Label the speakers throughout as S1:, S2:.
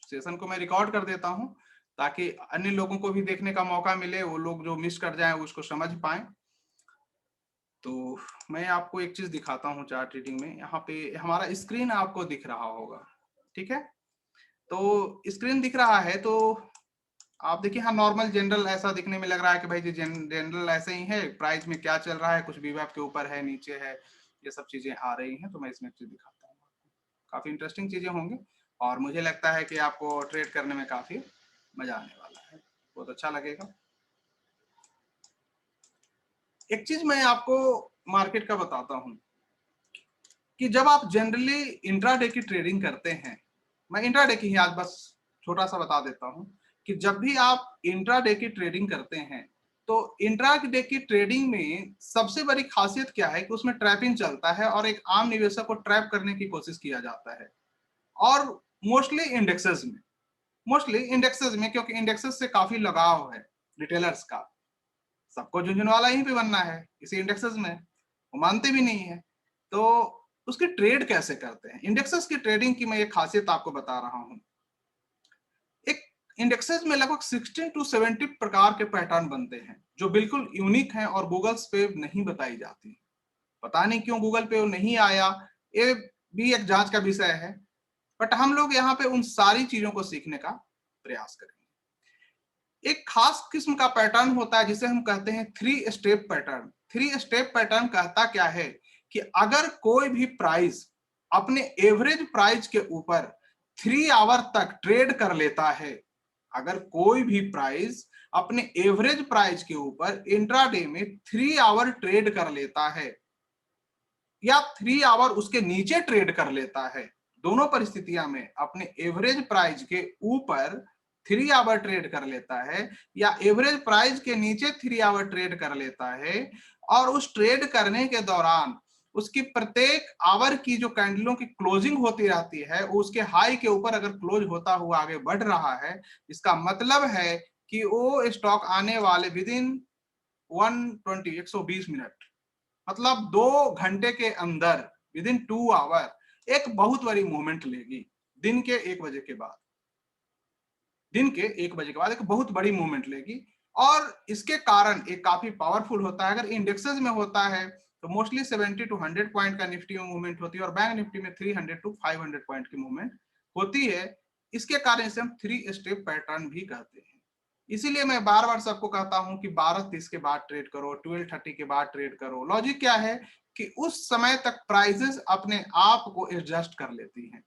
S1: Session को मैं record कर देता हूं ताकि अन्य लोगों को भी देखने का मौका मिले, वो लोग जो मिस कर जाएं उसको समझ पाएं। तो मैं आपको एक चीज दिखाता हूं चार्ट रीडिंग में। यहाँ पे हमारा स्क्रीन आपको दिख रहा होगा, ठीक है? तो स्क्रीन दिख रहा है तो आप देखिए, हाँ नॉर्मल जनरल ऐसा दिखने में लग रहा है कि भाई जी जनरल ऐसे ही है, प्राइस में क्या चल रहा है, कुछ वीवैप के ऊपर है, नीचे है, ये सब चीजें आ रही हैं। तो मैं इसमें चीज दिखाता हूँ, काफी इंटरेस्टिंग चीजें होंगी और मुझे लगता है कि आपको ट्रेड करने में काफी मजा आने वाला है, बहुत अच्छा लगेगा। एक चीज मैं आपको मार्केट का बताता हूँ कि जब आप जनरली इंट्राडे की ट्रेडिंग करते हैं, मैं इंट्राडे की ही आज बस छोटा सा बता देता हूं कि जब भी आप इंट्राडे की ट्रेडिंग करते हैं तो इंट्राडे की ट्रेडिंग में सबसे बड़ी खासियत क्या है कि उसमें ट्रैपिंग चलता है और एक आम निवेशक को ट्रैप करने की कोशिश किया जाता है। और मोस्टली इंडेक्सेस में क्योंकि इंडेक्सेस से काफी लगाव है रिटेलर्स का, सबको झुंझुनवाला ही पे बनना है इसी इंडेक्सेस में, वो मानते भी नहीं है। तो उसकी ट्रेड कैसे करते हैं, इंडेक्सेस की ट्रेडिंग की मैं ये खासियत आपको बता रहा हूं। एक इंडेक्सेस में लगभग 16 to 70 प्रकार के पैटर्न बनते हैं जो बिल्कुल यूनिक हैं और गूगल पे नहीं बताई जाती। पता नहीं क्यों गूगल पे वो नहीं आया, ये भी एक जांच का विषय है। बट हम लोग यहाँ पे उन सारी चीजों को सीखने का प्रयास करेंगे। एक खास किस्म का पैटर्न होता है जिसे हम कहते हैं 3 स्टेप पैटर्न। 3 स्टेप पैटर्न कहता क्या है कि अगर कोई भी प्राइस अपने एवरेज प्राइस के ऊपर 3 आवर तक ट्रेड कर लेता है, अगर कोई भी प्राइस अपने एवरेज प्राइस के ऊपर इंट्राडे में 3 आवर ट्रेड कर लेता है या 3 आवर उसके नीचे ट्रेड कर लेता है, दोनों परिस्थितियां में अपने एवरेज प्राइस के ऊपर 3 आवर ट्रेड कर लेता है या एवरेज प्राइस के नीचे 3 आवर ट्रेड कर लेता है, और उस ट्रेड करने के दौरान उसकी प्रत्येक आवर की जो कैंडलों की क्लोजिंग होती रहती है उसके हाई के ऊपर अगर क्लोज होता हुआ आगे बढ़ रहा है, इसका मतलब है कि वो स्टॉक आने वाले विद इन 120 मिनट, मतलब 2 घंटे के अंदर विद इन 2 आवर एक बहुत बड़ी मूवमेंट लेगी। दिन के 1 बजे के बाद, दिन के 1 बजे के बाद एक बहुत बड़ी मूवमेंट लेगी और इसके कारण एक काफी पावरफुल होता है। अगर इंडेक्सेस में होता है तो मोस्टली 70 to 100 पॉइंट का निफ्टी में मूवमेंट होती है और बैंक निफ्टी में 300 to 500 पॉइंट की मूवमेंट होती है। इसके कारण से हम 3 स्टेप पैटर्न भी कहते हैं। इसीलिए मैं बार बार सबको कहता हूं कि 12:30 के बाद ट्रेड करो, 12:30 के बाद ट्रेड करो। लॉजिक क्या है कि उस समय तक प्राइसेस अपने आप को एडजस्ट कर लेती हैं।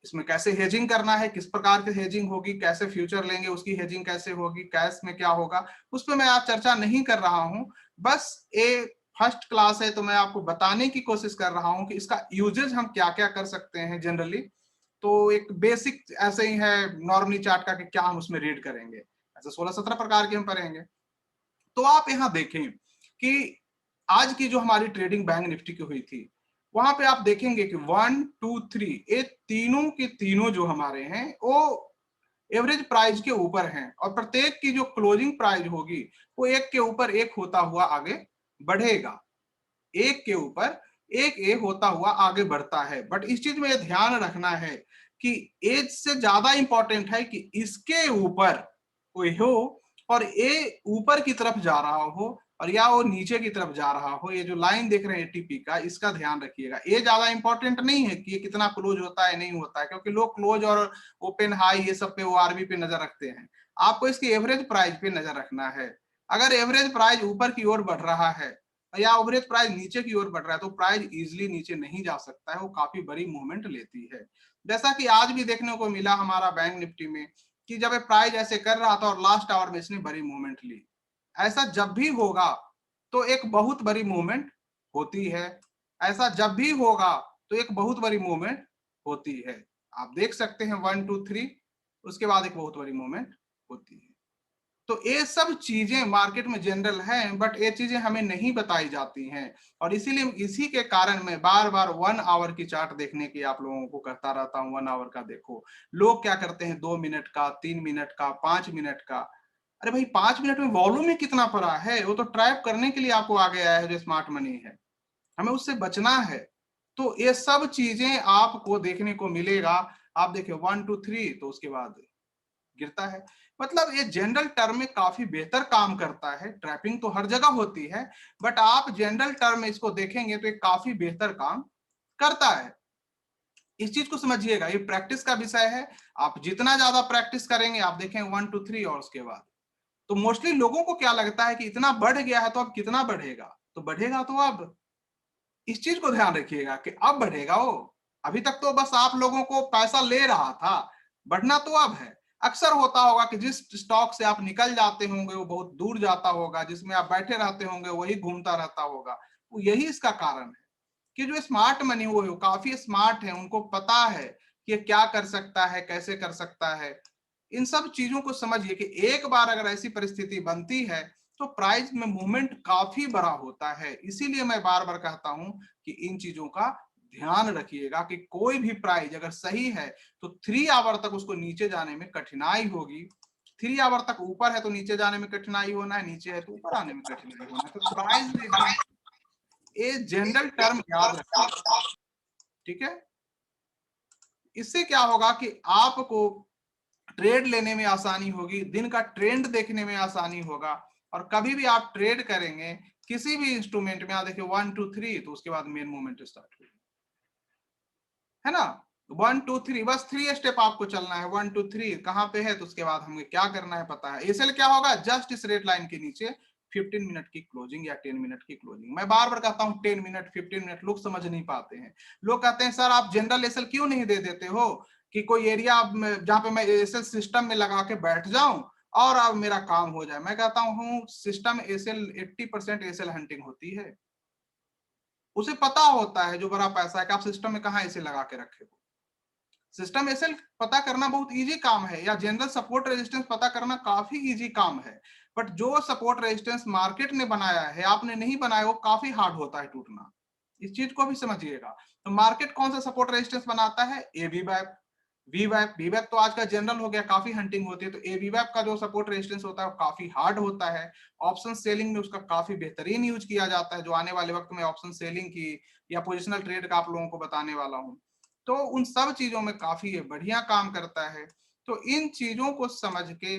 S1: इसमें कैसे हेजिंग करना है, किस प्रकार की हेजिंग होगी, कैसे फ्यूचर लेंगे उसकी हेजिंग कैसे होगी, कैश में क्या होगा, उस पर मैं आज चर्चा नहीं कर रहा हूं। बस ये फर्स्ट क्लास है तो मैं आपको बताने की कोशिश कर रहा हूं कि इसका यूजेज हम क्या क्या कर सकते हैं जनरली। तो एक बेसिक ऐसे ही है नॉर्मली चार्ट का कि क्या हम उसमें रीड करेंगे, ऐसे 16-17 प्रकार के हम पढ़ेंगे। तो आप यहाँ देखें कि आज की जो हमारी ट्रेडिंग बैंक निफ्टी की हुई थी, वहां पे आप देखेंगे कि 1 2 3 ये तीनों के तीनों जो हमारे हैं वो एवरेज प्राइस के ऊपर हैं और प्रत्येक की जो क्लोजिंग प्राइस होगी वो एक के ऊपर एक होता हुआ आगे बढ़ेगा, एक के ऊपर एक ए होता हुआ आगे बढ़ता है। बट इस चीज में यह ध्यान रखना है कि एज से ज्यादा इंपॉर्टेंट है कि इसके ऊपर कोई हो और ए ऊपर की तरफ जा रहा हो और या वो नीचे की तरफ जा रहा हो। ये जो लाइन देख रहे हैं एटीपी का, इसका ध्यान रखिएगा। ये ज्यादा इंपॉर्टेंट नहीं है कि ये कितना क्लोज होता है नहीं होता है, क्योंकि लोग क्लोज और ओपन हाई ये सब पे ओआरबी पे नजर रखते हैं। आपको इसकी एवरेज प्राइस पे नजर रखना है। अगर एवरेज प्राइस ऊपर की ओर बढ़ रहा है या एवरेज प्राइस नीचे की ओर बढ़ रहा है तो प्राइस इजीली नीचे नहीं जा सकता है, वो काफी बड़ी मूवमेंट लेती है। जैसा कि आज भी देखने को मिला हमारा बैंक निफ्टी में कि जब प्राइस ऐसे कर रहा था और लास्ट आवर में इसने बड़ी मूवमेंट ली। ऐसा जब भी होगा तो एक बहुत बड़ी मूवमेंट होती है, ऐसा जब भी होगा तो एक बहुत बड़ी मूवमेंट होती है। आप देख सकते हैं 1 2 3 उसके बाद एक बहुत बड़ी मूवमेंट होती है। तो ये सब चीजें मार्केट में जनरल हैं बट ये चीजें हमें नहीं बताई जाती हैं और इसीलिए इसी के कारण मैं बार बार 1 आवर की चार्ट देखने की आप लोगों को कहता रहता हूं। 1 आवर का देखो, लोग क्या करते हैं 2 मिनट का, 3 मिनट का, 5 मिनट का। अरे भाई 5 मिनट में वॉल्यूम ही कितना पड़ा है, वो तो ट्रैप करने के लिए आपको आगे आया है जो स्मार्ट मनी है, हमें उससे बचना है। तो ये सब चीजें आपको देखने को मिलेगा आप देखिए 1 2 3 तो उसके बाद गिरता है। मतलब ये जनरल टर्म में काफी बेहतर काम करता है। ट्रैपिंग तो हर जगह होती है, बट आप जनरल टर्म में इसको देखेंगे तो ये काफी बेहतर काम करता है। इस चीज को समझिएगा, ये प्रैक्टिस का विषय है। आप जितना ज्यादा प्रैक्टिस करेंगे, आप देखें 1 2 3 और उसके बाद तो मोस्टली लोगों को क्या लगता है कि इतना बढ़ गया है तो अब कितना बढ़ेगा, तो बढ़ेगा तो अब इस चीज को ध्यान रखिएगा कि अब बढ़ेगा वो। अभी तक तो बस आप लोगों को पैसा ले रहा था, बढ़ना तो अब है। अक्सर होता होगा कि जिस स्टॉक से आप निकल जाते होंगे वो बहुत दूर जाता होगा, जिसमें आप बैठे रहते होंगे वही घूमता रहता होगा। तो यही इसका कारण है कि जो स्मार्ट मनी वो काफी स्मार्ट है, उनको पता है कि ये क्या कर सकता है, कैसे कर सकता है। इन सब चीजों को समझिए कि एक बार अगर ऐसी परिस्थिति बनती है तो प्राइस में मूवमेंट काफी बड़ा होता है। इसीलिए मैं बार बार कहता हूं कि इन चीजों का ध्यान रखिएगा कि कोई भी प्राइस अगर सही है तो 3 आवर तक उसको नीचे जाने में कठिनाई होगी। 3 आवर तक ऊपर है तो नीचे जाने में कठिनाई होना है, नीचे है तो ऊपर आने में कठिनाई होना है। तो प्राइस में भी ये जनरल टर्म याद रखिएगा, ठीक है। इससे क्या होगा कि आपको ट्रेड लेने में आसानी होगी, दिन का ट्रेंड देखने में आसानी होगा। और कभी भी आप ट्रेड करेंगे किसी भी इंस्ट्रूमेंट में, आप देखिए 1 2 3 तो उसके बाद मेन मूवमेंट स्टार्ट होगी, है ना। 1 2 3 बस 3 स्टेप आपको चलना है। 1 2 3 कहां पे है तो उसके बाद हमें क्या करना है पता है। एसएल क्या होगा, जस्ट इस रेड लाइन के नीचे 15 मिनट की क्लोजिंग या 10 मिनट की क्लोजिंग। मैं बार बार कहता हूं 10 मिनट 15 मिनट लोग समझ नहीं पाते हैं। लोग कहते हैं सर आप जनरल एसएल क्यों नहीं दे देते हो कि कोई एरिया जहां पे मैं एसएल सिस्टम में लगा के बैठ जाऊं और अब मेरा काम हो जाए। मैं कहता हूं सिस्टम एसएल 80% एसएल हंटिंग होती है। उसे पता होता है जो बड़ा पैसा है कि आप सिस्टम में कहां ऐसे लगा के रखे हो। सिस्टम एसएल पता करना बहुत इजी काम है, या जनरल सपोर्ट रेजिस्टेंस पता करना काफी इजी काम है। बट जो सपोर्ट रेजिस्टेंस मार्केट ने बनाया है, आपने नहीं बनाया, वो काफी हार्ड होता है टूटना। इस चीज को भी समझिएगा। तो मार्केट कौन सा सपोर्ट रेजिस्टेंस बनाता है, ए वीवैप। वीवैप तो आज का जनरल हो गया, काफी हंटिंग होती है। तो ए वीवैप का जो सपोर्ट रेजिस्टेंस होता है वो काफी हार्ड होता है। ऑप्शन सेलिंग में उसका काफी बेहतरीन यूज किया जाता है, जो आने वाले वक्त में ऑप्शन सेलिंग की या पोजिशनल ट्रेड का आप लोगों को बताने वाला हूँ। तो उन सब चीजों में काफी बढ़िया काम करता है। तो इन चीजों को समझ के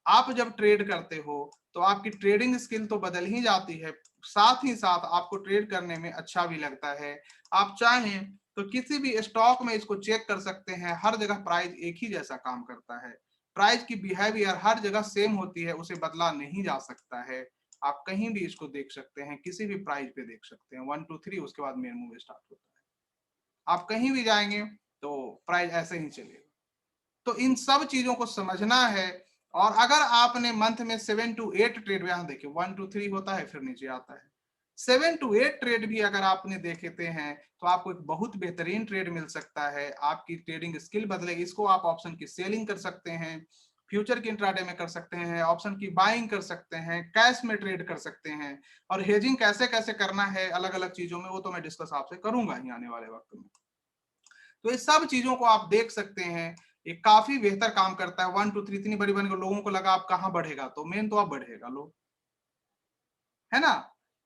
S1: आप जब ट्रेड करते हो तो आपकी ट्रेडिंग स्किल तो बदल ही जाती है, साथ ही साथ आपको ट्रेड करने में अच्छा भी लगता है। आप चाहें तो किसी भी स्टॉक में इसको चेक कर सकते हैं, हर जगह प्राइस एक ही जैसा काम करता है। प्राइस की बिहेवियर हर जगह सेम होती है, उसे बदला नहीं जा सकता है। आप कहीं भी इसको देख सकते हैं, किसी भी प्राइस पे देख सकते हैं। 1 2 3 उसके बाद मेन मूव स्टार्ट होता है। आप कहीं भी जाएंगे तो प्राइस ऐसे ही चलेगा। तो इन सब चीजों को समझना है। और अगर आपने मंथ में 7 to 8 ट्रेड, यहां देखिए 1 2 3 होता है फिर नीचे आता है, 7 to 8 ट्रेड भी अगर आपने देखते हैं तो आपको एक बहुत बेहतरीन ट्रेड मिल सकता है। आपकी ट्रेडिंग स्किल बदलेगी। इसको आप ऑप्शन की सेलिंग कर सकते हैं, फ्यूचर की इंट्राडे में कर सकते हैं, ऑप्शन की बाइंग कर सकते हैं, कैश में ट्रेड कर सकते हैं। और हेजिंग कैसे कैसे करना है अलग अलग चीजों में, वो तो मैं डिस्कस आपसे करूंगा ही आने वाले वक्त में। तो ये सब चीजों को आप देख सकते हैं, ये काफी बेहतर काम करता है। 1 2 3 इतनी बड़ी बन के लोगों को लगा आप कहां बढ़ेगा, तो मेन तो आप बढ़ेगा लोग, है ना।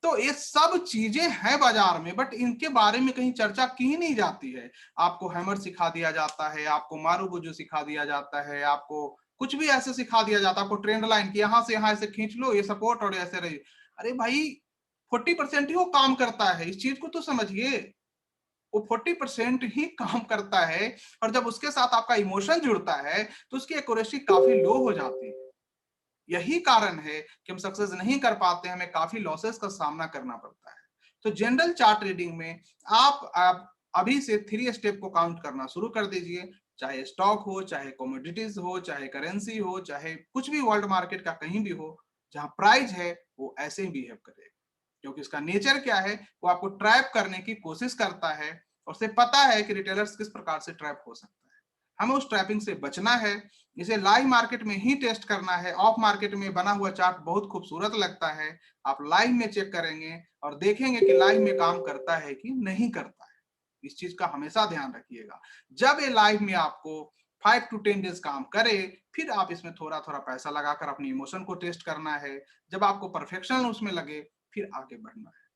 S1: तो ये सब चीजें हैं बाजार में, बट इनके बारे में कहीं चर्चा की नहीं जाती है। आपको हैमर सिखा दिया जाता है, आपको मारूबुजू सिखा दिया जाता है, आपको कुछ भी ऐसे सिखा दिया जाता है, आपको ट्रेंड लाइन की यहां से यहां ऐसे खींच लो, ये सपोर्ट और ऐसे रही। अरे भाई 40% ही वो काम करता है, इस चीज को तो समझिए। वो 40% ही काम करता है। और जब उसके साथ आपका इमोशन जुड़ता है तो उसकी एक्यूरेसी काफी लो हो जाती है। यही कारण है कि हम सक्सेस नहीं कर पाते, हमें काफी लॉसेस का सामना करना पड़ता है। तो जनरल चार्ट ट्रेडिंग में आप अभी से 3 स्टेप को काउंट करना शुरू कर दीजिए। चाहे स्टॉक हो, चाहे कमोडिटीज हो, चाहे करेंसी हो, चाहे कुछ भी वर्ल्ड मार्केट का कहीं भी हो, जहां प्राइस है वो ऐसे ही बिहेव करेगा। क्योंकि इसका नेचर क्या है, वो आपको ट्रैप करने की कोशिश करता है। और उसे पता है कि रिटेलर्स किस प्रकार से ट्रैप हो सकता है। हमें उस ट्रैपिंग से बचना है। इसे लाइव मार्केट में ही टेस्ट करना है। ऑफ मार्केट में बना हुआ चार्ट बहुत खूबसूरत लगता है, आप लाइव में चेक करेंगे और देखेंगे कि लाइव में काम करता है कि नहीं करता है। इस चीज का हमेशा ध्यान रखिएगा। जब ये लाइव में आपको 5 to 10 डेज काम करे, फिर आप इसमें थोड़ा थोड़ा पैसा लगाकर अपनी इमोशन को टेस्ट करना है। जब आपको परफेक्शन उसमें लगे, फिर आगे बढ़ना है।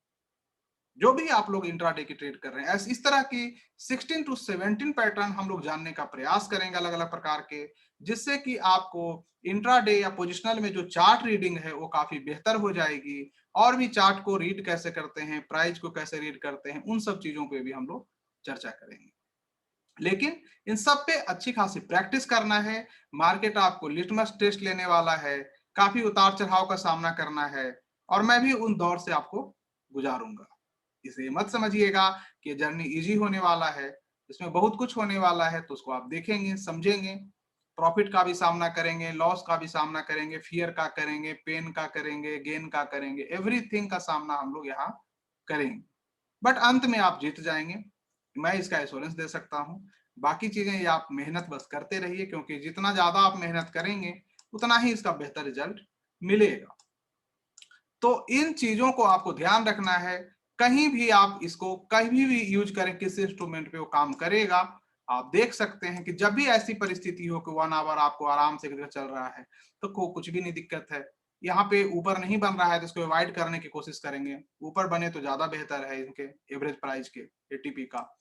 S1: जो भी आप लोग इंट्राडे की ट्रेड कर रहे हैं, इस तरह की 16 to 17 पैटर्न हम लोग जानने का प्रयास करेंगे अलग अलग प्रकार के, जिससे कि आपको इंट्राडे या पोजिशनल में जो चार्ट रीडिंग है वो काफी बेहतर हो जाएगी। और भी चार्ट को रीड कैसे करते हैं, प्राइस को कैसे रीड करते हैं, उन सब चीजों पे भी हम लोग चर्चा करेंगे। लेकिन इन सब पे अच्छी खासी प्रैक्टिस करना है। मार्केट आपको लिटमस टेस्ट लेने वाला है, काफी उतार चढ़ाव का सामना करना है, और मैं भी उन दौर से आपको गुजारूंगा। इसे मत समझिएगा कि जर्नी इजी होने वाला है, इसमें बहुत कुछ होने वाला है। तो उसको आप देखेंगे, समझेंगे, प्रॉफिट का भी सामना करेंगे, लॉस का भी सामना करेंगे, फियर का करेंगे, पेन का करेंगे, गेन का करेंगे, एवरीथिंग का सामना हम लोग यहाँ करेंगे। बट अंत में आप जीत जाएंगे, मैं इसका एश्योरेंस दे सकता हूँ। बाकी चीजें ये आप मेहनत बस करते रहिए, क्योंकि जितना ज्यादा आप मेहनत करेंगे उतना ही इसका बेहतर रिजल्ट मिलेगा। तो इन चीजों को आपको ध्यान रखना है। कहीं भी आप इसको कहीं भी यूज करें, किसी इंस्ट्रूमेंट पे वो काम करेगा। आप देख सकते हैं कि जब भी ऐसी परिस्थिति हो कि 1 आवर आपको आराम से चल रहा है, तो कुछ भी नहीं दिक्कत है। यहाँ पे ऊपर नहीं बन रहा है तो इसको अवॉइड करने की कोशिश करेंगे, ऊपर बने तो ज्यादा बेहतर है इनके एवरेज प्राइस के एटीपी का।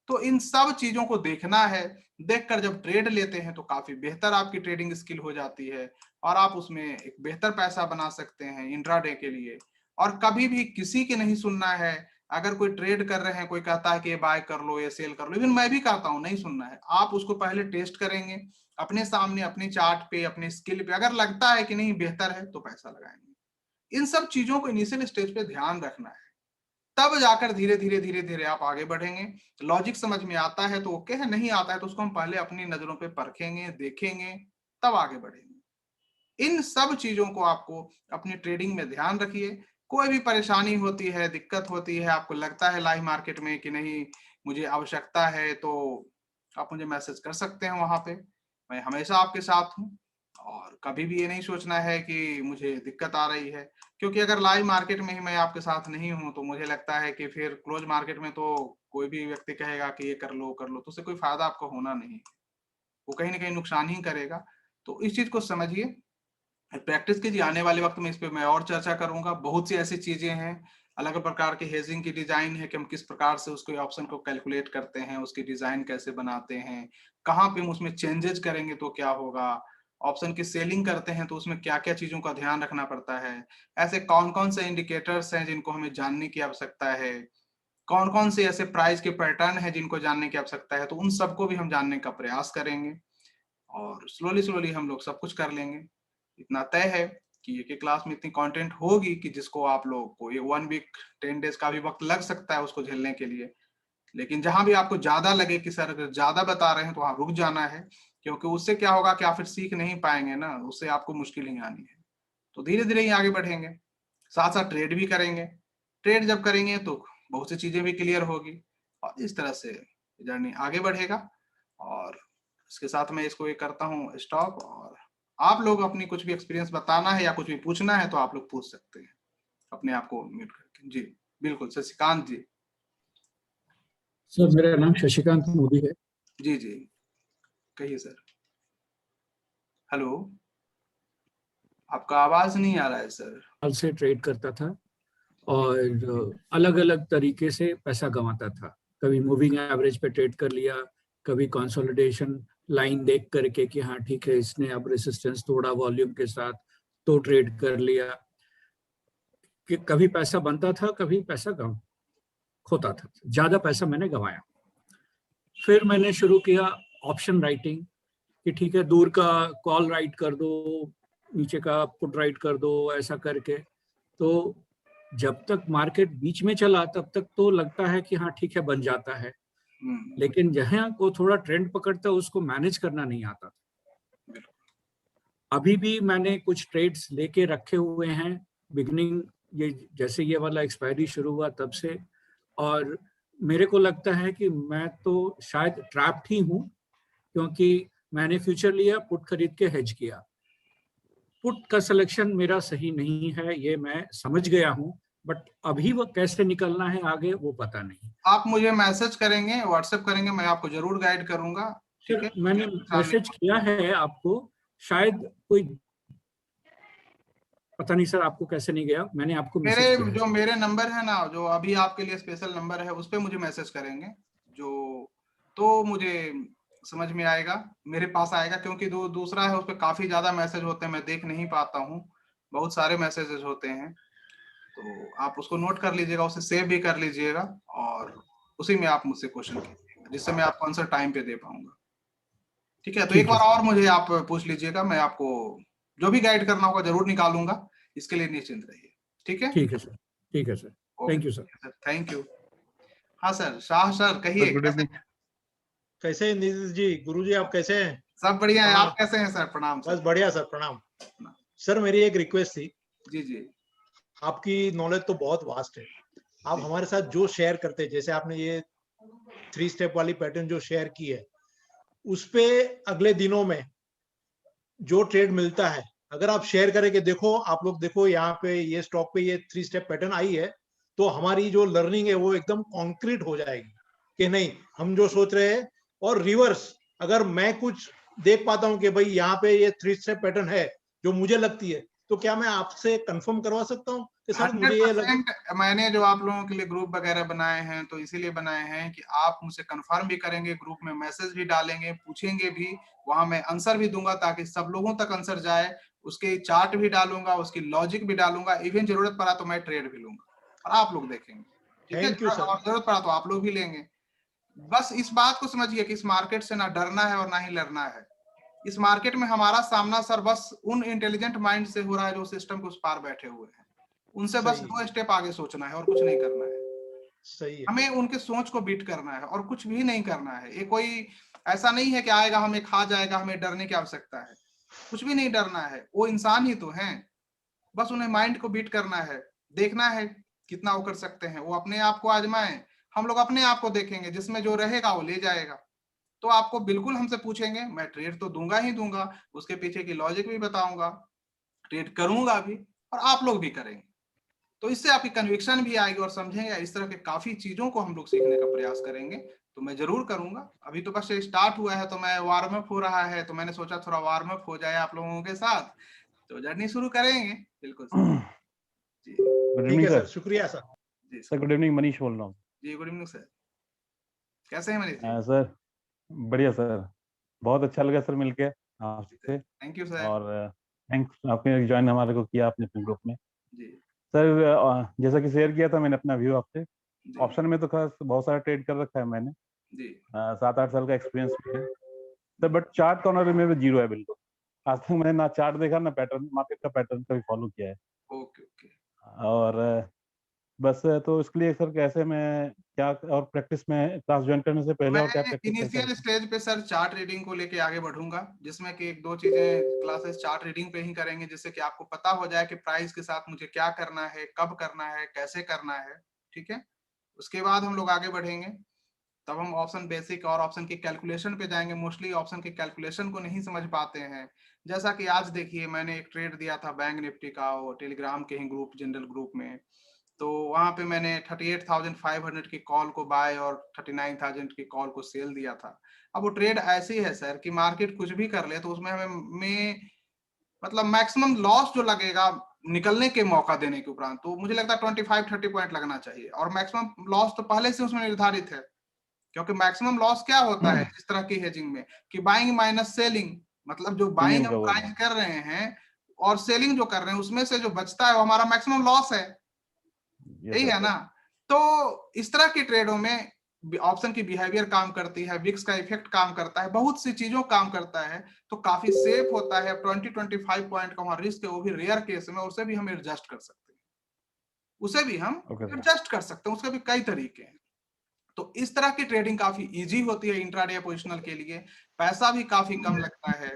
S1: तो इन सब चीजों को देखना है। देखकर जब ट्रेड लेते हैं तो काफी बेहतर आपकी ट्रेडिंग स्किल हो जाती है, और आप उसमें एक बेहतर पैसा बना सकते हैं इंट्राडे के लिए। और कभी भी किसी की नहीं सुनना है। अगर कोई ट्रेड कर रहे हैं, कोई कहता है कि ये बाय कर लो, ये सेल कर लो, इवन मैं भी कहता हूं, नहीं सुनना है। आप उसको पहले टेस्ट करेंगे अपने सामने, अपने चार्ट पे, अपने स्किल पे। अगर लगता है कि नहीं बेहतर है तो पैसा लगाएंगे। इन सब चीजों को इनिशियल स्टेज पे ध्यान रखना है, तब जाकर धीरे धीरे धीरे धीरे आप आगे बढ़ेंगे। लॉजिक समझ में आता है तो ओके है, नहीं आता है तो उसको हम पहले अपनी नजरों पे परखेंगे, देखेंगे, तब आगे बढ़ेंगे। इन सब चीजों को आपको अपनी ट्रेडिंग में ध्यान रखिए। कोई भी परेशानी होती है, दिक्कत होती है, आपको लगता है लाइव मार्केट में कि नहीं मुझे आवश्यकता है, तो आप मुझे मैसेज कर सकते हैं वहां पे। मैं हमेशा आपके साथ हूँ। और कभी भी ये नहीं सोचना है कि मुझे दिक्कत आ रही है, क्योंकि अगर लाइव मार्केट में ही मैं आपके साथ नहीं हूं तो मुझे लगता है कि फिर क्लोज मार्केट में तो कोई भी व्यक्ति कहेगा कि ये कर लो कर लो, तो उससे कोई फायदा आपको होना नहीं है, वो कहीं ना कहीं नुकसान ही करेगा। तो इस चीज को समझिए, प्रैक्टिस कीजिए। आने वाले वक्त में इस पे मैं और चर्चा करूंगा। बहुत सी ऐसी चीजें हैं, अलग प्रकार के हेजिंग की डिजाइन है कि हम किस प्रकार से उसको ऑप्शन को कैलकुलेट करते हैं, उसकी डिजाइन कैसे बनाते हैं, कहाँ पे हम उसमें चेंजेस करेंगे तो क्या होगा, ऑप्शन की सेलिंग करते हैं तो उसमें क्या क्या चीजों का ध्यान रखना पड़ता है, ऐसे कौन कौन से इंडिकेटर्स हैं जिनको हमें जानने की आवश्यकता है, कौन कौन से ऐसे प्राइस के पैटर्न है जिनको जानने की आवश्यकता है, तो उन सबको भी हम जानने का प्रयास करेंगे। और स्लोली स्लोली हम लोग सब कुछ कर लेंगे। इतना तय है कि एक क्लास में इतनी कंटेंट होगी कि जिसको आप लोग को ये 1 वीक 10 डेज का भी वक्त लग सकता है उसको झेलने के लिए। लेकिन जहां भी आपको ज्यादा लगे कि सर अगर ज्यादा बता रहे हैं तो वहां रुक जाना है, क्योंकि उससे क्या होगा कि आप फिर सीख नहीं पाएंगे ना, उससे आपको मुश्किल ही आनी है। तो धीरे धीरे ही आगे बढ़ेंगे, साथ साथ ट्रेड भी करेंगे। ट्रेड जब करेंगे तो बहुत सी चीजें भी क्लियर होगी, और इस तरह से जर्नी आगे बढ़ेगा। और इसके साथ मैं इसको ये करता हूँ स्टॉप। और आप लोग अपनी कुछ भी एक्सपीरियंस बताना है या कुछ भी पूछना है तो आप लोग पूछ सकते हैं अपने आप को म्यूट करके। जी बिल्कुल, शशिकांत जी।
S2: सर मेरा नाम शशिकांत मोदी है।
S1: जी जी, कहिए सर। हेलो, आपका आवाज नहीं आ रहा है सर।
S2: साल से ट्रेड करता था और अलग अलग तरीके से पैसा कमाता था। कभी मूविंग एवरेज पे ट्रेड कर लिया, कभी कंसोलिडेशन लाइन देख करके कि हाँ ठीक है इसने अब रेसिस्टेंस तोड़ा वॉल्यूम के साथ, तो ट्रेड कर लिया। कि कभी पैसा बनता था, कभी पैसा कम खोता था। ज्यादा पैसा मैंने गंवाया। फिर मैंने शुरू किया ऑप्शन राइटिंग कि ठीक है दूर का कॉल राइट कर दो, नीचे का पुट राइट कर दो, ऐसा करके। तो जब तक मार्केट बीच में चला तब तक तो लगता है कि हाँ ठीक है बन जाता है, लेकिन जहां को थोड़ा ट्रेंड पकड़ता है उसको मैनेज करना नहीं आता। अभी भी मैंने कुछ ट्रेड्स लेके रखे हुए हैं, बिगनिंग ये जैसे ये वाला एक्सपायरी शुरू हुआ तब से। और मेरे को लगता है कि मैं तो शायद ट्रैप्ड ही हूँ, क्योंकि मैंने फ्यूचर लिया, पुट खरीद के हेज किया। पुट का सिलेक्शन मेरा सही नहीं है, ये मैं समझ गया हूँ, बट अभी वो कैसे निकलना है आगे वो पता नहीं।
S1: आप मुझे मैसेज करेंगे, व्हाट्सएप करेंगे, मैं आपको जरूर गाइड करूंगा। ठीक है,
S2: मैंने मैसेज किया है आपको, शायद कोई पता नहीं सर आपको कैसे नहीं गया, मैंने आपको मैसेज
S1: मेरे
S2: किया है
S1: जो
S2: सर।
S1: मेरे नंबर है ना, जो अभी आपके लिए स्पेशल नंबर है, उस पे मुझे मैसेज करेंगे जो, तो मुझे समझ में आएगा, मेरे पास आएगा, क्योंकि दूसरा है उस पे काफी ज्यादा मैसेज होते हैं, मैं देख नहीं पाता हूँ, बहुत सारे मैसेजेस होते हैं। तो आप उसको नोट कर लीजिएगा, उसे सेव भी कर लीजिएगा, और उसी में आप मुझसे क्वेश्चन कीजिएगा, जिससे मैं आपको आंसर टाइम पे दे पाऊंगा। ठीक है, तो एक
S2: ठीक है
S1: बार
S2: सर।
S1: और मुझे आप पूछ लीजिएगा, मैं आपको जो भी गाइड करना होगा जरूर निकालूंगा, इसके लिए निश्चिंत रहिए। ठीक है,
S2: ठीक है सर। ठीक है sir. Thank you sir.
S1: Okay sir, thank you. हाँ सर, शाह सर
S3: सर
S1: कहिए
S3: गुड
S1: कैसे
S3: इवनिंग।
S1: हैं?
S4: कैसे हैं नीतीश जी? गुरुजी आप कैसे हैं?
S1: सब बढ़िया है,
S4: प्रणाम।
S1: आप कैसे हैं सर? प्रणाम
S4: बस
S1: सर।
S4: बढ़िया सर, प्रणाम। सर मेरी एक रिक्वेस्ट थी,
S1: जी जी
S4: आपकी नॉलेज तो बहुत वास्ट है, आप
S1: जी।
S4: हमारे साथ जो शेयर करते हैं, जैसे आपने ये 3 स्टेप वाली पैटर्न जो शेयर की है, उस पे अगले दिनों में जो ट्रेड मिलता है, अगर आप शेयर करें कि देखो आप लोग देखो यहाँ पे ये स्टॉक पे ये 3 स्टेप पैटर्न आई है, तो हमारी जो लर्निंग है वो एकदम कॉन्क्रीट हो जाएगी कि नहीं हम जो सोच रहे हैं। और रिवर्स, अगर मैं कुछ देख पाता हूँ कि भाई यहाँ पे ये 3 स्टेप पैटर्न है जो मुझे लगती है, तो क्या मैं आपसे कंफर्म करवा सकता हूँ कि सर मुझे ये लग...
S1: 100% मैंने जो आप लोगों के लिए ग्रुप वगैरह बनाए हैं, तो इसीलिए बनाए हैं कि आप मुझसे कंफर्म भी करेंगे, ग्रुप में मैसेज भी डालेंगे, पूछेंगे भी, वहां मैं आंसर भी दूंगा ताकि सब लोगों तक आंसर जाए, उसके चार्ट भी डालूंगा, उसकी लॉजिक भी डालूंगा, इवन जरूरत पड़ा तो मैं ट्रेड भी लूंगा और आप लोग देखेंगे। ठीक है,
S4: थैंक यू सर।
S1: और जरूरत पड़ा तो आप लोग भी लेंगे। बस इस बात को समझिए कि इस मार्केट से ना डरना है और ना ही लड़ना है। इस मार्केट में हमारा सामना सर बस उन इंटेलिजेंट माइंड से हो रहा है जो सिस्टम के उस पार बैठे हुए हैं, उनसे बस
S4: सही
S1: 2 स्टेप आगे सोचना है और कुछ नहीं करना है।
S4: सही है।
S1: हमें उनके सोच को बीट करना है और कुछ भी नहीं करना है। ये कोई ऐसा नहीं है कि आएगा हमें खा जाएगा, हमें डरने की आवश्यकता है, कुछ भी नहीं डरना है, वो इंसान ही तो हैं। बस उन्हें माइंड को बीट करना है, देखना है कितना वो कर सकते हैं, वो अपने आप को आजमाएं, हम लोग अपने आप को देखेंगे, जिसमें जो रहेगा वो ले जाएगा। तो आपको बिल्कुल हमसे पूछेंगे, मैं ट्रेड तो दूंगा ही दूंगा, उसके पीछे की लॉजिक भी बताऊंगा, ट्रेड करूंगा भी, और आप लोग भी करेंगे। तो इससे आपकी कन्विक्शन भी आएगी और समझेंगे। इस तरह के काफी चीजों को हम लोग सीखने का प्रयास करेंगे, तो मैं जरूर करूंगा। अभी तो बस स्टार्ट हुआ है, तो मैं वार्म अप हो रहा है, तो मैंने सोचा थोड़ा वार्म अप हो जाए आप लोगों के साथ, तो जर्नी शुरू करेंगे। बिल्कुल सर। जी
S3: गुड
S4: ठीक
S3: इवनिंग
S4: है सर,
S3: सर।
S4: शुक्रिया सर।
S1: जी
S3: sir
S1: sir.
S3: Good evening, Manish बोल रहा हूँ।
S1: जी गुड इवनिंग सर, कैसे हैं मनीष जी?
S3: सर बढ़िया सर, बहुत अच्छा लगा सर मिलके आपसे।
S1: Thank you sir.
S3: और थैंक्स आपने ज्वाइन हमारे को किया अपने ग्रुप में।
S1: जी
S3: सर जैसा कि शेयर किया था मैंने अपना व्यू आपसे,
S1: जी
S3: ऑप्शन में तो खास बहुत सारा ट्रेड कर रखा है मैंने,
S1: जी
S3: 7-8 साल का एक्सपीरियंस भी है सर, बट चार्ट कॉर्नर में भी जीरो है बिल्कुल। आज तक मैंने ना चार्ट देखा ना पैटर्न, मार्केट का पैटर्न कभी फॉलो किया है।
S1: Okay okay.
S3: और बस तो इसके लिए सर कैसे मैं क्या, और प्रैक्टिस में क्लास ज्वाइन करने से पहले
S1: मैं
S3: और क्या प्रैक्टिस कर
S1: इनिशियल
S3: सकता
S1: स्टेज पे सर चार्ट रीडिंग को लेके आगे बढ़ूंगा, जिसमें कि 1-2 चीजें क्लासेस चार्ट रीडिंग पे ही करेंगे, जिससे कि आपको पता हो जाए कि प्राइस के साथ मुझे क्या करना है, कब करना है, कैसे करना है। ठीक है, उसके बाद हम लोग आगे बढ़ेंगे, तब हम ऑप्शन बेसिक और ऑप्शन की कैलकुलेशन पे जाएंगे। मोस्टली ऑप्शन की कैलकुलेशन को नहीं समझ पाते हैं। जैसा कि आज देखिए, मैंने एक ट्रेड दिया था बैंक निफ्टी का, वो टेलीग्राम के ही ग्रुप, जनरल ग्रुप में, तो वहां पे मैंने 38,500 की कॉल को बाय और 39,000 की कॉल को सेल दिया था। अब वो ट्रेड ऐसी है सर कि मार्केट कुछ भी कर ले तो उसमें हमें में मतलब मैक्सिमम लॉस जो लगेगा निकलने के मौका देने के उपरांत, तो मुझे लगता है 25-30 पॉइंट लगना चाहिए, और मैक्सिमम लॉस तो पहले से उसमें निर्धारित है। क्योंकि मैक्सिमम लॉस क्या होता है इस तरह की हेजिंग में, कि बाइंग माइनस सेलिंग, मतलब जो बाइंग
S3: प्रीमियम
S1: हम
S3: का बोल रहा
S1: प्राइस
S3: हूँ।
S1: कर रहे हैं और सेलिंग जो कर रहे हैं, उसमें से जो बचता है वो हमारा मैक्सिमम लॉस है।
S3: यस
S1: यही
S3: सर।
S1: है ना? तो इस तरह की ट्रेडों में ऑप्शन की बिहेवियर काम करती है, विक्स का इफेक्ट काम करता है, बहुत सी चीजों काम करता है, तो काफी सेफ होता है। 20-25 पॉइंट का वहां रिस्क है, वो भी रेयर केस में, उसे भी हम एडजस्ट कर सकते हैं, उसे भी हम
S3: ओके सर।
S1: एडजस्ट कर सकते हैं, उसके भी कई तरीके हैं। तो इस तरह की ट्रेडिंग काफी इजी होती है इंट्राडे पोजिशनल के लिए, पैसा भी काफी कम लगता है।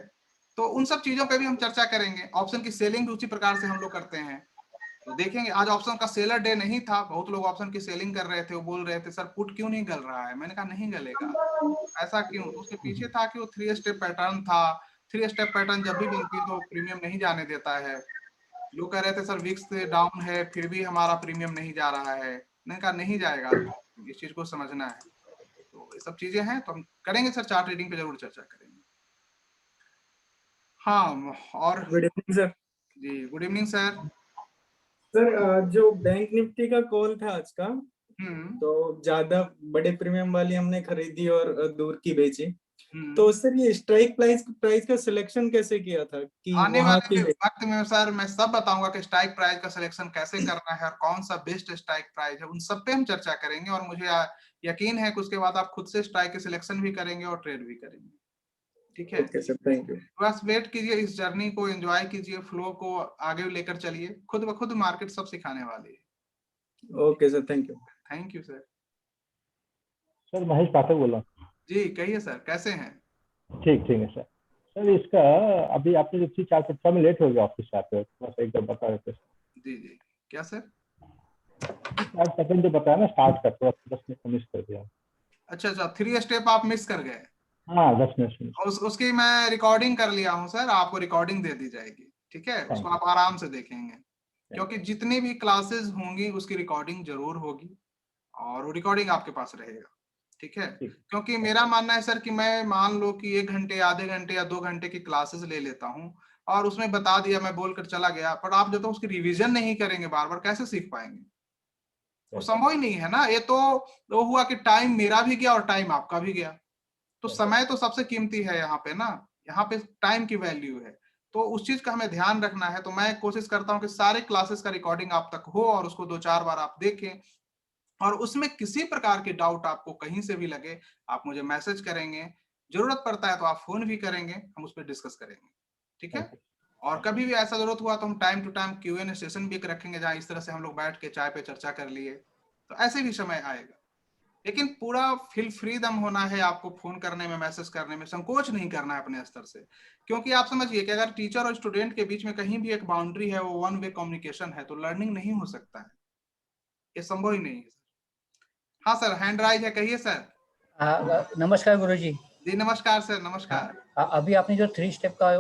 S1: तो उन सब चीजों पे भी हम चर्चा करेंगे। ऑप्शन की सेलिंग भी उसी प्रकार से हम लोग करते हैं, तो देखेंगे। आज ऑप्शन का सेलर डे नहीं था, बहुत लोग ऑप्शन की सेलिंग कर रहे थे, वो बोल रहे थे सर पुट क्यों नहीं गल रहा है, मैंने कहा नहीं गलेगा। ऐसा क्यों? तो उसके पीछे था कि वो 3 स्टेप पैटर्न था। 3 स्टेप पैटर्न जब भी बनती है तो प्रीमियम नहीं जाने देता है। लोग कह रहे थे सर विक्स डाउन है फिर भी हमारा प्रीमियम नहीं जा रहा है, मैंने कहा नहीं जाएगा, इस चीज को समझना है। तो ये सब चीजें हैं, तो हम करेंगे सर, चार्ट रीडिंग पे जरूर चर्चा करेंगे। हाँ, और
S5: गुड इवनिंग सर।
S1: जी गुड इवनिंग सर।
S5: सर जो बैंक निफ्टी का कॉल था आज का,
S1: हम्म
S5: तो ज्यादा बड़े प्रीमियम वाली हमने खरीदी और दूर की बेची।
S1: हम्म।
S5: तो सर ये स्ट्राइक प्राइस का सिलेक्शन कैसे किया था कि
S1: आने
S5: वहां
S1: वाले
S5: की?
S1: वक्त में सर मैं सब बताऊंगा कि स्ट्राइक प्राइस का सिलेक्शन कैसे करना है और कौन सा बेस्ट स्ट्राइक प्राइस है, उन सब पे हम चर्चा करेंगे। और मुझे यकीन है कि उसके बाद आप खुद से स्ट्राइक के सिलेक्शन भी करेंगे और ट्रेड भी करेंगे। ठीक है,
S5: ओके सर, थैंक यू।
S1: बस वेट कीजिए, इस जर्नी को एंजॉय कीजिए, फ्लो को आगे लेकर चलिए, खुद ब खुद मार्केट सब सिखाने वाली है।
S5: Okay sir, thank you.
S1: Thank you sir.
S3: Sir Mahesh Pathak बोल रहा हूँ।
S1: जी कहिए सर, कैसे हैं?
S3: ठीक ठीक है सर। सर इसका अभी आपने जो 3-4 में लेट हो गया ऑफिस आते हो, थोड़ा सा एकदम बता देते।
S1: जी जी क्या सर?
S3: 4 सेकंड जो बताया ना स्टार्ट का, थोड़ा 10 मिनट मिस कर दिया।
S1: अच्छा अच्छा, 3 स्टेप आप मिस कर गए।
S3: हाँ 10 मिनट।
S1: उसकी मैं रिकॉर्डिंग कर लिया हूँ सर, आपको रिकॉर्डिंग दे दी जाएगी। ठीक है, उसको आप आराम से देखेंगे, क्योंकि जितनी भी क्लासेस होंगी उसकी रिकॉर्डिंग जरूर होगी और वो रिकॉर्डिंग आपके पास रहेगा। ठीक है, क्योंकि मेरा मानना है सर कि मैं मान लो कि 1 घंटे, आधे घंटे या 2 घंटे की क्लासेस ले लेता हूँ और उसमें बता दिया, मैं बोलकर चला गया, पर आप जब तक उसकी रिवीजन नहीं करेंगे बार बार कैसे सीख पाएंगे? वो संभव ही नहीं है ना। ये तो वो हुआ कि टाइम मेरा भी गया और टाइम आपका भी गया। तो समय तो सबसे कीमती है यहाँ पे ना, यहाँ पे टाइम की वैल्यू है, तो उस चीज का हमें ध्यान रखना है। तो मैं कोशिश करता हूँ कि सारे क्लासेस का रिकॉर्डिंग आप तक हो और उसको 2-4 बार आप देखें, और उसमें किसी प्रकार की डाउट आपको कहीं से भी लगे आप मुझे मैसेज करेंगे, जरूरत पड़ता है तो आप फोन भी करेंगे, हम उस पर डिस्कस करेंगे। ठीक है, और कभी भी ऐसा जरूरत हुआ तो हम time to time Q&A session भी रखेंगे, जहाँ इस तरह से हम लोग बैठ के चाय पे चर्चा कर लिए, तो ऐसे भी समय आएगा। लेकिन पूरा फील फ्रीडम होना है आपको, फोन करने में, मैसेज करने में संकोच नहीं करना है अपने स्तर से, क्योंकि आप समझिए कि अगर टीचर और स्टूडेंट के बीच में कहीं भी एक बाउंड्री है, वो 1 वे कम्युनिकेशन है, तो लर्निंग नहीं हो सकता है, ये संभव ही नहीं है। हाँ सर, हैंड राइज है, कहिए सर।
S6: नमस्कार गुरुजी।
S1: जी नमस्कार सर, नमस्कार।
S6: अभी आपने जो 3 स्टेप का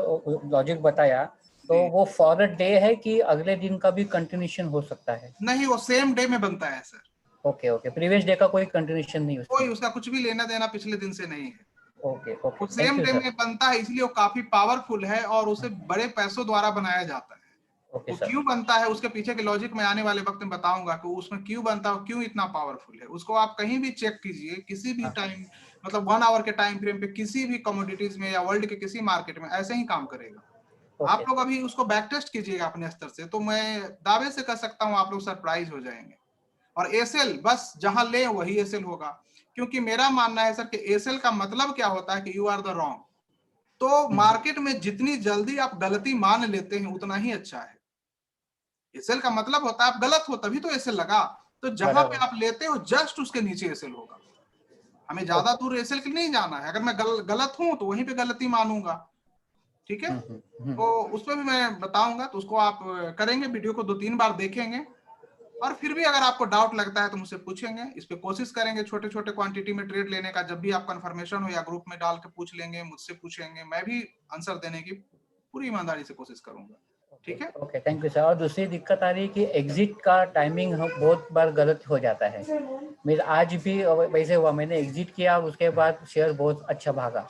S6: लॉजिक बताया, तो वो फॉर अ डे है कि अगले दिन का भी कंटिन्यूशन हो सकता है?
S1: नहीं, वो सेम डे में बनता है sir.
S6: Okay okay, previous day का कोई कंटिन्यूशन नहीं उसमें?
S1: कोई उसका कुछ भी लेना देना पिछले दिन से नहीं है।
S6: ओके ओके,
S1: वो सेम डे में बनता है, इसलिए वो काफी पावरफुल है और उसे बड़े पैसों द्वारा बनाया जाता है।
S6: ओके
S1: वो
S6: सर।
S1: क्यों बनता है, उसके पीछे के लॉजिक में आने वाले वक्त में बताऊंगा कि उसमें क्यों बनता है, क्यों इतना पावरफुल है। उसको आप कहीं भी चेक कीजिए, किसी भी टाइम, मतलब 1 आवर के टाइम फ्रेम पे किसी भी कमोडिटीज में या वर्ल्ड के किसी मार्केट में ऐसे ही काम करेगा। आप लोग अभी उसको बैक टेस्ट कीजिएगा अपने स्तर से, तो मैं दावे से कह सकता हूँ आप लोग सरप्राइज हो जाएंगे। और एसएल बस जहां ले वही एसएल होगा, क्योंकि मेरा मानना है सर कि एसएल का मतलब क्या होता है कि यू आर द रॉन्ग। तो मार्केट में जितनी जल्दी आप गलती मान लेते हैं उतना ही अच्छा है। एसएल का मतलब होता है आप गलत हो तभी तो एसएल लगा, तो जहां पे आप लेते हो जस्ट उसके नीचे एसएल होगा। हमें ज्यादा दूर एसएल के नहीं जाना है, अगर मैं गलत हूं तो वहीं पे गलती मानूंगा। ठीक है, तो उस पर भी मैं बताऊंगा, तो उसको आप करेंगे, वीडियो को 2-3 बार देखेंगे, और फिर भी अगर आपको डाउट लगता है तो मुझसे पूछेंगे, इस पे कोशिश करेंगे छोटे छोटे क्वांटिटी में ट्रेड लेने का। जब भी आप कंफर्मेशन हो या ग्रुप में डाल के पूछ लेंगे, मुझसे पूछेंगे, मैं भी आंसर देने की पूरी ईमानदारी से कोशिश करूंगा। ठीक है,
S6: ओके, थैंक यू सर। और दूसरी दिक्कत आ रही है कि एग्जिट का टाइमिंग बहुत बार गलत हो जाता है। मेरा आज भी वैसे हुआ, मैंने एग्जिट किया, उसके बाद शेयर बहुत अच्छा भागा।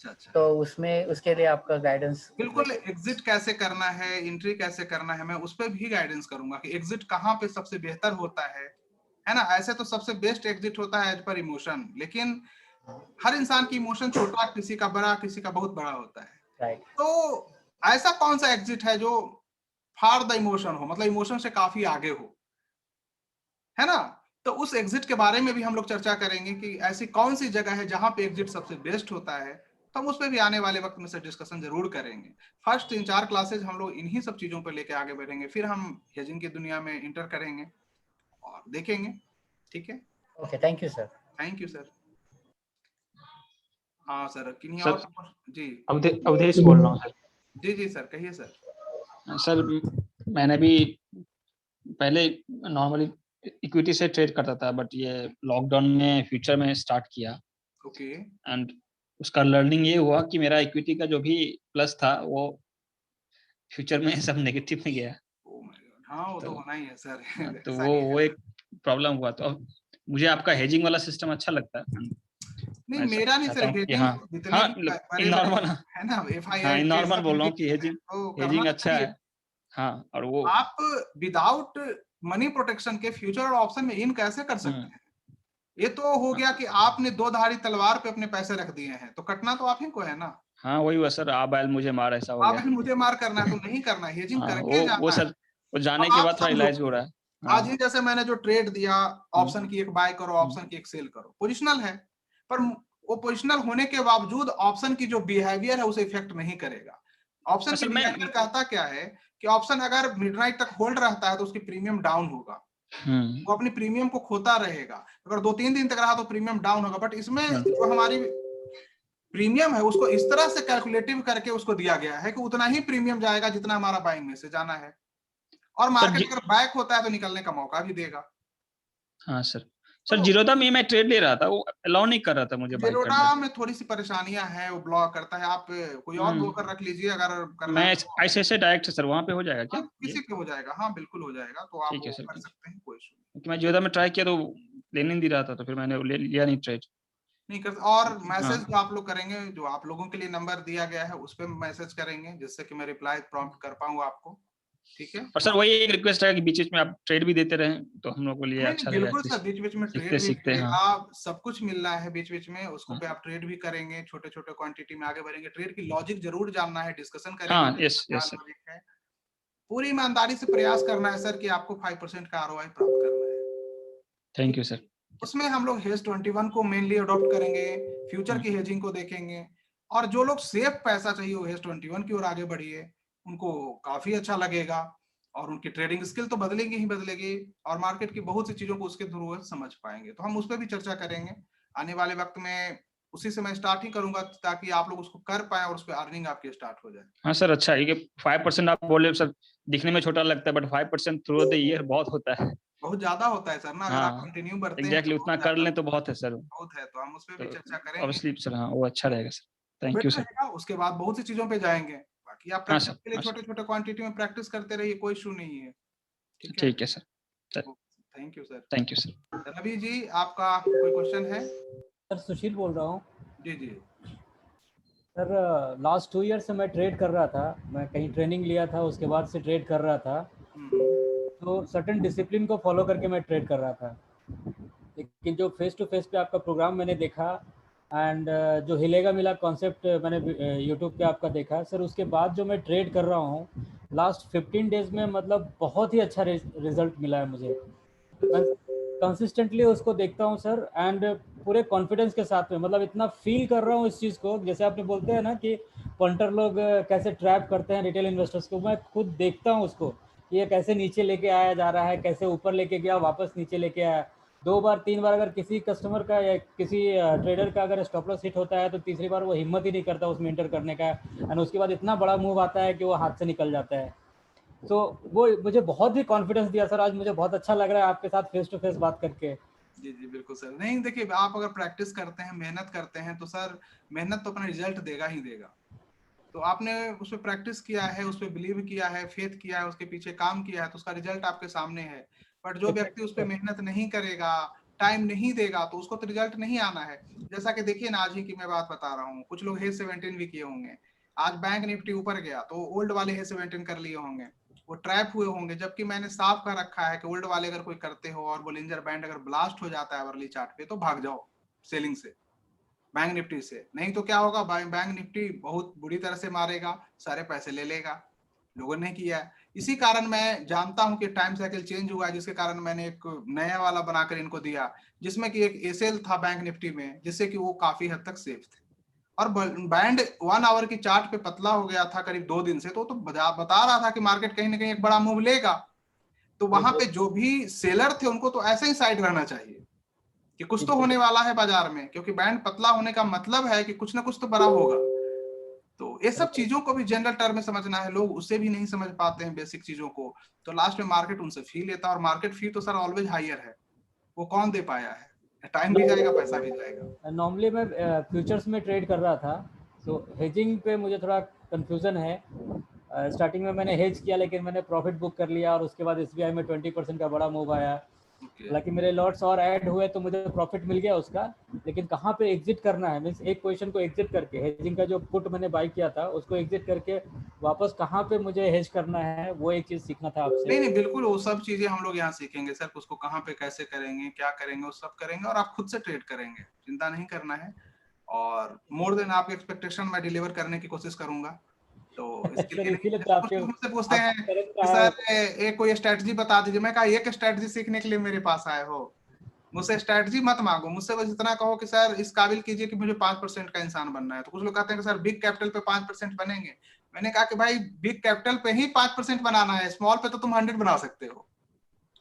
S1: अच्छा,
S6: तो उसमें उसके लिए आपका गाइडेंस?
S1: बिल्कुल, एग्जिट कैसे करना है, एंट्री कैसे करना है, मैं उस पर भी गाइडेंस करूंगा कि एग्जिट कहाँ पे सबसे बेहतर होता है ना। ऐसे तो सबसे बेस्ट एग्जिट होता है एज पर इमोशन, लेकिन हर इंसान की इमोशन छोटा, किसी का बड़ा, किसी का बहुत बड़ा होता है।
S6: राइट।
S1: तो ऐसा कौन सा एग्जिट है जो फार द इमोशन हो, मतलब इमोशन से काफी आगे हो, है ना। तो उस एग्जिट के बारे में भी हम लोग चर्चा करेंगे कि ऐसी कौन सी जगह है जहां पे एग्जिट सबसे बेस्ट होता है, तो हम उस पर भी आने वाले वक्त में से डिस्कशन जरूर करेंगे। फर्स्ट 3-4 क्लासेज हम लोग इन्हीं सब चीजों पर लेके आगे बढ़ेंगे, फिर हम हेजिंग की दुनिया में इंटर करेंगे और देखेंगे। ठीक है,
S6: okay, thank you sir.
S1: Thank you sir. हाँ सर, किन्हीं
S7: सर,
S1: और? जी
S7: अवधेश बोल रहा हूँ सर।
S1: जी जी सर, कहिए सर।
S7: सर मैंने भी पहले नॉर्मली इक्विटी से ट्रेड करता था, बट ये लॉकडाउन में फ्यूचर में स्टार्ट किया।
S1: ओके।
S7: एंड उसका लर्निंग ये हुआ कि मेरा इक्विटी का जो भी प्लस था वो फ्यूचर में सब नेगेटिव में गया।
S1: हाँ, वो तो होना ही है सर।
S7: तो वो एक प्रॉब्लम हुआ। तो अब मुझे आपका हेजिंग वाला सिस्टम अच्छा लगता है।
S1: नहीं, मेरा नहीं सर,
S7: हाँ, नॉर्मल
S1: है ना,
S7: हाँ, नॉर्मल बोल रहा हूँ कि हेजिंग अच्छा है। हाँ, और वो
S1: आप विदाउट मनी प्रोटेक्शन के फ्यूचर और ऑप्शन में इन कैसे कर सकते हैं? ये तो हो गया कि आपने दो धारी तलवार पे अपने पैसे रख दिए हैं, तो कटना तो आप ही को है ना।
S7: हाँ, वही हुआ सर, आ बैल मुझे मार, ऐसा हो
S1: आप
S7: गया।
S1: ही मुझे मार करना है तो नहीं करना, हेजिंग
S7: हाँ,
S1: करके
S7: वो
S1: जाना
S7: सर,
S1: है।
S7: वो जाने
S1: अब
S7: के
S1: आप
S7: बाद थोड़ा
S1: समझो,
S7: रियलाइज हो रहा है।
S1: आज ही जैसे मैंने जो ट्रेड दिया, ऑप्शन की एक बाय करो, ऑप्शन
S7: हम्म।
S1: की एक सेल करो, पोजिशनल है, पर वो पोजिशनल होने के बावजूद ऑप्शन की जो बिहेवियर है उसे इफेक्ट नहीं करेगा। ऑप्शन की
S7: असल में
S1: बिहेवियर कहता क्या है कि ऑप्शन अगर मिडनाइट तक होल्ड रहता है तो उसकी प्रीमियम डाउन होगा, वो अपनी प्रीमियम को खोता रहेगा। अगर 2-3 दिन तक रहा तो प्रीमियम डाउन होगा। बट इसमें जो हमारी प्रीमियम है उसको इस तरह से कैलकुलेटिव करके उसको दिया गया है कि उतना ही प्रीमियम जाएगा जितना हमारा बाइंग में से जाना है, और मार्केट अगर बैक होता है तो निकलने का मौका भी देगा।
S7: हाँ सर, सर जीरोधा में मैं ट्रेड ले रहा था, वो अलाउ नहीं कर रहा था मुझे बाई करने।
S1: जीरोधा में थोड़ी सी परेशानियां हैं, वो ब्लॉक करता है। आप कोई और ब्रोकर रख लीजिए अगर करना
S7: मैं
S1: है।
S7: ऐसे डायरेक्ट सर वहां पे हो जाएगा क्या?
S1: किसी पे हो जाएगा, हाँ बिल्कुल हो जाएगा, तो आप
S7: ठीक है
S1: वो
S7: सर,
S1: कर सकते हैं, कोई इशू नहीं।
S7: क्योंकि मैं जीरोधा में ट्राई किया तो लेने नहीं दे रहा था, तो फिर मैंने लिया नहीं ट्रेड।
S1: नहीं कर, और मैसेज जो आप लोग करेंगे, जो आप लोगों के लिए नंबर दिया गया है उस पर मैसेज करेंगे जिससे कि मैं रिप्लाई प्रॉम्प्ट कर पाऊँ आपको, ठीक है।
S7: और सर वही एक रिक्वेस्ट है कि बीच बीच में आप ट्रेड भी देते रहें तो हम लोग के लिए
S1: नहीं
S7: अच्छा
S1: नहीं
S7: रहेगा।
S1: बिल्कुल सर, बीच बीच में ट्रेड भी
S7: सीखते
S1: मिलेगा,
S7: हाँ।
S1: सब कुछ मिल रहा है बीच बीच में, उसको पे आप ट्रेड भी करेंगे, छोटे छोटे क्वांटिटी में आगे बढ़ेंगे। ट्रेड की लॉजिक जरूर जानना है, डिस्कशन करेंगे
S7: हाँ, यस
S1: क्या
S7: सर।
S1: लॉजिक है। पूरी ईमानदारी से प्रयास करना है सर कि आपको 5% का ROI प्राप्त करना है।
S7: Thank you sir.
S1: उसमें हम लोग हेज 21 को मेनली अडॉप्ट करेंगे, फ्यूचर की हेजिंग को देखेंगे, और जो लोग सेफ पैसा चाहिए वो हेज 21 की ओर आगे बढ़िए, उनको काफी अच्छा लगेगा, और उनकी ट्रेडिंग स्किल तो बदलेगी ही बदलेगी, और मार्केट की बहुत सी चीजों को उसके थ्रू समझ पाएंगे। तो हम उस पर भी चर्चा करेंगे आने वाले वक्त में, उसी से मैं स्टार्ट ही करूंगा ताकि आप लोग उसको कर पाए और उस पर अर्निंग आपकी स्टार्ट हो जाए।
S7: हाँ सर, अच्छा है कि 5% आप बोले सर, दिखने में छोटा लगता है बट 5% थ्रू द ईयर बहुत होता है।
S1: बहुत ज्यादा होता है सर ना, अगर आप
S7: हाँ,
S1: कंटिन्यू बढ़ते हैं
S7: एग्जैक्टली,
S1: तो
S7: उतना
S1: बहुत
S7: कर
S1: ज्यादा
S7: लें तो बहुत है सर।
S1: बहुत है, तो हम उस पर
S7: तो
S1: भी चर्चा करेंगे।
S7: ऑब्वियसली सर, हाँ वो अच्छा रहेगा sir. Thank
S1: better
S7: you sir.
S1: रहेगा, उसके बाद बहुत सी चीजों पे जाएंगे। बाकी आप
S7: हाँ
S1: प्रैक्टिस
S7: सर,
S1: के लिए
S7: हाँ सर,
S1: छोटे छोटे क्वांटिटी में प्रैक्टिस करते रहिए, कोई इशू नहीं है, ठीक है।
S7: ठीक है sir.
S1: Thank you sir.
S7: Thank you sir.
S1: Ravi ji, आपका कोई क्वेश्चन है?
S8: सर सुशील बोल रहा हूँ।
S1: जी जी
S8: सर लास्ट 2 ईयर से मैं ट्रेड कर रहा था, मैं कहीं ट्रेनिंग लिया था, उसके बाद से ट्रेड कर रहा था। तो सर्टेन डिसिप्लिन को फॉलो करके मैं ट्रेड कर रहा था, लेकिन जो फेस टू फेस पे आपका प्रोग्राम मैंने देखा एंड जो हिलेगा मिला कॉन्सेप्ट मैंने यूट्यूब पे आपका देखा सर, उसके बाद जो मैं ट्रेड कर रहा हूँ लास्ट 15 डेज में, मतलब बहुत ही अच्छा रिजल्ट मिला है मुझे। कंसिस्टेंटली उसको देखता हूँ सर, एंड पूरे कॉन्फिडेंस के साथ में, मतलब इतना फील कर रहा हूँ इस चीज़ को, जैसे आपने बोलते हैं ना कि पंटर लोग कैसे ट्रैप करते हैं रिटेल इन्वेस्टर्स को, मैं खुद देखता हूँ उसको, ये कैसे नीचे लेके आया जा रहा है, कैसे ऊपर लेके गया, वापस नीचे लेके आया। 2 बार 3 बार अगर किसी कस्टमर का या किसी ट्रेडर का अगर स्टॉप लॉस हिट होता है तो तीसरी बार वो हिम्मत ही नहीं करता उसमें एंटर करने का, एंड उसके बाद इतना बड़ा मूव आता है कि वो हाथ से निकल जाता है। तो वो मुझे बहुत ही कॉन्फिडेंस दिया सर, आज मुझे बहुत अच्छा लग रहा है आपके साथ फेस टू फेस बात करके।
S1: जी जी बिल्कुल सर। नहीं देखिए, आप अगर प्रैक्टिस करते हैं, मेहनत करते हैं, तो सर मेहनत तो अपना रिजल्ट देगा ही देगा। तो आपने उस पर प्रैक्टिस किया है, उस पर बिलीव किया है, फेथ किया है, उसके पीछे काम किया है, तो उसका रिजल्ट आपके सामने है। बट जो व्यक्ति उस पर मेहनत नहीं करेगा, टाइम नहीं देगा, तो उसको तो रिजल्ट नहीं आना है। जैसा कि देखिए ना, आज ही की मैं बात बता रहा हूँ, कुछ लोग हे 17 भी किए होंगे, आज बैंक निफ्टी ऊपर गया तो ओल्ड वाले हे 17 कर लिए होंगे, वो ट्रैप हुए होंगे। जबकि मैंने साफ कर रखा है कि ओल्ड वाले अगर कोई करते हो और बोलिंजर बैंड अगर ब्लास्ट हो जाता है अर्ली चार्ट पे, तो भाग जाओ सेलिंग से, बैंक निफ्टी से। नहीं तो क्या होगा, बैंक निफ्टी बहुत बुरी तरह से मारेगा, सारे पैसे ले लेगा। लोगों ने किया है। इसी कारण मैं जानता हूं कि टाइम साइकिल चेंज हुआ है, जिसके कारण मैंने एक नया वाला बनाकर इनको दिया, जिसमें कि एक एसएल था बैंक निफ्टी में, जिससे कि वो काफी हद तक सेफ थे। और बैंड 1 आवर की चार्ट पे पतला हो गया था करीब 2 दिन से, तो बता रहा था कि मार्केट कहीं ना कहीं एक बड़ा मूव लेगा। तो वहां पे जो भी सेलर थे उनको तो ऐसे ही साइड रहना चाहिए कि कुछ तो होने वाला है बाजार में, क्योंकि बैंड पतला होने का मतलब है कि कुछ ना कुछ तो बड़ा होगा। तो ये सब चीजों को भी जनरल टर्म में समझना है, लोग उसे भी नहीं समझ पाते हैं बेसिक चीजों को, तो लास्ट में मार्केट उनसे फी लेता है, और मार्केट फी तो सर ऑलवेज हायर है, वो कौन दे पाया है, टाइम भी जाएगा, पैसा भी जाएगा।
S8: नॉर्मली मैं फ्यूचर्स में ट्रेड कर रहा था, तो हेजिंग पे मुझे थोड़ा कंफ्यूजन है। स्टार्टिंग में मैंने हेज किया, लेकिन मैंने प्रॉफिट बुक कर लिया, और उसके बाद एसबीआई में 20% का बड़ा मूव आया, हालांकि मेरे लॉट्स और ऐड हुए तो मुझे प्रॉफिट मिल गया उसका, लेकिन कहाँ पे एग्जिट करना है, मींस एक पोजीशन को एग्जिट करके, हेजिंग का जो पुट मैंने बाय किया था उसको एग्जिट करके वापस कहाँ पे मुझे हेज करना है, वो एक चीज सीखना था आपसे।
S1: नहीं बिल्कुल, वो सब चीजें हम लोग यहाँ सीखेंगे सर, उसको कहाँ पे कैसे करेंगे, क्या करेंगे, वो सब करेंगे और आप खुद से ट्रेड करेंगे, चिंता नहीं करना है। और मोर देन आपके एक्सपेक्टेशन मैं डिलीवर करने की कोशिश करूंगा। तो इसके
S8: सर
S1: लिए
S8: इसीलिए
S1: नहीं,
S8: तो आपके
S1: मुझसे पूछते हैं
S8: करंट
S1: कि सर एक कोई स्ट्रेटजी बता दीजिए। मैं कहा एक स्ट्रेटजी सीखने के लिए मेरे पास आए हो, मुझसे स्ट्रेटजी मत मांगो, मुझसे बस इतना कहो कि सर इस काबिल कीजिए कि मुझे 5% का इंसान बनना है। तो कुछ लोग कहते हैं कि सर बिग कैपिटल पे 5% बनेंगे। मैंने कहा कि भाई बिग कैपिटल पे ही 5% बनाना है, स्मॉल पे तो तुम 100 बना सकते हो।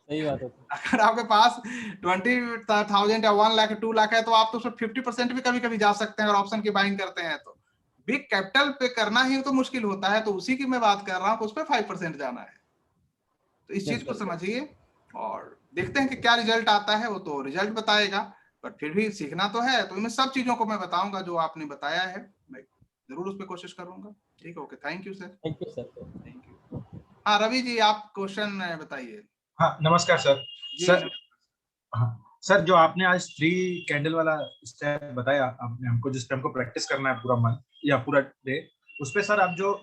S8: सही बात है।
S1: अगर आपके पास 20,000 या 1 लाख 2 लाख है तो आप तो उसमें 50% भी कभी कभी जा सकते हैं अगर ऑप्शन की बाइंग करते हैं। तो बिग कैपिटल पे करना ही तो मुश्किल होता है, तो उसी की मैं बात कर रहा हूँ, उस पर 5% जाना है। तो इस चीज को समझिए और देखते हैं कि क्या रिजल्ट आता है, वो तो रिजल्ट बताएगा, बट फिर भी सीखना तो है। तो इन सब चीजों को मैं बताऊंगा जो आपने बताया है, मैं जरूर उस पर कोशिश करूंगा। ठीक है, okay, thank you sir.
S8: Thank you sir.
S1: Thank you. हाँ रवि जी, आप क्वेश्चन बताइए।
S9: हाँ नमस्कार सर। सर हाँ सर, जो आपने आज 3 कैंडल वाला स्टेप बताया आपने हमको, जिस पे हमको प्रैक्टिस करना है पूरा मंथ या पूरा डे, उस पे सर आप जो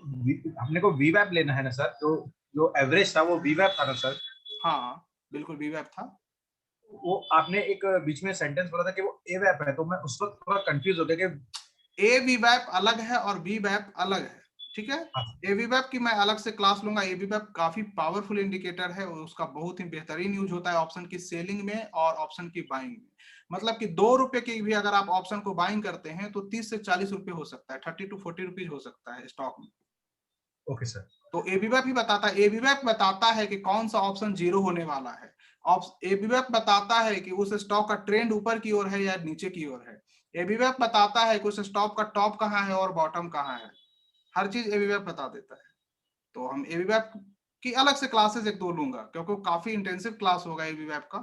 S9: हमने को वीवैप लेना है ना सर, जो एवरेज था वो वीवैप था ना सर?
S1: हाँ बिल्कुल वीवैप था।
S9: वो आपने एक बीच में सेंटेंस बोला था कि वो एवैप है, तो मैं उस वक्त थोड़ा कंफ्यूज हो गया कि
S1: ए वीवैप अलग है और वीवैप अलग है। ठीक है, ए वीवैप की मैं अलग से क्लास लूंगा। ए वीवैप काफी पावरफुल इंडिकेटर है और उसका बहुत ही बेहतरीन यूज होता है ऑप्शन की सेलिंग में और ऑप्शन की बाइंग में। मतलब कि 2 रुपए की भी अगर आप ऑप्शन को बाइंग करते हैं तो 30 से 40 रुपए हो सकता है, 30 to 40 रुपीज हो सकता है स्टॉक में।
S9: Okay sir.
S1: तो ए वीवैप ही बताता है, ए वीवैप बताता है कि कौन सा ऑप्शन जीरो होने वाला है। ए वीवैप बताता है कि उस स्टॉक का ट्रेंड ऊपर की ओर है या नीचे की ओर है। ए वीवैप बताता है कि उस स्टॉक का टॉप कहाँ है और बॉटम कहाँ है। हर चीज ए वीवैप बता देता है। तो हम ए वीवैप की अलग से क्लासेस 1-2 लूंगा, क्योंकि काफी इंटेंसिव क्लास होगा ए वीवैप का,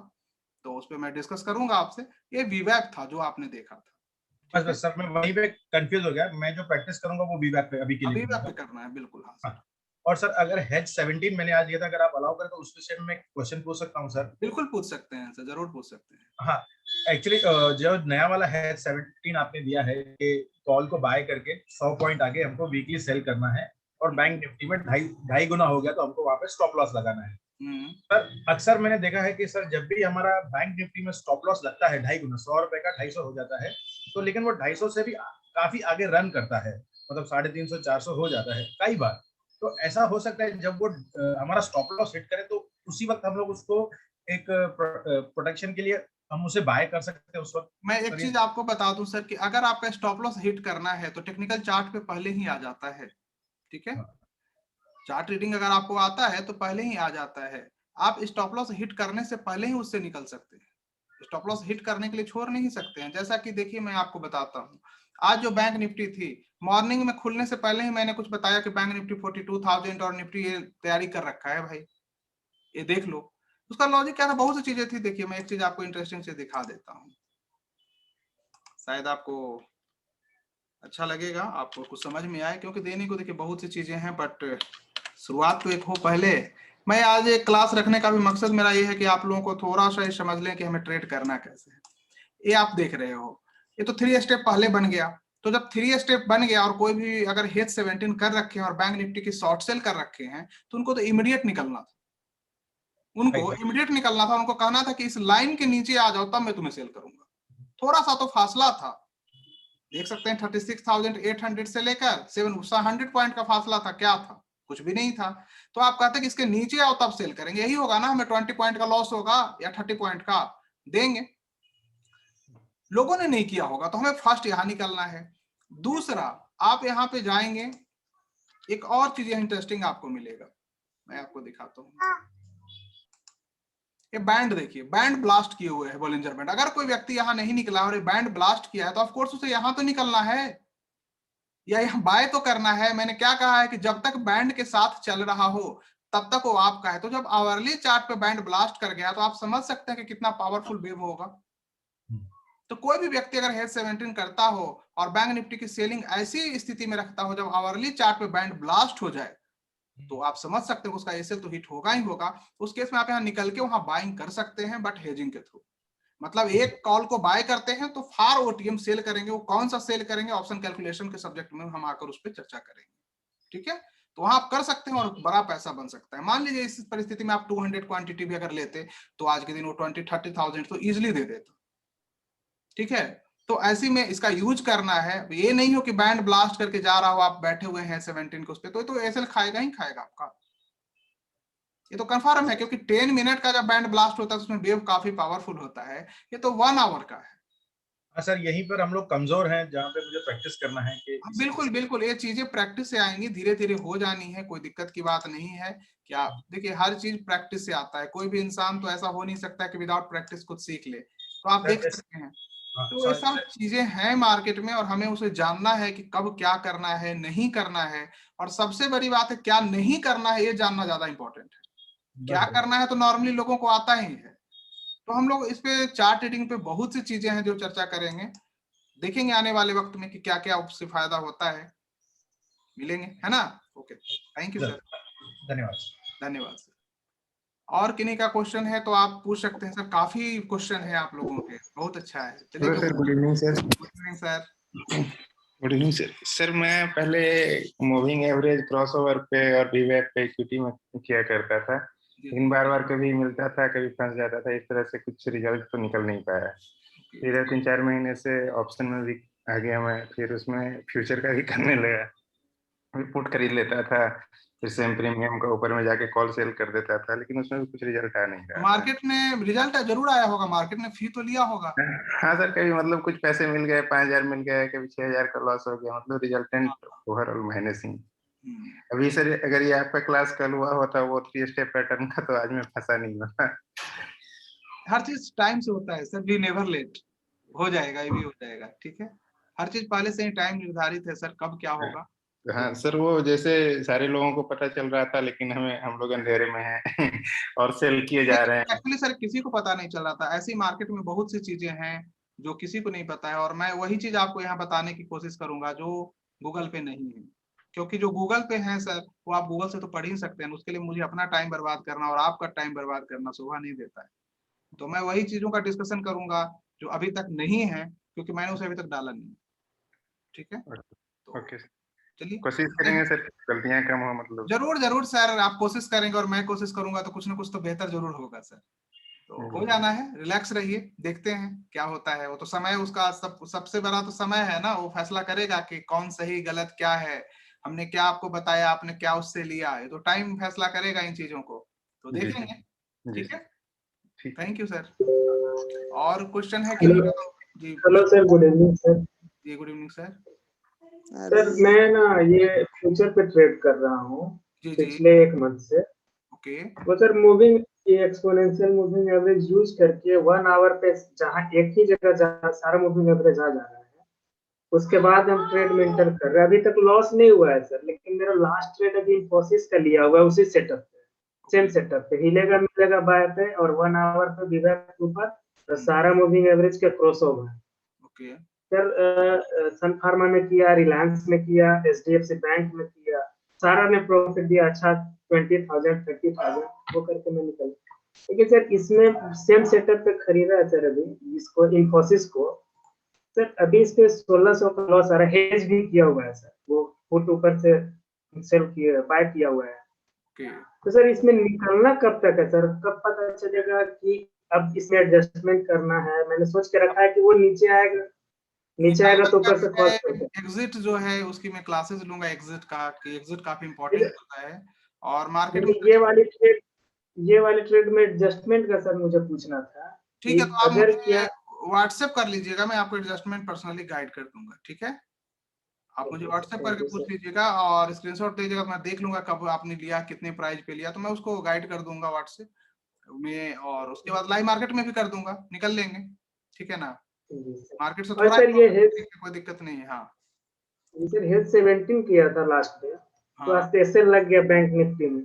S1: तो उस पर मैं डिस्कस करूंगा आपसे। ये वीवैप था जो आपने देखा था।
S9: बस सर मैं वहीं पे कंफ्यूज हो गया, मैं जो प्रैक्टिस करूंगा वो वीवैप पे अभी के लिए
S1: वीवैप पे करना है, बिल्कुल। हाँ।
S9: और सर अगर हेज 17 मैंने आज लिया था, अगर आप अलाउ करें तो उस विषय में क्वेश्चन पूछ सकता हूँ सर?
S1: बिल्कुल पूछ सकते हैं सर, जरूर पूछ सकते हैं।
S9: हाँ एक्चुअली जो नया वाला हेज 17 आपने दिया है कि कॉल को बाय करके 100 पॉइंट आगे हमको वीकली सेल करना है और बैंक निफ्टी में ढाई गुना हो गया तो हमको वहां पे स्टॉप लॉस लगाना है। सर अक्सर मैंने देखा है कि सर जब भी हमारा बैंक निफ्टी में स्टॉप लॉस लगता है 2.5 गुना, 100 रुपए का 250 हो जाता है, तो लेकिन वो 250 से भी काफी आगे रन करता है, मतलब 350 400 हो जाता है कई बार। तो ऐसा हो सकता है जब वो हमारा स्टॉप लॉस हिट करे तो उसी वक्त हम लोग उसको एक प्रोटेक्शन के लिए हम उसे बाय कर सकते हैं उस वक्त?
S1: मैं एक चीज आपको बता दूं सर कि अगर आपका स्टॉप लॉस हिट करना है तो टेक्निकल चार्ट पे पहले ही आ जाता है। ठीक है, चार्ट रीडिंग अगर आपको आता है तो पहले ही आ जाता है। आप स्टॉप लॉस हिट करने से पहले ही उससे निकल सकते हैं, स्टॉप लॉस हिट करने के लिए छोड़ नहीं सकते हैं। जैसा कि देखिए मैं आपको बताता हूँ, आज जो बैंक निफ्टी थी, मॉर्निंग में खुलने से पहले ही मैंने कुछ बताया कि बैंक निफ्टी 42,000 और निफ्टी ये तैयारी कर रखा है भाई, ये देख लो। उसका लॉजिक क्या था, बहुत सी चीजें थी। देखिए मैं एक चीज आपको इंटरेस्टिंग से दिखा देता हूँ, शायद आपको अच्छा लगेगा, आपको कुछ समझ में आए, क्योंकि देने को देखिए बहुत सी चीजें हैं, बट शुरुआत तो एक हो पहले। मैं आज एक क्लास रखने का भी मकसद मेरा ये है कि आप लोगों को थोड़ा सा समझ लें कि हमें ट्रेड करना कैसे है। ये आप देख रहे हो, ये तो 3 स्टेप पहले बन गया। तो जब 3 स्टेप बन गया और कोई भी अगर हेज 17 कर रखे हैं और बैंक निफ्टी की शॉर्ट सेल कर रखे हैं तो उनको तो इमीडिएट निकलना था, उनको कहना था कि इस लाइन के नीचे आ जाओ तब मैं तुम्हें सेल करूंगा। थोड़ा सा तो फासला था, देख सकते हैं 36,800 से लेकर 700 पॉइंट का फासला था। क्या था? कुछ भी नहीं था। तो आप कहते हैं कि इसके नीचे आओ तब सेल करेंगे, यही होगा ना, हमें 20 पॉइंट का लॉस होगा या 30 पॉइंट का देंगे। लोगों ने नहीं किया होगा, तो हमें फर्स्ट यहां निकलना है। दूसरा, आप यहां पे जाएंगे, एक और चीज इंटरेस्टिंग आपको मिलेगा, मैं आपको दिखाता हूं। ये बैंड देखिए, बैंड ब्लास्ट किए हुए है बोलिंजर बैंड। अगर कोई व्यक्ति यहां नहीं निकला और ये बैंड ब्लास्ट किया है तो ऑफ कोर्स उसे यहां तो निकलना है या यहाँ बाय तो करना है। मैंने क्या कहा है कि जब तक बैंड के साथ चल रहा हो तब तक वो आपका है। तो जब आवरली चार्ट पे बैंड ब्लास्ट कर गया तो आप समझ सकते हैं कि कितना पावरफुल वेव होगा। तो कोई भी व्यक्ति अगर हेज 17 करता हो और बैंक निफ्टी की सेलिंग ऐसी स्थिति में रखता हो जब आवरली चार्ट पे बैंड ब्लास्ट हो जाए, तो आप समझ सकते हैं उसका एसएल तो हिट होगा ही होगा। उस केस में आप यहाँ निकल के वहां बाइंग कर सकते हैं, बट हेजिंग के थ्रू। मतलब एक कॉल को बाय करते हैं तो फार ओटीएम सेल करेंगे, वो कौन सा सेल करेंगे ऑप्शन कैलकुलेशन के सब्जेक्ट में हम आकर उस पर चर्चा करेंगे, ठीक है। तो वहां आप कर सकते हैं और बड़ा पैसा बन सकता है। मान लीजिए इस परिस्थिति में आप 200 क्वांटिटी भी अगर लेते तो आज के दिन वो 20-30,000 तो इजिली दे देता, ठीक है। तो ऐसी में इसका यूज करना है, ये नहीं हो कि बैंड ब्लास्ट करके जा रहा हो, आप बैठे हुए हैं 17 के उस पर, तो एसएल खाएगा ही खाएगा आपका, ये तो कंफर्म है। क्योंकि 10 मिनट का जब बैंड ब्लास्ट होता है उसमें वेव काफी पावरफुल होता है, ये तो 1 आवर का है।
S9: हाँ सर, यहीं पर हम लोग कमजोर हैं, जहाँ पे मुझे प्रैक्टिस करना है कि
S1: बिल्कुल बिल्कुल, ये चीजें प्रैक्टिस से आएंगी, धीरे धीरे हो जानी है, कोई दिक्कत की बात नहीं है। क्या देखिए, हर चीज प्रैक्टिस से आता है, कोई भी इंसान तो ऐसा हो नहीं सकता कि विदाउट प्रैक्टिस कुछ सीख ले। तो आप देख सकते हैं, तो ये सब चीजें हैं मार्केट में, और हमें उसे जानना है कि कब क्या करना है, नहीं करना है। और सबसे बड़ी बात है, क्या नहीं करना है ये जानना ज्यादा इंपॉर्टेंट है। क्या करना है तो नॉर्मली लोगों को आता ही है। तो हम लोग इस पे चार्ट रीडिंग पे बहुत सी चीजें हैं जो चर्चा करेंगे, देखेंगे आने वाले वक्त में कि क्या क्या उससे फायदा होता है, मिलेंगे, है ना। ओके, थैंक यू सर,
S9: धन्यवाद।
S1: धन्यवाद सर। और किन्हीं का क्वेश्चन है तो आप पूछ सकते हैं सर, काफी क्वेश्चन है आप लोगों के, बहुत अच्छा है। चलिए
S10: sir, good evening sir.
S1: Good evening sir.
S10: Good evening sir. Sir मैं पहले मूविंग एवरेज, क्रॉसओवर पे और वीवैप पे इक्विटी में किया करता था, लेकिन बार बार कभी मिलता था, कभी फंस जाता था, इस तरह से कुछ रिजल्ट तो निकल नहीं पाया। फिर 3-4 महीने से ऑप्शन में भी आ गया मैं, फिर उसमें फ्यूचर का भी करने लगा, पुट खरीद लेता था, फिर सेम प्रीमियम का ऊपर में जाके कॉल सेल कर देता था, लेकिन उसमें भी कुछ रिजल्ट आ नहीं रहा।
S1: मार्केट में रिजल्ट जरूर आया होगा, मार्केट ने फी तो लिया होगा।
S10: हाँ सर, कभी मतलब कुछ पैसे मिल गए, 5,000 मिल गए, कभी 6,000 का लॉस हो गया, मतलब रिजल्टेंट ओवरऑल माइनसिंग। अभी सर अगर ये आपका क्लास कल हुआ होता वो 3 स्टेप पैटर्न का, तो आज मैं फंसा नहीं होता।
S1: हर चीज टाइम से होता है सर, बी नेवर लेट, हो जाएगा, ये भी हो जाएगा, ठीक है। हर चीज पहले से ही टाइम निर्धारित है सर, कब क्या होगा।
S10: हाँ सर, वो जैसे सारे लोगों को पता चल रहा था, लेकिन हम लोग अंधेरे में हैं और सेल किए जा रहे हैं।
S1: एक्चुअली सर किसी को पता नहीं चल रहा था, ऐसी मार्केट में बहुत सी चीजें हैं जो किसी को नहीं पता है, और मैं वही चीज आपको यहाँ बताने की कोशिश करूंगा जो गूगल पे नहीं है। क्योंकि जो गूगल पे है सर, वो आप गूगल से तो पढ़ ही सकते हैं, उसके लिए मुझे अपना टाइम बर्बाद करना और आपका टाइम बर्बाद करना शोभा नहीं देता है। तो मैं वही चीजों का डिस्कशन करूंगा जो अभी तक नहीं है, क्योंकि मैंने उसे अभी तक डाला नहीं, ठीक है।
S10: ओके,
S1: चलिए
S10: कोशिश करेंगे सर, गलतियां कम हो, मतलब
S1: जरूर जरूर सर, आप कोशिश करेंगे और मैं कोशिश करूंगा, तो कुछ ना कुछ तो बेहतर जरूर होगा सर। तो हो जाना है, रिलैक्स रहिए, देखते हैं क्या होता है। वो तो समय उसका सबसे बड़ा तो समय है ना, वो फैसला करेगा कि कौन सही गलत क्या है, हमने क्या आपको बताया, आपने क्या उससे लिया है, तो टाइम फैसला करेगा इन चीजों को, तो देखेंगे, ठीक है। Thank you sir. और क्वेश्चन है कि जी?
S11: Hello sir, good evening sir.
S1: जी गुड इवनिंग सर।
S11: सर मैं ना ये फ्यूचर पे ट्रेड कर रहा हूँ पिछले 1 मंथ से।
S1: ओके।
S11: वो sir moving exponential moving average use करके 1 आवर पे जहाँ एक ही जगह जहाँ सारा मूविंग एवरेज आ जा रहा है, उसके बाद हम ट्रेड में एंटर कर रहे हैं। अभी तक लॉस नहीं हुआ है सर, लेकिन मेरा लास्ट ट्रेड अभी इंफोसिस का लिया हुआ है, उसी सेटअप पे, सेम सेटअप पे हिलेगा मिलेगा बाय पे, और 1 आवर पे विवैप के ऊपर तो सारा मूविंग एवरेज का क्रॉसओवर।
S1: ओके
S11: सर सन फार्मा में किया, रिलायंस में किया, एचडीएफसी बैंक में किया, सारा ने प्रॉफिट दिया अच्छा 20,000 30,000 वो करके मैं निकल। लेकिन सर इसमें सेम सेटअप पे खरीदा है सर अभी इसको, इंफोसिस को सर, अभी इस पे 1600 का लॉस आ रहा है, हेज भी किया हुआ है सर, वो फुट ऊपर से सेल किया, बाय किया हुआ है। तो सर इसमें निकलना कब तक है सर, कब पता चलेगा कि अब इसमें एडजस्टमेंट करना है? मैंने सोच के रखा है कि वो नीचे आएगा तो ऊपर से कॉस्ट होगा।
S1: एग्जिट जो है उसकी मैं क्लासेस लूंगा एग्जिट का, कि एग्जिट काफी इंपॉर्टेंट होता है, और मार्केट में
S11: ये वाली ट्रेड में एडजस्टमेंट का सर मुझे पूछना था।
S1: ठीक है, तो आप
S11: अगर
S1: मुझे व्हाट्सएप कर लीजिएगा, मैं आपको एडजस्टमेंट पर्सनली गाइड कर दूंगा, ठीक है। आप मुझे व्हाट्सएप करके पूछ लीजिएगा और स्क्रीनशॉट दीजिएगा, मैं देख लूंगा कब आपने लिया, कितने प्राइस पे लिया, तो मैं उसको गाइड कर दूंगा व्हाट्सएप में, और उसके बाद लाइव मार्केट में भी कर दूंगा, निकल लेंगे, ठीक है ना। मार्केट से थोड़ा कोई दिक्कत नहीं है। हाँ
S11: सर हेज 17 किया था लास्ट में, तो आज तो ऐसे लग गया बैंक निफ्टी में,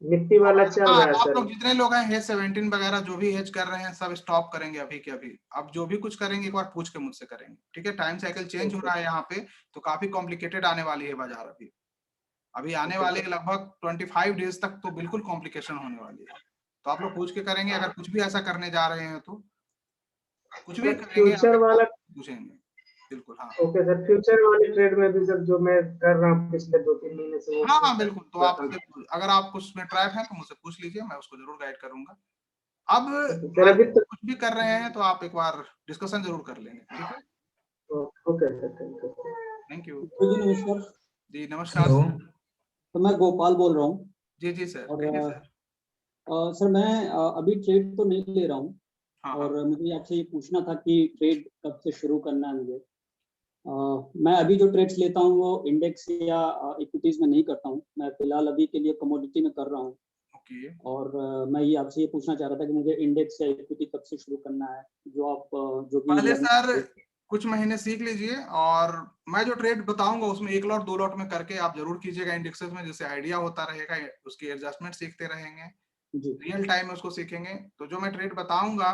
S11: निफ्टी वाला चल रहा है
S1: आप
S11: सर।
S1: लोग जितने लोग हैं हेज 17 वगैरह जो भी हेज कर रहे हैं सब स्टॉप करेंगे अभी के अभी। अब जो भी कुछ करेंगे एक बार पूछ के मुझसे करेंगे, ठीक है। टाइम साइकिल चेंज हो रहा है यहाँ पे, तो काफी कॉम्प्लिकेटेड आने वाली है बाजार अभी। अभी आने वाले लगभग 25 डेज तक तो बिल्कुल कॉम्प्लिकेशन होने वाली है। तो आप लोग पूछ के करेंगे, अगर कुछ भी ऐसा करने जा रहे हैं तो कुछ भी करेंगे
S11: फ्यूचर वाला
S1: पूछेंगे। बिल्कुल हाँ।
S11: ओके सर, फ्यूचर वाले ट्रेड में भी सर जो मैं कर रहा हूँ पिछले 2-3 महीने से वो
S1: हाँ बिल्कुल, तो आप अगर आप उसमें ट्रैप है तो मुझसे पूछ लीजिए, मैं उसको जरूर गाइड करूंगा। अब
S11: सर अभी तो
S1: कुछ भी कर रहे हैं तो आप एक बार डिस्कशन जरूर कर लेंगे, ठीक है?
S11: Okay sir,
S1: thank you.
S12: जी नमस्कार।
S1: जी नमस्कार।
S12: तो मैं गोपाल बोल रहा हूँ।
S1: जी जी सर।
S12: और सर मैं अभी ट्रेड तो नहीं ले रहा हूँ।
S1: हाँ,
S12: और मुझे आपसे ये पूछना था कि ट्रेड कब से शुरू करना है मुझे। मैं अभी जो ट्रेड्स लेता हूँ वो इंडेक्स या इक्विटीज में नहीं करता हूँ। मैं फिलहाल अभी के लिए कमोडिटी में कर रहा हूँ। और मैं ये आपसे ये पूछना चाह रहा था कि मुझे इंडेक्स या इक्विटी कब से शुरू करना है, जो आप जो भी
S1: पहले सर कुछ महीने सीख लीजिए, और मैं जो ट्रेड बताऊंगा उसमें 1 लॉट 2 लॉट में करके आप जरूर कीजिएगा इंडेक्सेस में, जिससे आइडिया होता रहेगा, उसकी एडजस्टमेंट सीखते रहेंगे, रियल टाइम में उसको सीखेंगे। तो जो मैं ट्रेड बताऊंगा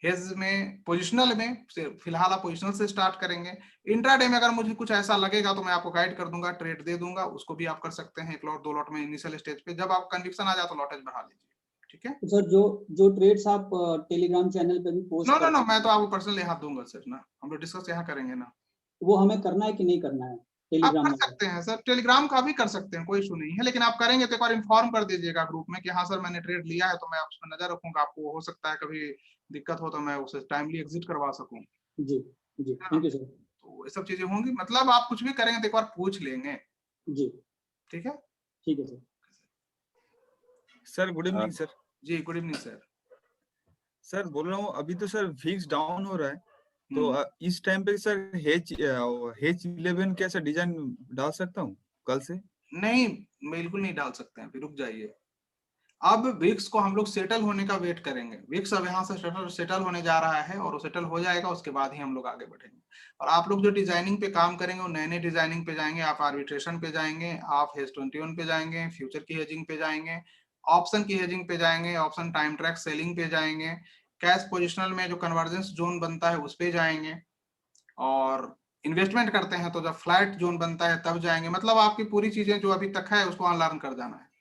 S1: हेज में, पोजिशनल में, फिलहाल आप पोजिशनल से स्टार्ट करेंगे। इंट्राडे में अगर मुझे कुछ ऐसा लगेगा तो मैं आपको गाइड कर दूंगा, ट्रेड दे दूंगा, उसको भी आप कर सकते हैं 1 लॉट 2 लॉट में इनिशियल स्टेज पे। जब आप कन्विक्शन आ जाए तो लॉटेज बढ़ा लीजिए, ठीक है?
S12: तो सर जो ट्रेड्स आप टेलीग्राम चैनल पे भी पोस्ट
S1: नो, मैं तो आपको पर्सनली हाथ दूंगा सर ना, हम लोग डिस्कस यहाँ करेंगे ना।
S12: वो हमें करना है कि नहीं करना है
S1: आप कर सकते हैं सर, टेलीग्राम का भी कर सकते हैं, कोई इशू नहीं है, लेकिन आप करेंगे तो एक बार इन्फॉर्म कर दीजिएगा ग्रुप में कि हाँ सर मैंने ट्रेड लिया है, तो मैं उस पर नजर रखूंगा, आपको हो सकता है कभी दिक्कत हो तो मैं उसे टाइमली एग्जिट करवा सकूं।
S12: जी जी, थैंक यू सर।
S1: तो ये सब चीजें होंगी, मतलब आप कुछ भी करेंगे तो एक बार पूछ लेंगे।
S12: जी
S1: ठीक है,
S12: ठीक है sir.
S13: Sir good evening sir.
S1: जी गुड इवनिंग सर।
S13: सर बोल रहा हूँ अभी तो सर फिक्स डाउन हो रहा है, तो इस टाइम पे सर H 11 कैसा डिजाइन डाल सकता हूँ कल से?
S1: नहीं बिल्कुल नहीं डाल सकते हैं, फिर रुक जाइए। अब विक्स को हम लोग सेटल होने का वेट करेंगे। विक्स अब यहाँ से सेटल होने जा रहा है, और वो सेटल हो जाएगा उसके बाद ही हम लोग आगे बढ़ेंगे। और आप लोग जो डिजाइनिंग पे काम करेंगे वो नए नए डिजाइनिंग पे जाएंगे, आप आर्बिट्रेशन पे जाएंगे, आप हेज 21 पे जाएंगे, फ्यूचर की हेजिंग पे जाएंगे, ऑप्शन की हेजिंग पे जाएंगे, ऑप्शन टाइम ट्रैक सेलिंग पे जाएंगे, कैश पोजिशनल में जो कन्वर्जेंस जोन बनता है उस पे जाएंगे, और इन्वेस्टमेंट करते हैं तो जब फ्लैट जोन बनता है तब जाएंगे। मतलब आपकी पूरी चीजें जो अभी तक है उसको अनलर्न कर जाना है।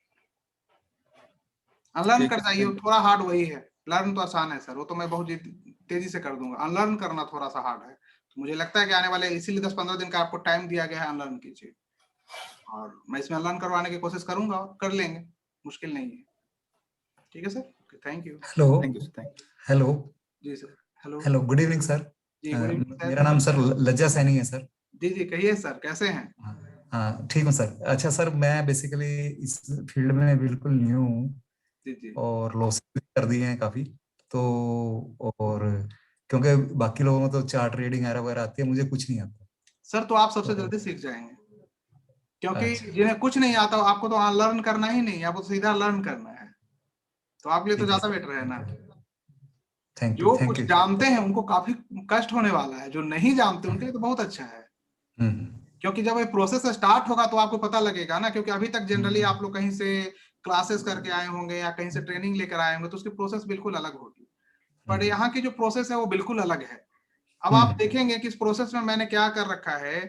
S1: अनलर्न कर जाइए, थोड़ा हार्ड वही है, लर्न तो आसान है सर, वो तो मैं बहुत तेजी से कर दूंगा। अनलर्न करना थोड़ा सा हार्ड है, तो मुझे लगता है कि आने वाले इसीलिए 10-15 दिन का आपको टाइम दिया गया है, अनलर्न कीजिए, और मैं इसमें अनलर्न करवाने की कोशिश करूंगा, कर लेंगे, मुश्किल नहीं है। ठीक है sir, thank you.
S14: Hello.
S1: Thank you sir.
S14: Hello
S1: जी sir. Hello
S14: hello, good evening sir.
S1: जी गुड इवनिंग सर।
S14: मेरा नाम सर लज्जा सैनी है सर।
S1: जी जी कहिए सर, कैसे हैं?
S14: हाँ ठीक हूँ सर। अच्छा सर, मैं बेसिकली इस फील्ड में बिल्कुल न्यू हूँ, और लॉसेस कर दिए हैं काफी, तो और क्योंकि बाकी लोगों में तो चार्ट ट्रेडिंग वगैरह आती है, मुझे कुछ नहीं आता
S1: सर। तो आप सबसे जल्दी सीख जाएंगे, क्योंकि जिन्हें कुछ नहीं आता आपको तो लर्न करना ही नहीं है, आपको सीधा लर्न करना है, तो आपके लिए तो ज्यादा बेटर है ना। जो कुछ जानते हैं उनको काफी कष्ट होने वाला है, जो नहीं जानते उनके लिए तो बहुत अच्छा है, क्योंकि जब ये प्रोसेस स्टार्ट होगा तो आपको पता लगेगा ना। क्योंकि अभी तक जनरली आप लोग कहीं से क्लासेस करके आए होंगे या कहीं से ट्रेनिंग लेकर आए होंगे, तो उसकी प्रोसेस बिल्कुल अलग होगी, पर यहाँ की जो प्रोसेस है वो बिल्कुल अलग है। अब आप देखेंगे कि इस प्रोसेस में मैंने क्या कर रखा है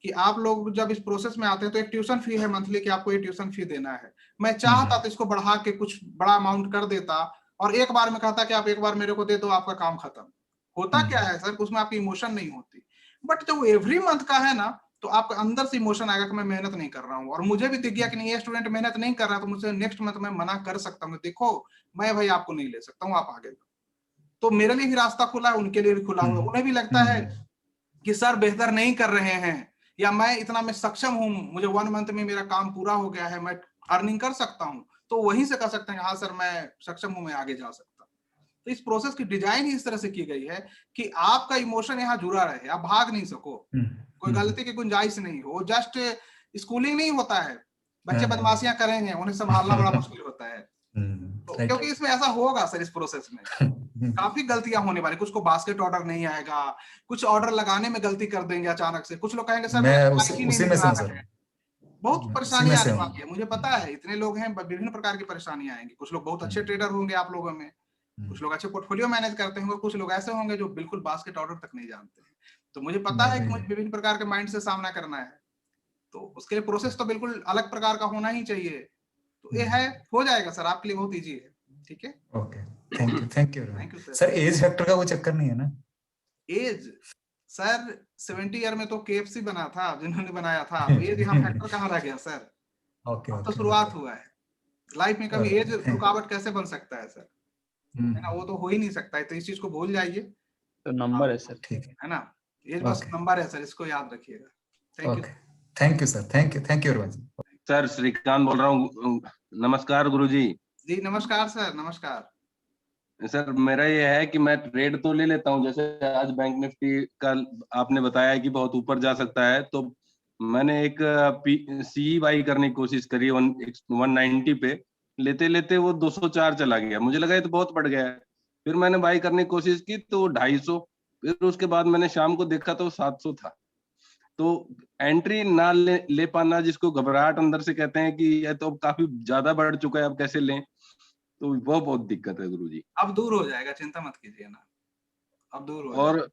S1: कि आप लोग जब इस प्रोसेस में आते हैं तो एक ट्यूशन फी है मंथली कि आपको ये ट्यूशन फी देना है। मैं चाहता तो इसको बढ़ा के कुछ बड़ा अमाउंट कर देता और एक बार में कहता कि आप एक बार मेरे को दे दो, आपका काम खत्म। होता क्या है सर, उसमें आपकी इमोशन नहीं होती, बट जब एवरी मंथ का है ना तो आपके अंदर से इमोशन आएगा कि मैं मेहनत नहीं कर रहा हूँ, और मुझे भी दिख गया कि नहीं ये स्टूडेंट मेहनत नहीं कर रहा, तो मुझसे नेक्स्ट मंथ में मना कर सकता हूँ, देखो मैं भाई आपको नहीं ले सकता हूँ, आप आगे। तो मेरे लिए भी रास्ता खुला है, उनके लिए भी खुला हुआ। उन्हें भी लगता है कि सर बेहतर नहीं कर रहे हैं, या मैं इतना में सक्षम हूँ, मुझे 1 मंथ में मेरा काम पूरा हो गया है, मैं अर्निंग कर सकता हूँ, तो वहीं से कह सकते हैं हाँ सर मैं सक्षम हूँ, मैं आगे जा सकता हूँ। तो इस प्रोसेस की डिजाइन ही इस तरह से की गई है कि आपका इमोशन यहाँ जुड़ा रहे, आप भाग नहीं सको, कोई गलती की गुंजाइश नहीं हो। जस्ट स्कूलिंग नहीं होता है, बच्चे बदमाशियां करेंगे, उन्हें संभालना बड़ा मुश्किल होता है, तो क्योंकि इसमें ऐसा होगा सर, इस प्रोसेस में काफी गलतियां होने वाली। कुछ को बास्केट ऑर्डर नहीं आएगा, कुछ ऑर्डर लगाने में गलती कर देंगे अचानक से, कुछ लोग कहेंगे सर
S14: मैं उसी में से हूं सर।
S1: बहुत परेशानी आने वाली है, मुझे पता है, इतने लोग हैं, विभिन्न प्रकार की परेशानी आएंगी। कुछ लोग बहुत अच्छे ट्रेडर होंगे आप लोगों में, कुछ लोग अच्छे पोर्टफोलियो मैनेज करते होंगे, कुछ लोग ऐसे होंगे जो बिल्कुल बास्केट ऑर्डर तक नहीं जानते हैं। तो मुझे पता है कि मुझे विभिन्न प्रकार के माइंड से सामना करना है, तो उसके लिए प्रोसेस तो बिल्कुल अलग प्रकार का होना ही चाहिए। तो ये है, हो जाएगा सर, आपके लिए बहुत इजी है। ठीक है,
S14: okay, thank you
S1: thank you
S14: sir.
S1: Sir.
S14: Age factor का वो चक्कर नहीं है ना?
S1: एज सर 70 ईयर में तो KFC बना था जिन्होंने बनाया था, तो एज यहाँ फैक्टर कहाँ रह गया सर?
S14: ओके,
S1: अब तो शुरुआत हुआ है लाइफ में, कभी एज
S14: thank you.
S1: रुकावट कैसे बन सकता है सर? है ना, वो तो हो ही नहीं सकता है, तो इस चीज को भूल जाइए।
S7: तो नंबर है सर,
S14: ठीक
S1: है ना, एज बस नंबर है सर, इसको याद रखिएगा। Thank you,
S14: thank you sir, thank you very much
S15: sir. Shrikant बोल रहा हूँ, नमस्कार गुरुजी।
S1: जी नमस्कार सर, नमस्कार
S15: सर। मेरा ये है कि मैं ट्रेड तो ले लेता हूँ, जैसे आज बैंक निफ्टी का आपने बताया है कि बहुत ऊपर जा सकता है, तो मैंने एक CE बाई करने की कोशिश करी 190 पे, लेते लेते वो 204 चला गया। मुझे लगा ये तो बहुत बढ़ गया है, फिर मैंने बाई करने की कोशिश की तो 250, फिर उसके बाद मैंने शाम को देखा तो 700 था। तो एंट्री ना ले पाना, जिसको घबराहट अंदर से कहते हैं कि ये तो काफी ज्यादा बढ़ चुका है, अब कैसे लें, तो वो बहुत दिक्कत है गुरुजी।
S1: अब दूर हो जाएगा, चिंता मत कीजिए ना, अब दूर हो
S15: और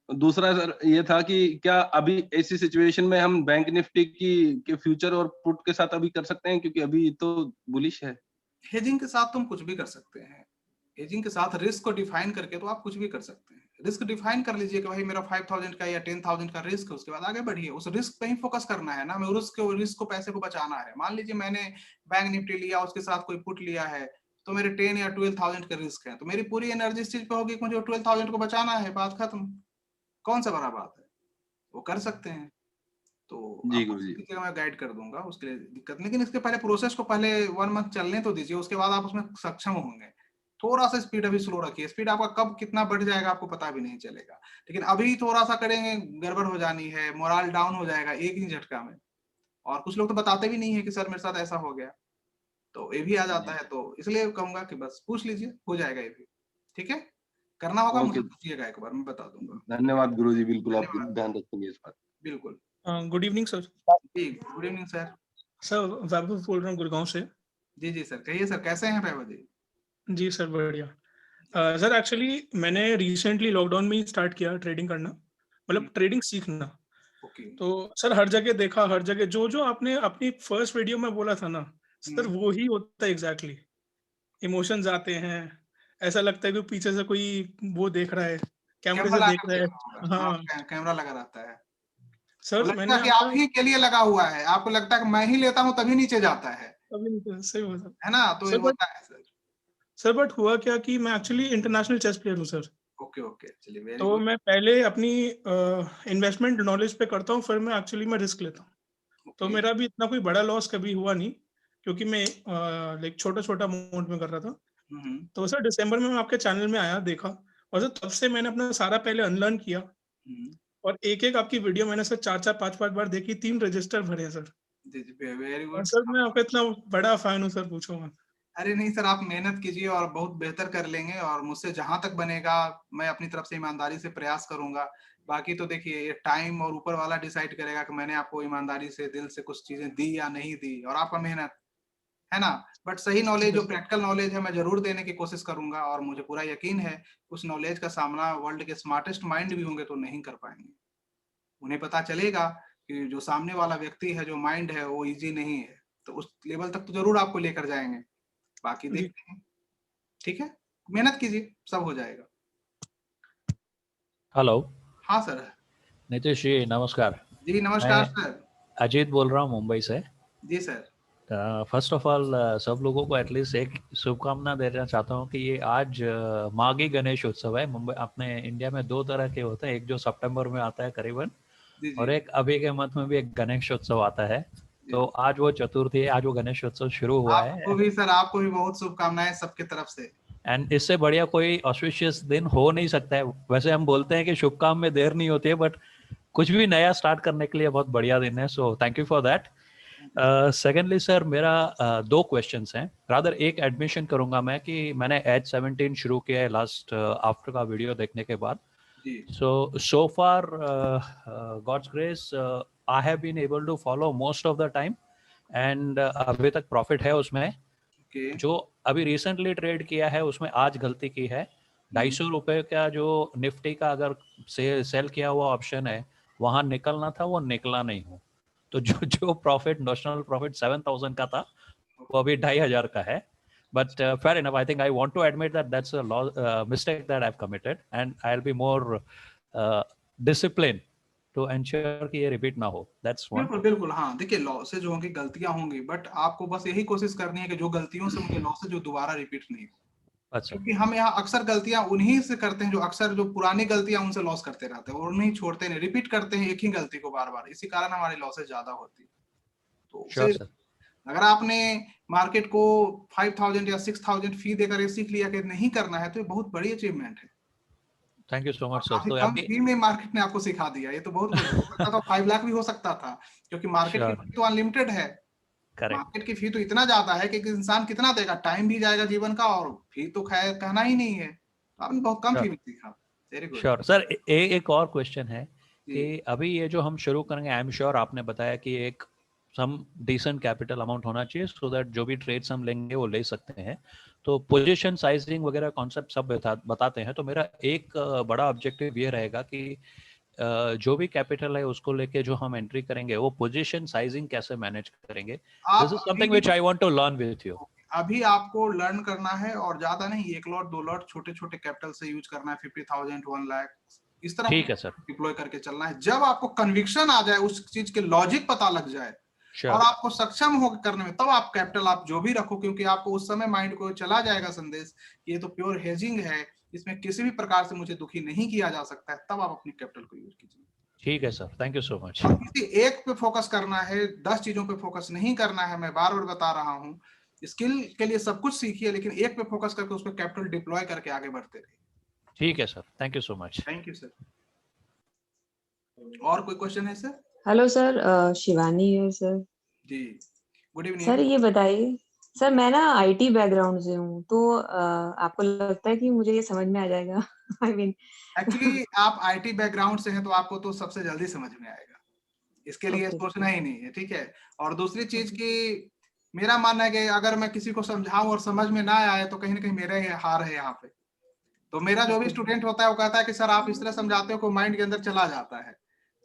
S15: दूसरा सर ये था कि क्या अभी ऐसी सिचुएशन में हम बैंक निफ्टी के फ्यूचर और पुट के साथ अभी कर सकते हैं, क्योंकि अभी तो बुलिश है।
S1: हेजिंग के साथ तुम कुछ भी कर सकते हैं, हेजिंग के साथ रिस्क को डिफाइन करके तो आप कुछ भी कर सकते हैं। रिस्क डिफाइन कर लीजिए कि भाई मेरा 5000 का या 10,000 का रिस्क है, उसके बाद आगे बढ़िए, उस रिस्क पे ही फोकस करना है ना, मैं रिस्क को पैसे को बचाना है। मान लीजिए मैंने बैंक निफ्टी लिया, उसके साथ कोई पुट लिया है, तो मेरे 10 या 12,000 का रिस्क है, तो मेरी पूरी एनर्जी इस चीज पे होगी कि मुझे 12,000 को बचाना है, बात खत्म। कौन सा बड़ा बात है, वो कर सकते हैं। तो
S15: जी गुरुजी,
S1: मैं गाइड कर दूंगा, उसके लिए दिक्कत, लेकिन इसके पहले प्रोसेस को पहले 1 मंथ चलने तो दीजिए, उसके बाद आप उसमें सक्षम होंगे। थोड़ा सा स्पीड अभी स्लो रखिए, स्पीड आपका कब कितना बढ़ जाएगा आपको पता भी नहीं चलेगा, लेकिन अभी थोड़ा सा करेंगे गड़बड़ हो जानी है, मोरल डाउन हो जाएगा एक ही झटका में। और कुछ लोग तो बताते भी नहीं है कि सर मेरे साथ ऐसा हो गया, तो ये भी आ जाता है। तो इसलिए कहूंगा कि बस पूछ लीजिए, हो जाएगा ये भी। ठीक है, करना होगा मुझे पूछिएगा एक बार, मैं बता दूंगा।
S15: धन्यवाद गुरुजी, बिल्कुल आप ध्यान रखेंगे इस बात।
S1: बिल्कुल।
S16: Good evening sir.
S1: जी good evening sir.
S16: Sir Vaibhav बोल रहा हूँ गुड़गांव से।
S1: जी जी सर, कहिए सर, कैसे हैं वैभव जी?
S16: जी सर बढ़िया। सर एक्चुअली मैंने रिसेंटली लॉकडाउन में ही स्टार्ट किया ट्रेडिंग करना, मतलब ट्रेडिंग सीखना। तो सर हर जगह देखा, हर जगह जो जो आपने अपनी फर्स्ट वीडियो में बोला था ना सर, वो ही होता है एग्जैक्टली। इमोशंस आते हैं, ऐसा लगता है कि पीछे से कोई वो देख रहा है, कैमरे से देख रहा है। हाँ
S1: कैमरा लगा रहता है
S16: सर। मैंने
S1: कि आप ही के लिए लगा हुआ है, आपको लगता है कि मैं ही लेता हूँ तभी नीचे जाता है,
S16: सही बोला
S1: है ना, तो ये होता है
S16: सर। बट हुआ क्या कि मैं एक्चुअली इंटरनेशनल चेस प्लेयर हूँ सर।
S1: ओके ओके, चलिए वेरी
S16: तो
S1: गुड।
S16: मैं पहले अपनी इन्वेस्टमेंट नॉलेज पे करता हूँ, फिर मैं एक्चुअली मैं रिस्क लेता हूँ। तो मेरा भी इतना कोई बड़ा लॉस कभी हुआ नहीं, क्योंकि मैं लाइक छोटा छोटा अमाउंट में कर रहा था। तो सर दिसंबर में मैं आपके चैनल में आया, देखा, और सर तब से मैंने अपना सारा पहले अनलर्न किया, और एक एक आपकी वीडियो मैंने सर 4-4 5-5 बार देखी, 3 रजिस्टर भरे हैं सर।
S1: वेरी गुड
S16: सर, मैं आपका इतना बड़ा फैन हूँ सर, पूछो मत।
S1: अरे नहीं सर, आप मेहनत कीजिए और बहुत बेहतर कर लेंगे, और मुझसे जहां तक बनेगा मैं अपनी तरफ से ईमानदारी से प्रयास करूंगा। बाकी तो देखिए ये टाइम और ऊपर वाला डिसाइड करेगा कि मैंने आपको ईमानदारी से दिल से कुछ चीजें दी या नहीं दी, और आपका मेहनत है ना। बट सही नॉलेज, जो प्रैक्टिकल नॉलेज है, मैं जरूर देने की कोशिश करूंगा, और मुझे पूरा यकीन है उस नॉलेज का सामना वर्ल्ड के स्मार्टेस्ट माइंड भी होंगे तो नहीं कर पाएंगे। उन्हें पता चलेगा कि जो सामने वाला व्यक्ति है, जो माइंड है, वो इजी नहीं है, तो उस लेवल तक तो जरूर आपको लेकर जाएंगे। बाकी देखते हैं, ठीक है, मेहनत कीजिए, सब हो जाएगा।
S17: हेलो।
S1: हाँ सर।
S17: नीतीश जी नमस्कार।
S1: जी नमस्कार सर।
S17: अजीत बोल रहा हूँ मुंबई से।
S1: जी सर।
S17: फर्स्ट ऑफ ऑल सब लोगों को एटलीस्ट एक शुभकामना देना चाहता हूँ कि ये आज माघी गणेश उत्सव है। मुंबई, अपने इंडिया में 2 तरह के होते हैं, एक जो सितंबर में आता है करीबन, और एक अभी के मंथ में भी एक गणेश उत्सव आता है। तो आज वो चतुर्थी है, आज वो गणेश उत्सव शुरू हुआ है।
S1: आपको भी सर, आपको भी बहुत शुभकामनाएं सबके तरफ से।
S17: एंड इससे बढ़िया कोई ऑस्पिशियस दिन हो नहीं सकता है। वैसे हम बोलते हैं कि शुभ काम में देर नहीं होती है, बट कुछ भी नया स्टार्ट करने के लिए बहुत बढ़िया दिन है। So thank you for that. Secondly sir, मेरा 2 क्वेश्चंस हैं। रादर एक एडमिशन करूंगा मैं कि मैंने एज 17 शुरू किया है लास्ट आफ्टर का वीडियो देखने के बाद। So far God's grace I have been able to follow most of the time and अभी तक प्रॉफिट है उसमें। जो अभी रिसेंटली ट्रेड किया है उसमें आज गलती की है। 250 रुपए का जो निफ्टी का अगर सेल किया हुआ ऑप्शन है, वहां निकलना था, वो निकला नहीं हूँ। तो जो प्रॉफिट, नोशनल प्रॉफिट 7,000 का था, वो अभी 2,500 का है. But fair enough. I think I want to admit that that's a mistake that I've committed, and I'll be more disciplined to ensure कि ये repeat ना हो. That's one.
S1: बिल्कुल बिल्कुल, हाँ देखिए लॉसेज होंगी, गलतियां होंगी, बट आपको बस यही कोशिश करनी है कि जो गलतियों से मुझे लॉसेज जो दोबारा रिपीट नहीं हो.
S17: अच्छा.
S1: क्योंकि हम यहाँ अक्सर गलतियां उन्हीं से करते हैं जो अक्सर जो पुरानी गलतियां उनसे लॉस करते रहते हैं और उन्हें छोड़ते नहीं, रिपीट करते हैं एक ही गलती को बार बार, इसी कारण हमारी लॉसेज ज्यादा होती है. तो
S17: Sure, sir.
S1: अगर आपने मार्केट को 5,000 या 6,000 फी देकर ये सीख लिया कि नहीं करना है, तो ये बहुत बड़ी अचीवमेंट है.
S17: Thank you so much, sir.
S1: काफी
S17: तो
S1: कम
S17: अभी
S1: फी में मार्केट ने आपको सिखा दिया, ये तो बहुत बड़ी हो सकता था. 5 लाख भी हो सकता था, क्योंकि मार्केट की फी तो अनलिमिटेड है. मार्केट की फी तो इतना ज्यादा है कि इंसान कितना देगा, टाइम भी जाएगा जीवन का, और फी तो खैर कहना ही नहीं है. आपने बहुत कम फी में सीखा. Very good.
S17: Sure sir. एक और क्वेश्चन है कि अभी ये जो हम शुरू करेंगे, आई एम श्योर आपने बताया कि एक सम डिसेंट कैपिटल अमाउंट होना चाहिए सो दैट जो भी ट्रेड्स हम लेंगे वो ले सकते हैं. तो पोजीशन साइजिंग वगैरह कॉन्सेप्ट सब बताते हैं. तो मेरा एक बड़ा ऑब्जेक्टिव ये रहेगा कि जो भी कैपिटल है उसको लेके जो हम एंट्री करेंगे वो पोजीशन साइजिंग कैसे मैनेज करेंगे. This is something which I want to learn with you.
S1: अभी आपको लर्न करना है, और ज्यादा नहीं, 1 लॉट 2 लॉट छोटे छोटे कैपिटल से यूज करना है. 50,000 1 लाख इस तरह
S17: ठीक है सर,
S1: डिप्लॉय करके चलना है. जब आपको कन्विक्शन आ जाए, उस चीज के लॉजिक पता लग जाए और आपको सक्षम हो करने में, तब आप कैपिटल आप जो भी रखो, क्योंकि आपको उस समय माइंड को चला जाएगा संदेश ये तो प्योर हेजिंग है, इसमें किसी भी प्रकार से मुझे दुखी नहीं किया जा सकता है, तब आप अपनी कैपिटल को यूज कीजिए.
S17: ठीक है sir, thank you so much.
S1: किसी एक पे फोकस करना है, 10 चीजों पे फोकस नहीं करना है. मैं बार बार बता रहा हूँ, स्किल के लिए सब कुछ सीखिए, लेकिन एक पे फोकस करके उस पे कैपिटल डिप्लॉय करके आगे बढ़ते रहिए.
S17: ठीक है sir, thank you so much.
S1: Thank you sir. और कोई क्वेश्चन है सर?
S18: हेलो सर, शिवानी है सर.
S1: जी, गुड इवनिंग.
S18: सर ये बताइए, सर मैं ना आईटी बैकग्राउंड से हूँ, तो आपको लगता है कि मुझे ये समझ में आ जाएगा? आई मीन
S1: एक्चुअली आप आईटी बैकग्राउंड से हैं तो आपको तो सबसे जल्दी समझ में आएगा, इसके लिए सोचना ही नहीं है. ठीक है. और दूसरी चीज की मेरा मानना है कि अगर मैं किसी को समझाऊं और समझ में ना आए तो कहीं ना कहीं मेरा ही हार है यहाँ पे. तो मेरा जो भी स्टूडेंट होता है वो कहता है कि सर आप इस तरह समझाते हो को माइंड के अंदर चला जाता है.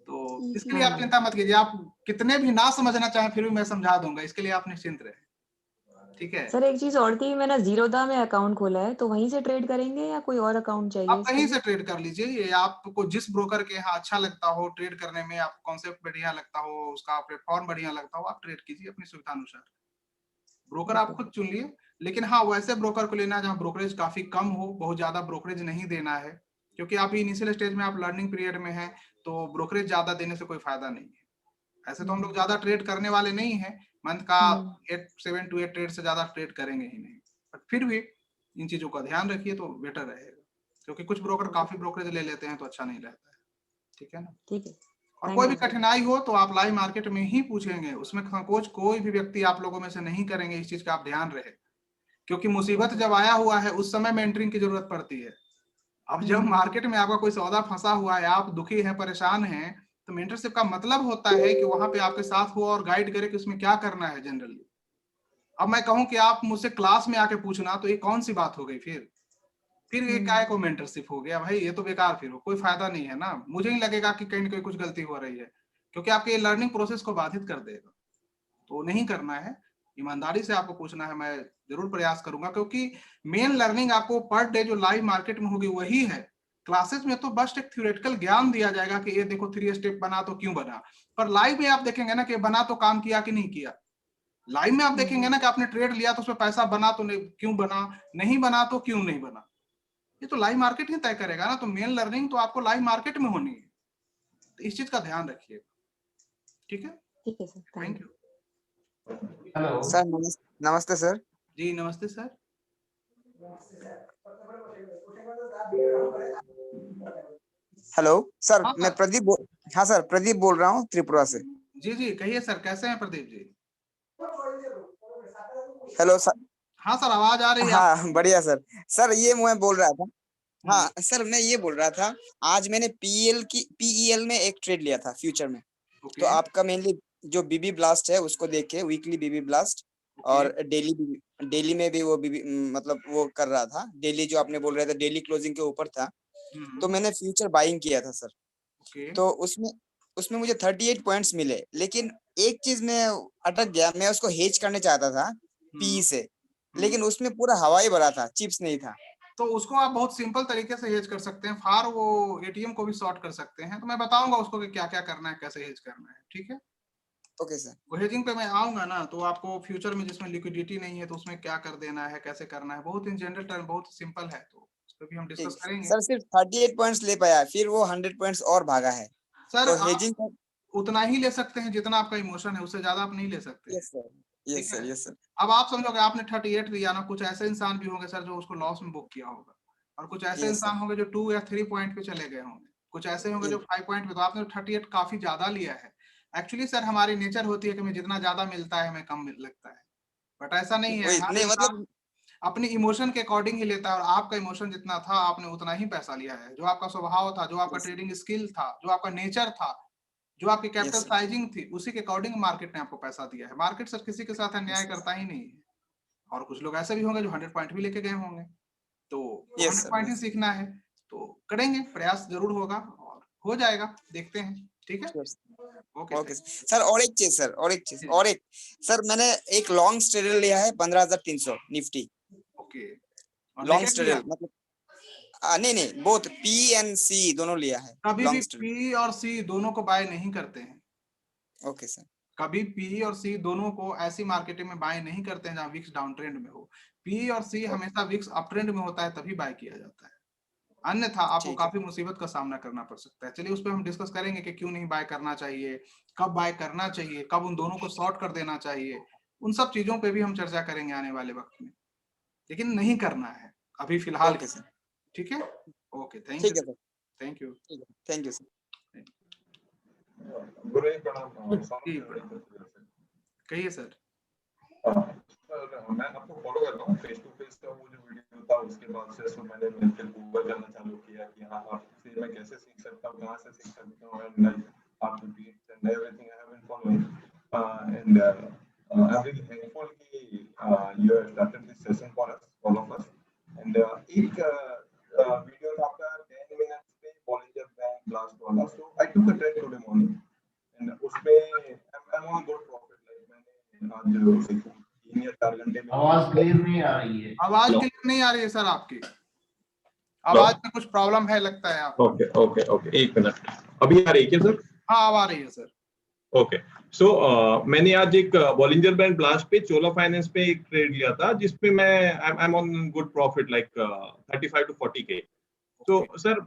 S1: तो इसके लिए आप चिंता मत कीजिए, आप कितने भी ना समझना चाहें फिर भी मैं समझा दूंगा, इसके लिए आप निश्चिंत रहे. ठीक है
S18: सर. एक चीज और थी, मैंने जीरोधा में अकाउंट खोला है, तो वहीं से ट्रेड करेंगे या कोई और अकाउंट चाहिए?
S1: आप कहीं से ट्रेड कर लीजिए. ये आपको जिस ब्रोकर के यहाँ अच्छा लगता हो ट्रेड करने में, आपको कॉन्सेप्ट बढ़िया लगता हो, उसका प्लेटफॉर्म बढ़िया लगता हो, आप ट्रेड कीजिए अपनी सुविधा अनुसार. ब्रोकर आप खुद चुन लिए, लेकिन हाँ वैसे ब्रोकर को लेना जहाँ ब्रोकरेज काफी कम हो, बहुत ज्यादा ब्रोकरेज नहीं देना है, क्योंकि आप इनिशियल स्टेज में आप लर्निंग पीरियड में हैं, तो ब्रोकरेज ज्यादा देने से कोई फायदा नहीं है. ऐसे तो हम लोग ज्यादा ट्रेड करने वाले नहीं है, मंथ का 7 to 8 ट्रेड से ज्यादा ट्रेड करेंगे ही नहीं, बट फिर भी इन चीजों का ध्यान रखिए तो बेटर रहेगा, क्योंकि कुछ ब्रोकर काफी ब्रोकरेज ले लेते हैं तो अच्छा नहीं रहता है. ठीक है ना?
S18: ठीक है.
S1: और कोई भी कठिनाई हो तो आप लाइव मार्केट में ही पूछेंगे, उसमें संकोच कोई भी व्यक्ति आप लोगों में से नहीं करेंगे. इस चीज का आप ध्यान रहे, क्योंकि मुसीबत जब आया हुआ है उस समय मेंटरिंग की जरूरत पड़ती है. अब जब मार्केट में आपका कोई सौदा फंसा हुआ है, आप दुखी हैं, परेशान हैं, तो मेंटरशिप का मतलब होता है कि वहां पे आपके साथ हो और गाइड करे कि उसमें क्या करना है जनरली. अब मैं कहूं कि आप मुझसे क्लास में आके पूछना, तो ये कौन सी बात हो गई? फिर ये काय को मेंटरशिप हो गया भाई, ये तो बेकार, फिर कोई फायदा नहीं है ना. मुझे ही लगेगा कि कहीं ना कहीं कुछ गलती हो रही है, क्योंकि आपके लर्निंग प्रोसेस को बाधित कर देगा. तो नहीं करना है, ईमानदारी से आपको पूछना है. मैं जरूर प्रयास करूंगा, क्योंकि मेन लर्निंग आपको पर डे जो लाइव मार्केट में होगी वही है. क्लासेस में तो बस एक थ्योरेटिकल ज्ञान दिया जाएगा कि ये देखो 3 स्टेप बना तो क्यों बना, पर लाइव में आप देखेंगे ना कि बना तो काम किया कि नहीं किया. लाइव में आप देखेंगे ना कि आपने ट्रेड लिया तो उसमें पैसा बना तो क्यों बना, नहीं बना तो क्यों नहीं बना. ये तो लाइव मार्केट ही तय करेगा ना. तो मेन लर्निंग तो आपको लाइव मार्केट में होनी है, तो इस चीज का ध्यान रखिए. ठीक है?
S18: ठीक है sir,
S1: thank you.
S19: Hello sir. नमस्ते सर.
S1: जी नमस्ते सर.
S19: Hello sir. मैं प्रदीप हाँ सर, प्रदीप बोल रहा हूँ त्रिपुरा से.
S1: जी जी कहिए सर, कैसे हैं प्रदीप जी?
S19: Hello sir.
S1: हाँ सर, आवाज आ रही है?
S19: हाँ बढ़िया सर. सर ये मैं बोल रहा था, हाँ सर मैं ये बोल रहा था, आज मैंने पीईएल में एक ट्रेड लिया था फ्यूचर में. तो आपका मेनली जो बीबी ब्लास्ट है उसको देखे, वीकली बीबी ब्लास्ट और डेली में भी वो बीबी मतलब वो कर रहा था. डेली जो आपने बोल रहे थे डेली क्लोजिंग के ऊपर था, तो मैंने फ्यूचर बाइंग किया था सर. तो उसमें उसमें मुझे 38 पॉइंट्स मिले, लेकिन एक चीज में अटक गया, मैं उसको हेज करने चाहता था पी से, लेकिन उसमें पूरा हवा ही भरा था, चिप्स नहीं था।
S1: तो उसको आप बहुत सिंपल तरीके से हेज कर सकते हैं, फार वो एटीएम को भी शॉर्ट कर सकते हैं। तो मैं बताऊंगा उसको कि क्या क्या करना है, कैसे हेज करना है, ठीक है।
S19: Okay sir.
S1: वो हेजिंग पे मैं आऊंगा ना, तो आपको फ्यूचर में जिसमें लिक्विडिटी नहीं है तो उसमें क्या कर देना है, कैसे करना है, बहुत इन जनरल टर्म बहुत सिंपल है, तो उस पर भी हम डिस्कस करेंगे।
S19: सर सिर्फ 38 पॉइंट्स ले पाया, फिर वो 100 पॉइंट्स और भागा है।
S1: सर
S19: तो
S1: आप
S19: हेजिंग
S1: उतना ही ले सकते हैं जितना आपका इमोशन है, उससे ज्यादा आप नहीं ले सकते।
S19: Yes sir, yes sir, yes sir.
S1: अब आप समझोगे आपने 38 लिया ना, कुछ ऐसे इंसान भी होंगे सर जो उसको लॉस में बुक किया होगा, और कुछ ऐसे इंसान होंगे जो 2 या 3 पॉइंट पे चले गए होंगे, कुछ ऐसे होंगे जो 5 पॉइंट पे। तो आपने 38 काफी ज्यादा लिया है। एक्चुअली सर हमारी नेचर होती है कि हमें जितना ज्यादा मिलता है हमें कम लगता है, बट ऐसा नहीं है। हर
S19: नहीं
S1: इंसान
S19: मतलब
S1: अपने इमोशन के अकॉर्डिंग ही लेता है, और आपका इमोशन जितना था आपने उतना ही पैसा लिया है। जो आपका स्वभाव था, जो आपका ट्रेडिंग स्किल था, जो आपका नेचर था, जो आपकी कैपिटल साइजिंग थी, उसी के अकॉर्डिंग मार्केट ने आपको पैसा दिया है। मार्केट सर किसी के साथ अन्याय करता ही नहीं है। और कुछ लोग ऐसे भी होंगे जो 100 पॉइंट भी लेके गए होंगे, तो 100 पॉइंट ही सीखना है, तो करेंगे, प्रयास जरूर होगा और हो जाएगा, देखते हैं, ठीक है।
S19: Okay sir. और एक चीज सर, और एक सर, मैंने एक लॉन्ग स्ट्रेडल लिया है 15,300 निफ्टी।
S1: ओके,
S19: लॉन्ग स्ट्रेडल मतलब नहीं बोथ पी एंड सी दोनों लिया है।
S1: कभी भी पी और सी दोनों को बाय नहीं करते हैं।
S19: Okay sir. कभी
S1: पी और सी दोनों को ऐसी मार्केटिंग में बाय नहीं करते हैं जहां विक्स डाउन ट्रेंड में हो। पी और सी हमेशा विक्स अप ट्रेंड में होता है तभी बाय किया जाता है, अन्यथा आपको काफी मुसीबत का सामना करना पड़ सकता है। चलिए उस पर हम डिस्कस करेंगे कि क्यों नहीं बाय करना चाहिए, कब बाय करना चाहिए, कब उन दोनों को शॉर्ट कर देना चाहिए, उन सब चीजों पे भी हम चर्चा करेंगे आने वाले वक्त में, लेकिन नहीं करना है अभी फिलहाल। ठीक है, okay, thank you, thank you,
S19: thank you sir.
S1: कहिए सर।
S20: मैं आपको फॉलो कर रहा हूँ, फेस टू फेस का वो जो वीडियो था उसके बाद से तो मैंने मिलकर गूगल करना चालू किया कि हाँ आपसे मैं कैसे सीख सकता हूँ, कहाँ से सीख सकता हूँ, एंड आपके tips and everything I have been following, and I am really thankful कि you have started this session for us, all of us. And एक वीडियो था आपका 10 मिनट्स पे बॉलिंजर बैंक ब्लास्ट वाला, so I took a trade today morning and उसमें I am on good profit. Like मैंने
S21: आवाज clear नहीं आ रही है।
S1: आवाज क्लियर नहीं आ रही है सर आपकी, आवाज में कुछ प्रॉब्लम है लगता है आपको।
S20: ओके ओके ओके, एक मिनट, अभी आ रही है क्या सर?
S1: हाँ अब आ रही है सर।
S20: ओके, सो मैंने आज एक बॉलिंजर बैंक ब्लास्ट पे चोला फाइनेंस पे एक ट्रेड लिया था जिसपे मैं आई am on good profit like 35 to 40K। तो sir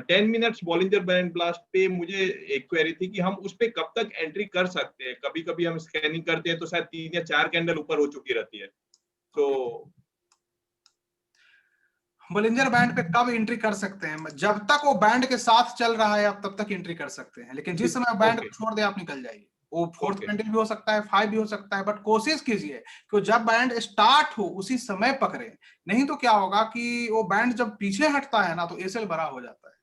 S20: 10 minutes Bollinger band blast पे मुझे एक क्वेरी थी कि हम उस पे कब तक एंट्री कर सकते हैं। कभी कभी हम स्कैनिंग करते हैं तो शायद 3 या 4 कैंडल ऊपर हो चुकी रहती है, तो
S1: बॉलिंजर बैंड पे कब एंट्री कर सकते हैं? जब तक वो बैंड के साथ चल रहा है आप तब तक एंट्री कर सकते हैं, लेकिन जिस समय बैंड को छोड़ दे आप निकल जाइए। वो फोर्थ कैंडल भी हो सकता है, 5 भी हो सकता है, बट कोशिश कीजिए कि जब बैंड स्टार्ट हो उसी समय पकड़े। नहीं तो क्या होगा कि वो बैंड जब पीछे हटता है ना तो एसएल बड़ा हो जाता है।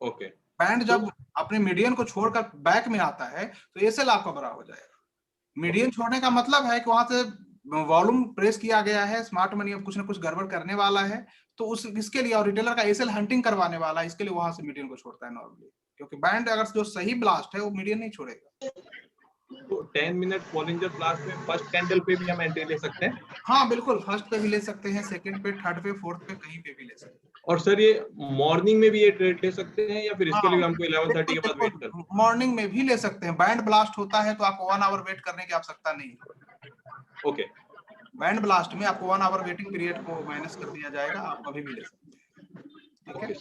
S20: ओके,
S1: बैंड जब अपने मीडियन को छोड़कर बैक में आता है तो एसएल आपका बड़ा हो जाएगा। मीडियन छोड़ने का मतलब है कि वहां से वॉल्यूम प्रेस किया गया है, स्मार्ट मनी अब कुछ ना कुछ गड़बड़ करने वाला है, तो उस इसके लिए और रिटेलर का एसएल हंटिंग करवाने वाला है, इसके लिए वहां से मीडियन को छोड़ता है नॉर्मली, क्योंकि बैंड अगर जो सही ब्लास्ट है वो मीडियन नहीं छोड़ेगा।
S20: तो 10 मिनट बॉलिंजर ब्लास्ट में फर्स्ट कैंडल पे भी हम एंट्री ले सकते हैं?
S1: हाँ बिल्कुल, फर्स्ट पे भी ले सकते हैं, सेकंड पे, थर्ड पे, फोर्थ पे, कहीं पे भी ले सकते हैं।
S20: और सर ये मॉर्निंग में भी ये ट्रेड ले सकते हैं या फिर इसके लिए हमको 11:30 के बाद वेट करना है?
S1: मॉर्निंग में भी ले सकते हैं। बैंड ब्लास्ट होता है तो आपको 1 आवर वेट करने की आवश्यकता नहीं है।
S20: ओके,
S1: बैंड ब्लास्ट में आपको 1 आवर वेटिंग पीरियड को माइनस कर दिया जाएगा, आप कभी भी ले सकते हैं। ठीक है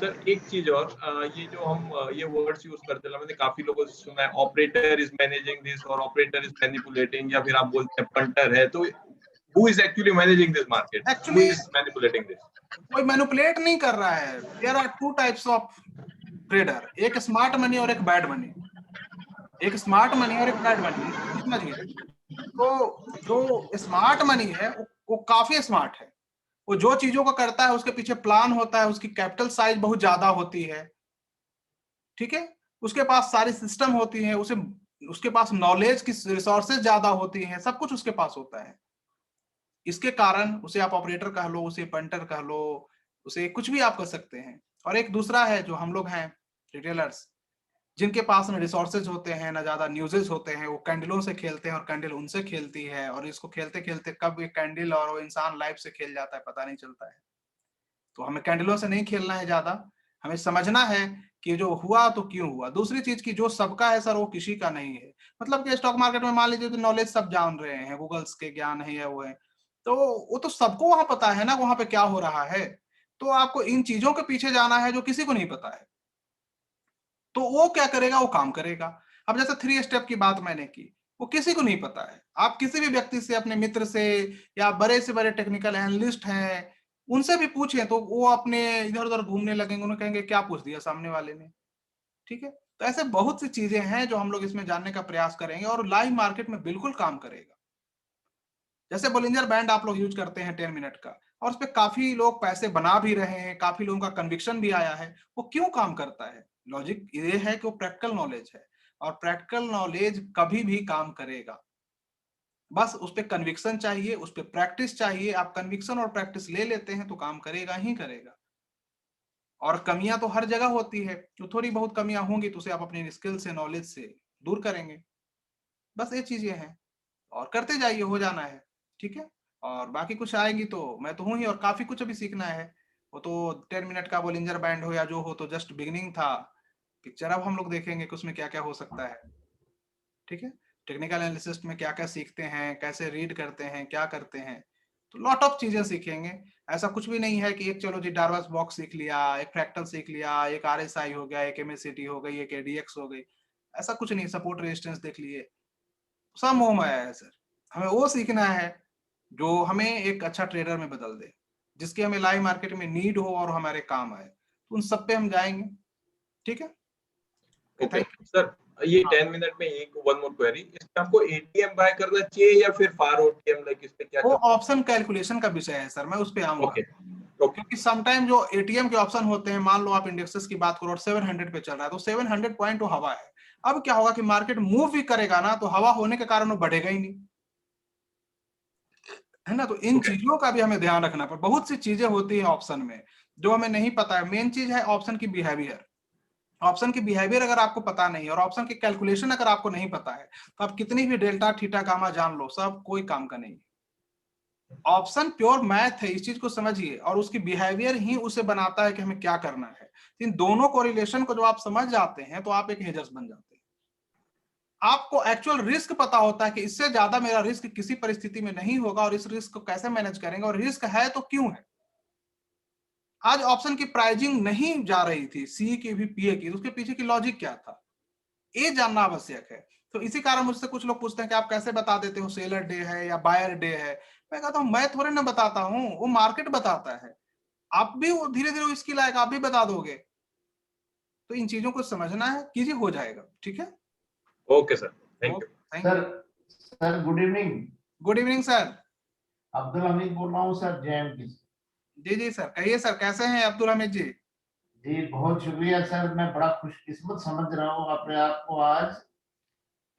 S20: सर एक चीज और, ये जो हम ये वर्ड्स यूज करते हैं, मैंने काफी लोगों से सुना है ऑपरेटर इज मैनेजिंग दिस और ऑपरेटर इज मैनिपुलेटिंग, या फिर आप बोलते हैं पंटर है, तो who is actually managing this market? Who is manipulating this?
S1: कोई मैनिपुलेट नहीं कर रहा है। There are 2 types of trader, एक स्मार्ट मनी और एक बैड मनी। एक स्मार्ट मनी और एक बैड मनी, समझिए। तो जो स्मार्ट मनी है वो काफी स्मार्ट है, वो जो चीजों को करता है उसके पीछे प्लान होता है, उसकी कैपिटल साइज बहुत ज्यादा होती है, ठीक है, उसके पास सारी सिस्टम होती है, उसके पास नॉलेज की रिसोर्सेज ज्यादा होती हैं, सब कुछ उसके पास होता है। इसके कारण उसे आप ऑपरेटर कह लो, उसे पंटर कह लो, उसे कुछ भी आप कर सकते हैं। और एक दूसरा है जो हम लोग हैं रिटेलर्स, जिनके पास ना रिसोर्सेज होते हैं ना ज्यादा न्यूजेस होते हैं, वो कैंडलों से खेलते हैं और कैंडल उनसे खेलती है, और इसको खेलते खेलते कब ये कैंडल और वो इंसान लाइफ से खेल जाता है पता नहीं चलता है। तो हमें कैंडलों से नहीं खेलना है ज्यादा, हमें समझना है कि जो हुआ तो क्यों हुआ। दूसरी चीज की जो सबका है सर वो किसी का नहीं है। मतलब कि स्टॉक मार्केट में मान लीजिए तो नॉलेज सब जान रहे हैं, गूगल्स के ज्ञान है या वो है, तो वो तो सबको वहां पता है ना वहां पे क्या हो रहा है। तो आपको इन चीजों के पीछे जाना है जो किसी को नहीं पता है, तो वो क्या करेगा, वो काम करेगा। अब जैसे 3 स्टेप की बात मैंने की, वो किसी को नहीं पता है। आप किसी भी व्यक्ति से, अपने मित्र से या बड़े से बड़े टेक्निकल एनालिस्ट हैं, उनसे भी पूछें तो वो अपने इधर उधर घूमने लगेंगे, उन्हें कहेंगे क्या पूछ दिया सामने वाले ने। ठीक है, तो ऐसे बहुत सी चीजें हैं जो हम लोग इसमें जानने का प्रयास करेंगे और लाइव मार्केट में बिल्कुल काम करेगा। जैसे बोलिंजर बैंड आप लोग यूज करते हैं 10 मिनट का, और उस पर काफी लोग पैसे बना भी रहे हैं, काफी लोगों का कन्विक्शन भी आया है। वो क्यों काम करता है? लॉजिक ये है कि वो प्रैक्टिकल नॉलेज है, और प्रैक्टिकल नॉलेज कभी भी काम करेगा। बस उस पर कन्विक्शन चाहिए, उस पर प्रैक्टिस चाहिए। आप कन्विक्शन और प्रैक्टिस ले लेते हैं तो काम करेगा ही करेगा। और कमियां तो हर जगह होती है, जो थोड़ी बहुत कमियां होंगी तो उसे आप अपनी स्किल से, नॉलेज से दूर करेंगे। बस ये चीजें हैं, और करते जाइए, हो जाना है। ठीक है, और बाकी कुछ आएंगी तो मैं तो हूँ ही, और काफी कुछ अभी सीखना है। वो तो 10 मिनट का बोलिंजर बैंड हो या जो हो, तो जस्ट बिगिनिंग था। पिक्चर अब हम लोग देखेंगे कि उसमें क्या क्या हो सकता है। ठीक है, टेक्निकल एनालिसिस में क्या क्या सीखते हैं, कैसे रीड करते हैं, क्या करते हैं, तो लॉट ऑफ चीजें सीखेंगे। ऐसा कुछ भी नहीं है कि एक चलो जी डार्वस बॉक्स सीख लिया, एक फ्रैक्टल सीख लिया, एक RSI हो गया, एक MACD हो गई, एक ADX हो गई। ऐसा कुछ नहीं, सपोर्ट रेजिस्टेंस देख लिए, सब मोह माया है सर। हमें वो सीखना है जो हमें एक अच्छा ट्रेडर में बदल दे, जिसकी हमें लाइव मार्केट में नीड हो और हमारे काम आए, तो उन सब पे हम जाएंगे। ठीक है,
S2: ओके सर, ये 10 मिनट में एक वन मोर क्वेरी, इसमें हमको ATM बाय करना चाहिए या फिर फार OTM, लाइक इस पे क्या
S1: वो ऑप्शन कैलकुलेशन का विषय है सर, मैं उस पे आऊंगा। क्योंकि समटाइम जो ATM के ऑप्शन होते हैं, मान लो आप इंडेक्सेस की बात करो और 700 पे चल रहा है, तो 700 पॉइंट तो हवा है। अब क्या होगा कि मार्केट मूव भी करेगा ना, तो हवा होने के कारण वो बढ़ेगा ही नहीं, है ना। तो इन चीजों का भी हमें ध्यान रखना पड़ता। बहुत सी चीजें होती है ऑप्शन में जो हमें नहीं पता है। मेन चीज है ऑप्शन की बिहेवियर। ऑप्शन की बिहेवियर अगर आपको पता नहीं है, और ऑप्शन की कैलकुलेशन अगर आपको नहीं पता है, तो आप कितनी भी डेल्टा थीटा गामा जान लो, सब कोई काम का नहीं। ऑप्शन प्योर मैथ है, इस चीज को समझिए, और उसकी बिहेवियर ही उसे बनाता है कि हमें क्या करना है। इन दोनों कोरिलेशन को जो आप समझ जाते हैं तो आप एक हेजर्स बन जाते हैं। आपको एक्चुअल रिस्क पता होता है कि इससे ज्यादा मेरा रिस्क किसी परिस्थिति में नहीं होगा, और इस रिस्क को कैसे मैनेज करेंगे, और रिस्क है तो क्यों है। आज ऑप्शन की प्राइसिंग नहीं जा रही थी, सी की भी पीए की, तो उसके पीछे की लॉजिक क्या था, ये जानना आवश्यक है। तो इसी कारण मुझसे कुछ लोग पूछते हैं कि आप कैसे बता देते हो सेलर डे है या बायर डे है। मैं कहता हूं मैं थोड़े ना बताता हूं, वो मार्केट बताता है। आप भी वो धीरे धीरे इसकी लायक आप भी बता दोगे। तो इन चीजों को समझना है, कीजिए, हो जाएगा। ठीक है,
S2: okay sir, thank you
S21: sir. Good evening.
S1: Good evening sir.
S21: Abdul Hamid बोल रहा हूँ सर, JMT।
S1: जी जी सर, कहिए सर, कैसे हैं अब्दुल हमीद जी?
S21: जी बहुत शुक्रिया सर, मैं बड़ा खुशकिस्मत समझ रहा हूँ अपने आप को आज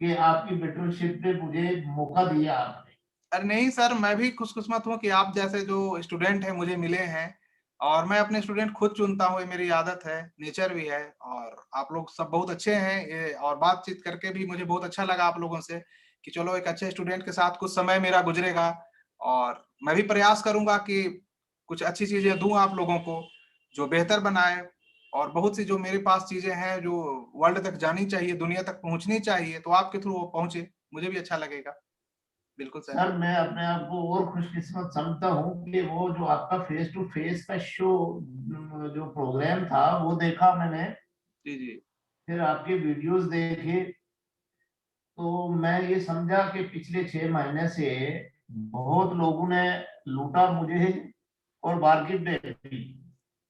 S21: कि आपकी मेंटरशिप पे मुझे मौका दिया आपने।
S1: अरे नहीं सर, मैं भी खुशकिस्मत हूँ कि आप जैसे जो स्टूडेंट हैं मुझे मिले हैं, और मैं अपने स्टूडेंट खुद चुनता हूँ, ये मेरी आदत है, नेचर भी है। और आप लोग सब बहुत अच्छे हैं ये, और बातचीत करके भी मुझे बहुत अच्छा लगा आप लोगों से कि चलो एक अच्छे स्टूडेंट के साथ कुछ समय मेरा गुजरेगा। और मैं भी प्रयास करूंगा कि कुछ अच्छी चीजें दूं आप लोगों को जो बेहतर बनाए। और बहुत सी जो मेरे पास चीजें हैं जो वर्ल्ड तक जानी चाहिए, दुनिया तक पहुंचनी चाहिए, तो आपके थ्रू वो पहुंचे, मुझे भी अच्छा लगेगा। बिल्कुल
S21: सर, मैं अपने आप को और खुशकिस्मत समझता हूँ कि वो जो आपका फेस टू फेस का शो जो प्रोग्राम था वो देखा मैंने।
S1: जी जी।
S21: फिर आपके वीडियोस देखे तो मैं ये समझा कि पिछले 6 महीने से बहुत लोगों ने लूटा मुझे और मार्केट में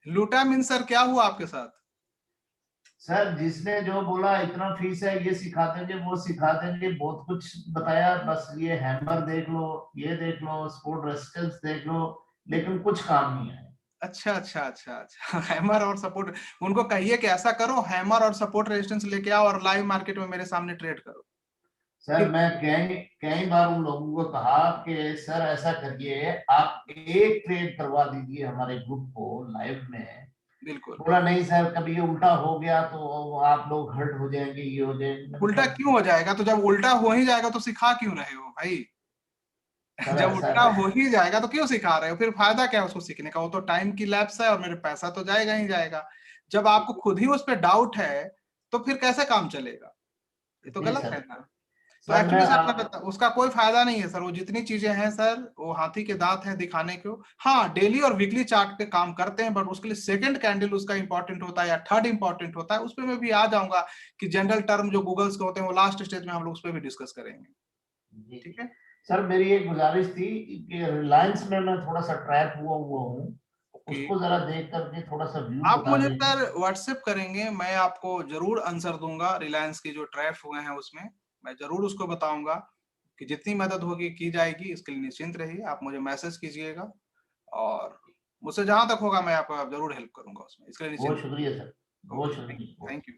S1: लूटा। मीन सर क्या हुआ आपके साथ?
S21: सर जिसने जो बोला इतना फीस है, ये सिखा देंगे, वो सिखा देंगे, बहुत कुछ बताया, बस ये हैमर देख लो, ये देख लो, सपोर्ट रेजिस्टेंस देख लो, लेकिन कुछ काम नहीं है।
S1: अच्छा अच्छा अच्छा अच्छा। हैमर और सपोर्ट, उनको कहिए कि ऐसा करो, हैमर और सपोर्ट रेजिस्टेंस लेके आओ और लाइव मार्केट में मेरे सामने ट्रेड करो।
S21: सर मैं कई बार उन लोगों को कहा कि सर ऐसा करिए, आप एक ट्रेड करवा दीजिए हमारे ग्रुप को लाइव में,
S1: बिल्कुल।
S21: बोला नहीं सर कभी ये उल्टा हो गया तो आप लोग हर्ट हो जाएंगे, ये हो जाएंगे।
S1: उल्टा क्यों हो जाएगा? तो जब उल्टा हो ही जाएगा तो सिखा क्यों रहे हो भाई? जब उल्टा हो ही जाएगा तो क्यों सिखा रहे हो? फिर फायदा क्या है उसको सीखने का? वो तो टाइम की लैप्स है और मेरे पैसा तो जाएगा ही जाएगा। जब आपको खुद ही उस पर डाउट है तो फिर कैसे काम चलेगा? ये तो गलत है ना। तो एक्चुअली सर उसका कोई फायदा नहीं है सर। वो जितनी चीजें हैं सर, वो हाथी के दांत हैं दिखाने को। हाँ, डेली और वीकली चार्ट पे काम करते हैं, बट उसके लिए सेकंड कैंडल उसका इंपॉर्टेंट होता है या थर्ड इंपॉर्टेंट होता है। उस पर मैं भी आ जाऊंगा कि जनरल टर्म जो गूगल्स के होते हैं वो लास्ट स्टेज में हम लोग उस पर भी डिस्कस करेंगे। ठीक है
S21: सर, मेरी एक गुजारिश थी कि रिलायंस में मैं थोड़ा सा ट्रैप हुआ हूँ, उसको जरा देख करके थोड़ा सा व्यू
S1: आप
S21: बता
S1: मुझे
S21: दें।
S1: सर व्हाट्सएप करेंगे, मैं आपको जरूर आंसर दूंगा। रिलायंस के जो ट्रैप हुए हैं उसमें मैं जरूर उसको बताऊंगा कि जितनी मदद होगी की जाएगी। इसके लिए निश्चिंत रहिए, आप मुझे मैसेज कीजिएगा और मुझसे जहां तक होगा मैं आपको जरूर हेल्प करूंगा उसमें। इसके लिए
S21: बहुत
S1: निश्चिंत।
S21: शुक्रिया सर, बहुत शुक्रिया।
S1: थैंक यू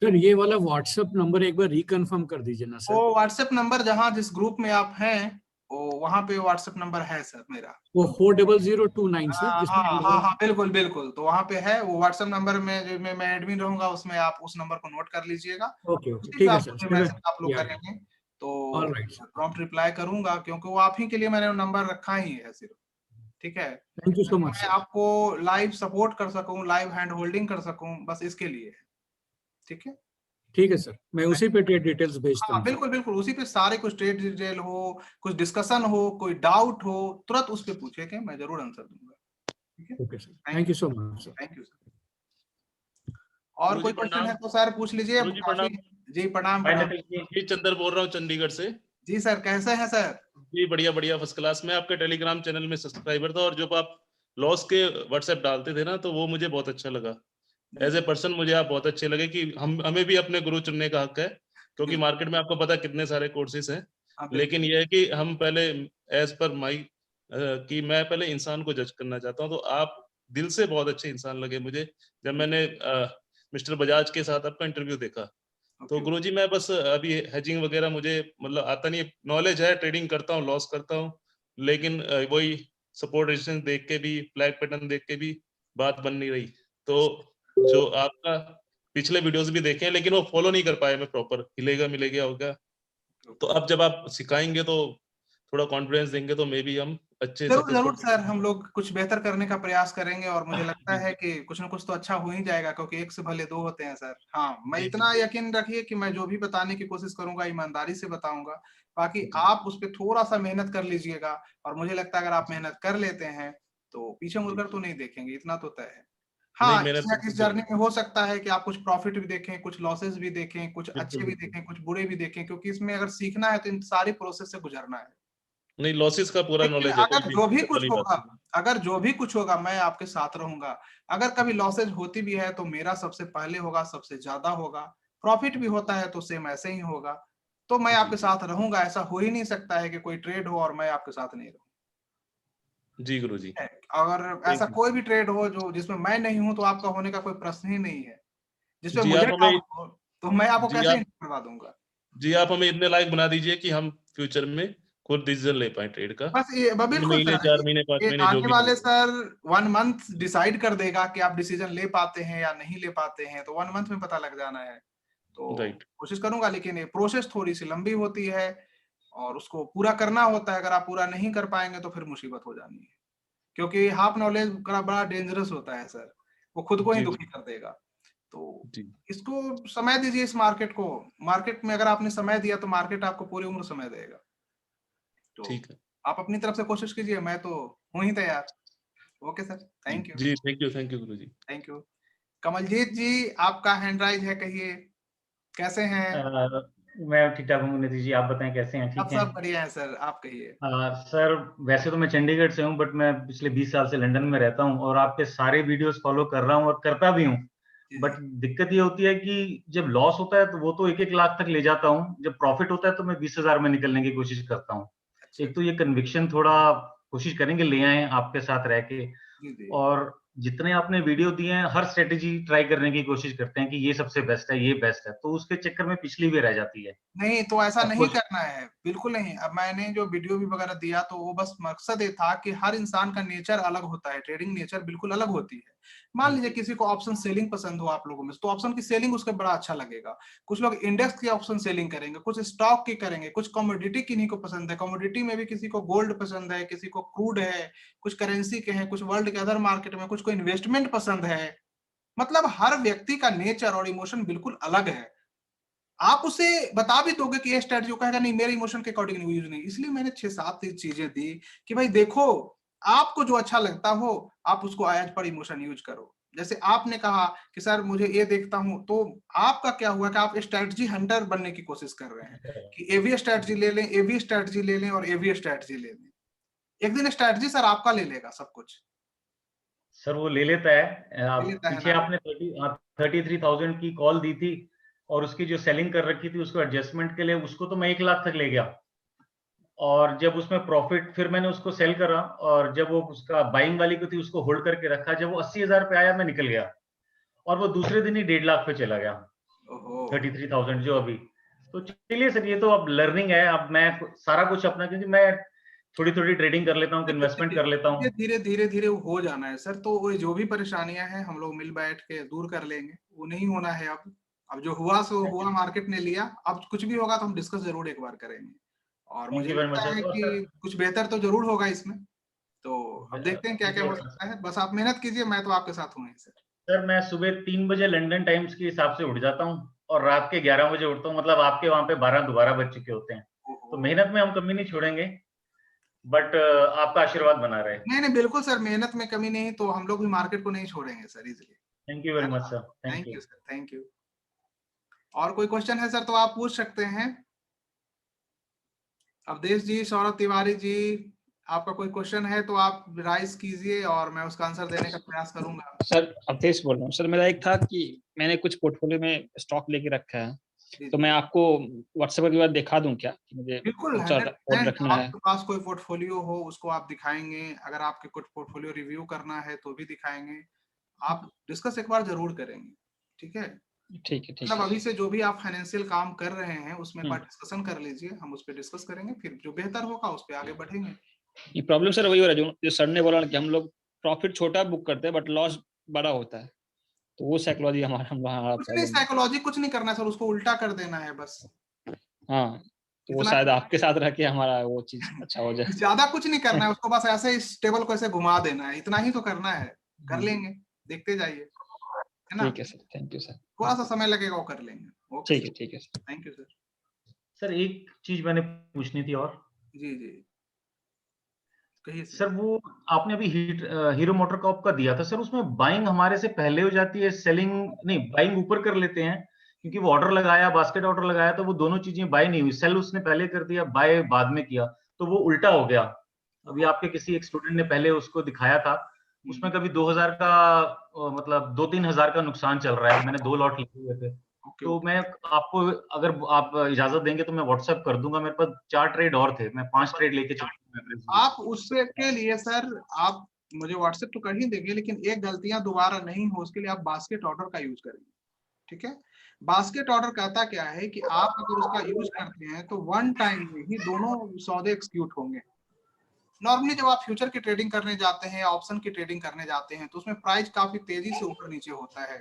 S4: सर ये वाला व्हाट्सएप नंबर एक बार रिकन्फर्म कर दीजिए ना सर।
S1: वो व्हाट्सएप नंबर जहां जिस ग्रुप में आप हैं वहां पे व्हाट्सएप नंबर है सर मेरा।
S4: वो 40029 सर,
S1: हाँ
S4: जिसमें
S1: हाँ हाँ बिल्कुल बिल्कुल, तो वहां पे है वो व्हाट्सएप नंबर में जो मैं एडमिन रहूंगा उसमें आप उस नंबर को नोट कर लीजिएगा।
S4: ओके
S1: उसी पे
S4: ठीक है
S1: आप
S4: सर।
S1: मुझे मैसेज आप लोग करेंगे तो
S4: ऑलराइट सर,
S1: प्रॉम्प्ट रिप्लाई करूंगा, क्योंकि वो आप ही के लिए मैंने नंबर रखा ही है सिर्फ। ठीक है,
S4: थैंक यू सो मच
S1: मैं
S4: सर।
S1: आपको लाइव सपोर्ट कर सकूं, लाइव हैंड होल्डिंग कर सकूं, बस इसके लिए। ठीक है
S4: ठीक है सर, मैं उसी पे ट्रेड डिटेल्स भेजता
S1: हाँ
S4: हूँ।
S1: बिल्कुल बिल्कुल, उसी पे सारे कुछ ट्रेड डिटेल हो, कुछ डिस्कशन हो, कोई डाउट हो, तुरंत उस पे पूछे मैं जरूर आंसर दूंगा। ठीक है,
S4: okay sir, thank you so much sir.
S1: Thank you sir. और कोई क्वेश्चन है तो सर पूछ लीजिए।
S22: गुरुजी प्रणाम।
S1: जी प्रणाम
S22: मैं
S1: प्रणाम।
S22: नितिन चंद्र बोल रहा हूँ चंडीगढ़ से।
S1: जी सर, कैसे हैं सर?
S22: जी बढ़िया बढ़िया, फर्स्ट क्लास। मैं आपके टेलीग्राम चैनल में सब्सक्राइबर था और जब आप लॉस के व्हाट्सएप डालते थे ना तो वो मुझे बहुत अच्छा लगा। एज ए पर्सन मुझे आप बहुत अच्छे लगे कि हमें भी अपने गुरु चुनने का हक है, क्योंकि मार्केट में आपको पता कितने सारे कोर्सेज हैं, लेकिन ये है कि हम पहले एज पर माई कि मैं पहले इंसान को जज करना चाहता हूँ। तो आप दिल से बहुत अच्छे इंसान लगे मुझे जब मैंने मिस्टर बजाज के साथ आपका इंटरव्यू देखा। तो गुरुजी मैं बस अभी हेजिंग वगैरह मुझे मतलब आता नहीं, नॉलेज है, ट्रेडिंग करता हूँ, लॉस करता हूँ, लेकिन वही सपोर्ट रेजिस्टेंस देख के भी, फ्लैग पैटर्न देख के भी बात बन नहीं रही। तो जो आपका पिछले वीडियोस भी देखे हैं लेकिन वो फॉलो नहीं कर पाए मैं प्रॉपर, हिलेगा मिलेगा होगा। तो अब जब आप सिखाएंगे तो थोड़ा कॉन्फिडेंस देंगे तो मे बी हम अच्छे
S1: जरूर जरूर सर, हम लोग कुछ बेहतर करने का प्रयास करेंगे और मुझे लगता है कि कुछ ना कुछ तो अच्छा हो ही जाएगा, क्योंकि एक से भले दो होते हैं सर। हाँ, मैं इतना यकीन रखिए कि मैं जो भी बताने की कोशिश करूंगा ईमानदारी से बताऊंगा। बाकी आप उस पर थोड़ा सा मेहनत कर लीजिएगा और मुझे लगता है अगर आप मेहनत कर लेते हैं तो पीछे मुड़कर तो नहीं देखेंगे, इतना तो तय है। हाँ, इस जर्नी में हो सकता है कि आप कुछ प्रॉफिट भी देखें, कुछ लॉसेस भी देखें, कुछ अच्छे भी देखें, कुछ बुरे भी देखें, क्योंकि इसमें अगर सीखना है तो इन सारी प्रोसेस से गुजरना है।
S22: नहीं, लॉसेस का पूरा नॉलेज है।
S1: अगर जो भी कुछ होगा, अगर जो भी कुछ होगा मैं आपके साथ रहूंगा। अगर कभी लॉसेज होती भी है तो मेरा सबसे पहले होगा, सबसे ज्यादा होगा। प्रॉफिट भी होता है तो सेम ऐसे ही होगा। तो मैं आपके साथ रहूंगा। ऐसा हो ही नहीं सकता है कि कोई ट्रेड हो और मैं आपके साथ नहीं रहूं।
S22: जी गुरुजी।
S1: अगर ऐसा कोई भी ट्रेड हो जो जिसमें मैं नहीं हूं तो आपका होने का कोई प्रश्न ही नहीं है। जिसमें मुझे डाउट हो तो मैं आपको कैसे करवा दूंगा।
S22: जी आप हमें इतने लायक बना दीजिए कि हम फ्यूचर में खुद डिसीजन ले पाए ट्रेड का।
S1: बस ये बिल्कुल
S22: महीने, 4 महीने, 5 महीने जो
S1: आने
S22: भी
S1: वाले सर 1 मंथ डिसाइड कर देगा कि आप डिसीजन ले पाते हैं या नहीं ले पाते हैं। तो 1 मंथ में पता लग जाना है। तो कोशिश करूंगा, लेकिन ये प्रोसेस थोड़ी सी लंबी होती है और उसको पूरा करना होता है। अगर आप पूरा नहीं कर पाएंगे तो फिर मुसीबत हो जानी है, क्योंकि हाफ नॉलेज बड़ा डेंजरस होता है सर। वो खुद को ही दुखी कर देगा। तो इसको समय दीजिए इस मार्केट को। मार्केट में अगर आपने समय दिया तो मार्केट आपको पूरी उम्र समय देगा। तो
S22: ठीक है,
S1: आप अपनी तरफ से कोशिश कीजिए, मैं तो हूं ही तैयार। Okay sir, thank you.
S22: जी thank you guruji.
S1: Thank you. Kamaljeet ji, आपका हैंड राइज है, कहिए कैसे हैं?
S23: मैं ठीक ठाक हूँ नितिश जी, आप बताएं कैसे हैं? ठीक हैं?
S1: सब बढ़िया है सर, आप कहिए।
S23: सर वैसे तो मैं चंडीगढ़ से हूँ, बट मैं पिछले 20 साल से लंदन में रहता हूँ और आपके सारे वीडियोस फॉलो कर रहा हूँ और करता भी हूँ। बट दिक्कत ये होती है कि जब लॉस होता है तो वो तो 1-1 लाख तक ले जाता हूँ, जब प्रॉफिट होता है तो मैं 20,000 में निकलने की कोशिश करता हूँ। एक तो ये कन्विक्शन थोड़ा कोशिश करेंगे ले आए आपके साथ रह के, और जितने आपने वीडियो दिए हैं हर स्ट्रेटेजी ट्राई करने की कोशिश करते हैं कि ये सबसे बेस्ट है, ये बेस्ट है, तो उसके चक्कर में पिछली भी रह जाती है।
S1: नहीं तो ऐसा
S23: अब
S1: नहीं
S23: कुछ
S1: करना है, बिल्कुल नहीं। अब मैंने जो वीडियो भी वगैरह दिया तो वो बस मकसद ये था कि हर इंसान का नेचर अलग होता है, ट्रेडिंग नेचर बिल्कुल अलग होती है। मान लीजिए किसी को ऑप्शन सेलिंग पसंद हो आप लोगों में, तो ऑप्शन की सेलिंग उसको बड़ा अच्छा लगेगा। कुछ लोग इंडेक्स की ऑप्शन सेलिंग करेंगे, कुछ स्टॉक की करेंगे, कुछ कमोडिटी किन्हीं को पसंद है, कमोडिटी में भी किसी को गोल्ड पसंद है, किसी को क्रूड है, कुछ करेंसी के हैं, कुछ वर्ल्ड के अदर मार्केट में, कुछ को इन्वेस्टमेंट पसंद है। मतलब हर व्यक्ति का नेचर और इमोशन बिल्कुल अलग है। आप उसे बता भी दोगे कि ये स्ट्रेटजी, कहेगा नहीं मेरे इमोशन के अकॉर्डिंग यूज नहीं। इसलिए मैंने 6-7 चीजें दी कि भाई देखो, आपको जो अच्छा लगता हो आप उसको एज पर इमोशन यूज करो। जैसे आपने कहा कि सर मुझे ये देखता हूं, तो आपका क्या हुआ कि आप स्ट्रेटजी हंटर बनने की कोशिश कर रहे हैं कि एवी स्ट्रेटजी ले लें, एवी स्ट्रेटजी ले लें और एवी स्ट्रेटजी ले लें। एक दिन स्ट्रेटजी सर आपका ले लेगा सब कुछ।
S23: सर वो ले लेता है। आप पीछे आपने 33,000 की कॉल दी थी और उसकी जो सेलिंग कर रखी थी उसको एडजस्टमेंट के लिए, उसको तो मैं 1 लाख तक ले गया, और जब उसमें प्रॉफिट, फिर मैंने उसको सेल करा, और जब वो उसका बाइंग वाली को थी उसको होल्ड करके रखा, जब वो 80,000 पे आया मैं निकल गया, और वो दूसरे दिन ही 1.5 लाख पे चला गया। 33,000 जो अभी। तो चलिए सर, ये तो अब लर्निंग है। अब मैं सारा कुछ अपना, क्योंकि मैं थोड़ी थोड़ी ट्रेडिंग कर लेता हूँ, इन्वेस्टमेंट कर लेता हूँ।
S1: धीरे धीरे हो जाना है सर। तो वो जो भी परेशानियां हैं हम लोग मिल बैठ के दूर कर लेंगे, वो नहीं होना है। अब जो हुआ सो हुआ, मार्केट ने लिया, अब कुछ भी होगा तो हम डिस्कस जरूर एक बार करेंगे। और मुझे लगता है कि कुछ बेहतर तो जरूर होगा इसमें। तो अब देखते हैं क्या क्या हो सकता है। बस आप मेहनत कीजिए, मैं तो आपके साथ हूँ सर।
S23: सर मैं सुबह 3 बजे लंदन टाइम्स के हिसाब से उठ जाता हूँ और रात के 11 बजे उठता हूँ, मतलब आपके वहां पे 12 बज चुके होते हैं। तो मेहनत में हम कमी नहीं छोड़ेंगे, बट आपका आशीर्वाद बना रहे।
S1: नहीं बिल्कुल सर, मेहनत में कमी नहीं, तो हम लोग भी मार्केट को नहीं छोड़ेंगे sir easily.
S23: Thank you very much sir.
S1: Thank you sir, thank you. और कोई क्वेश्चन है सर तो आप पूछ सकते हैं। अवधेश जी, सौरभ तिवारी जी, आपका कोई क्वेश्चन है तो आप राइज कीजिए और मैं उसका आंसर देने का प्रयास करूंगा।
S7: सर अवधेश बोल रहा हूँ। सर मेरा एक था कि मैंने कुछ पोर्टफोलियो में स्टॉक लेके रखा है, तो मैं आपको व्हाट्सएप के बाद दिखा दूं क्या कि मुझे
S1: बिल्कुल
S7: रखना है?
S1: आपके पास कोई पोर्टफोलियो हो उसको आप दिखाएंगे, अगर आपके कुछ पोर्टफोलियो रिव्यू करना है तो भी दिखाएंगे। आप डिस्कस एक बार जरूर करेंगे, ठीक है?
S7: ठीक है।
S1: मतलब अभी से जो भी आप फाइनेंशियल काम कर रहे हैं उसमें एक बार डिस्कशन कर लीजिए, हम उस पर डिस्कस करेंगे, फिर जो बेहतर होगा उस पर आगे बढ़ेंगे।
S7: ये प्रॉब्लम सर वही हो रहा है जो सर ने बोला कि हम लोग प्रॉफिट छोटा बुक करते हैं बट लॉस बड़ा होता है, तो वो साइकोलॉजी हमारा
S1: कुछ नहीं, साइकोलॉजी कुछ नहीं करना सर, उसको उल्टा कर देना है बस।
S7: हाँ, तो वो शायद आपके साथ रह के हमारा वो चीज अच्छा हो जाए।
S1: ज्यादा कुछ नहीं करना है उसको, बस ऐसे इस टेबल को ऐसे घुमा देना है, इतना ही तो करना है। कर लेंगे, देखते जाइए, है ना?
S7: ठीक है सर, थैंक यू सर।
S1: थोड़ा सा समय लगेगा, वो कर लेंगे।
S7: ठीक है sir.
S1: Thank you sir.
S23: Sir एक चीज मैंने पूछनी थी और।
S1: जी कहिए
S23: सर। वो आपने अभी हीरो मोटर कॉर्प का दिया था सर, उसमें बाइंग हमारे से पहले हो जाती है, सेलिंग नहीं, बाइंग ऊपर कर लेते हैं, क्योंकि वो ऑर्डर लगाया, बास्केट ऑर्डर लगाया, तो वो दोनों चीजें बाय नहीं हुई, सेल उसने पहले कर दिया, बाय बाद में किया, तो वो उल्टा हो गया। अभी आपके किसी एक स्टूडेंट ने पहले उसको दिखाया था, उसमें कभी 2,000 का मतलब 2-3 हजार का नुकसान चल रहा है। मैंने 2 लॉट लिखे हुए थे, तो मैं आपको, अगर आप इजाजत देंगे तो मैं व्हाट्सएप कर दूंगा। मेरे पास 4 ट्रेड और थे, मैं 5 ट्रेड लेके चलूंगा।
S1: आप उससे के लिए सर आप मुझे व्हाट्सएप तो कर ही देंगे, लेकिन एक गलतियां दोबारा नहीं हो उसके लिए आप बास्केट ऑर्डर का यूज करेंगे, ठीक है? बास्केट ऑर्डर कहता क्या है कि आप अगर उसका यूज करते हैं तो वन टाइम में ही दोनों सौदे एक्सिक्यूट होंगे। नॉर्मली जब आप फ्यूचर की ट्रेडिंग करने जाते हैं, ऑप्शन की ट्रेडिंग करने जाते हैं, तो उसमें प्राइस काफी तेजी से ऊपर नीचे होता है।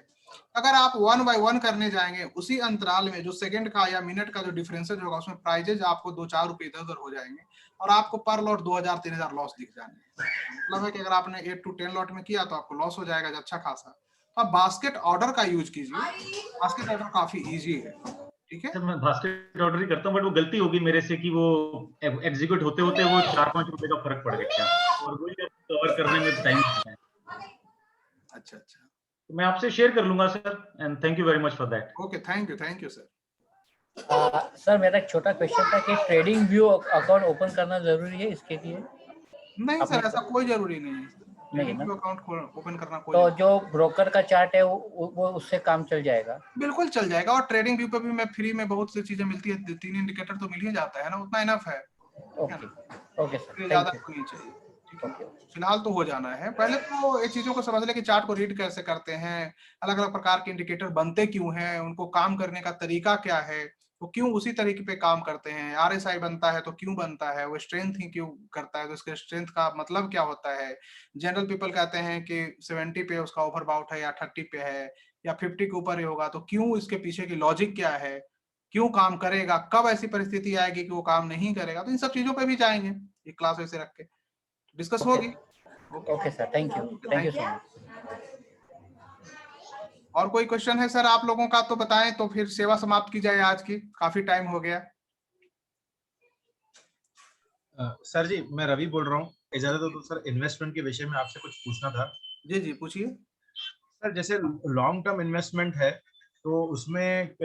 S1: अगर आप 1 बाय 1 करने जाएंगे, उसी अंतराल में जो सेकंड का या मिनट का जो डिफरेंसेज होगा उसमें प्राइजेज आपको 2-4 रुपए इधर उधर हो जाएंगे और आपको पर लॉट 2,000-3,000 लॉस दिख जाएंगे। मतलब है कि अगर आपने 8 to 10 लॉट में किया तो आपको लॉस हो जाएगा अच्छा खासा। तो आप बास्केट ऑर्डर का यूज कीजिए, बास्केट ऑर्डर काफी इजी है, ठीक है?
S23: सर मैं बास्केट ऑर्डर ही करता हूँ, बट वो गलती होगी मेरे से कि वो एग्जीक्यूट होते होते वो 4-5 रुपए का फर्क पड़ गया और वही कवर करने में टाइम लगता है।
S1: अच्छा,
S23: तो मैं आपसे शेयर कर लूंगा sir, and thank you very much for that.
S1: Okay, thank you sir.
S3: Sir मेरा एक छोटा क्वेश्चन था कि ट्रेडिंग व्यू अकाउंट ओपन करना जरूरी है इसके लिए?
S1: नहीं सर, ऐसा कोई जरूरी नहीं है।
S3: नहीं ना?
S1: अकाउंट ओपन करना कोई
S3: तो जो ब्रोकर का चार्ट है वो उससे काम चल जाएगा?
S1: बिल्कुल चल जाएगा। और ट्रेडिंग व्यू पे भी मैं फ्री में बहुत सी चीजें मिलती है, 3 इंडिकेटर तो मिल ही जाता है ना, उतना इनफ है।
S3: ओके सर,
S1: ज्यादा नहीं चाहिए, ठीक है? फिलहाल तो हो जाना है। पहले तो ये चीजों को समझ ले कि चार्ट को रीड कैसे करते हैं, अलग अलग प्रकार के इंडिकेटर बनते क्यों हैं, उनको काम करने का तरीका क्या है, वो क्यों उसी तरीके पे काम करते हैं। RSI बनता है तो क्यों बनता है, वो स्ट्रेंथ ही क्यों करता है, तो उसके स्ट्रेंथ का मतलब क्या होता है। जनरल पीपल कहते हैं कि 70 पे उसका ओवरबाउट है या 30 पे है या 50 के ऊपर ही होगा, तो क्यों, इसके पीछे की लॉजिक क्या है, क्यों काम करेगा, कब ऐसी परिस्थिति आएगी कि वो काम नहीं करेगा। तो इन सब चीजों पे भी जाएंगे, एक क्लास वैसे रख के डिस्कस होगी।
S3: Okay sir, thank you so much.
S1: और कोई क्वेश्चन है सर आप लोगों का तो बताएं, तो फिर सेवा समाप्त की जाए आज की, काफी टाइम हो गया।
S9: सर जी, मैं रवि बोल रहा हूँ। इजाजत हो तो सर इन्वेस्टमेंट के विषय में आपसे कुछ पूछना था।
S1: जी जी पूछिए
S9: सर। जैसे लॉन्ग टर्म इन्वेस्टमेंट है तो उसमें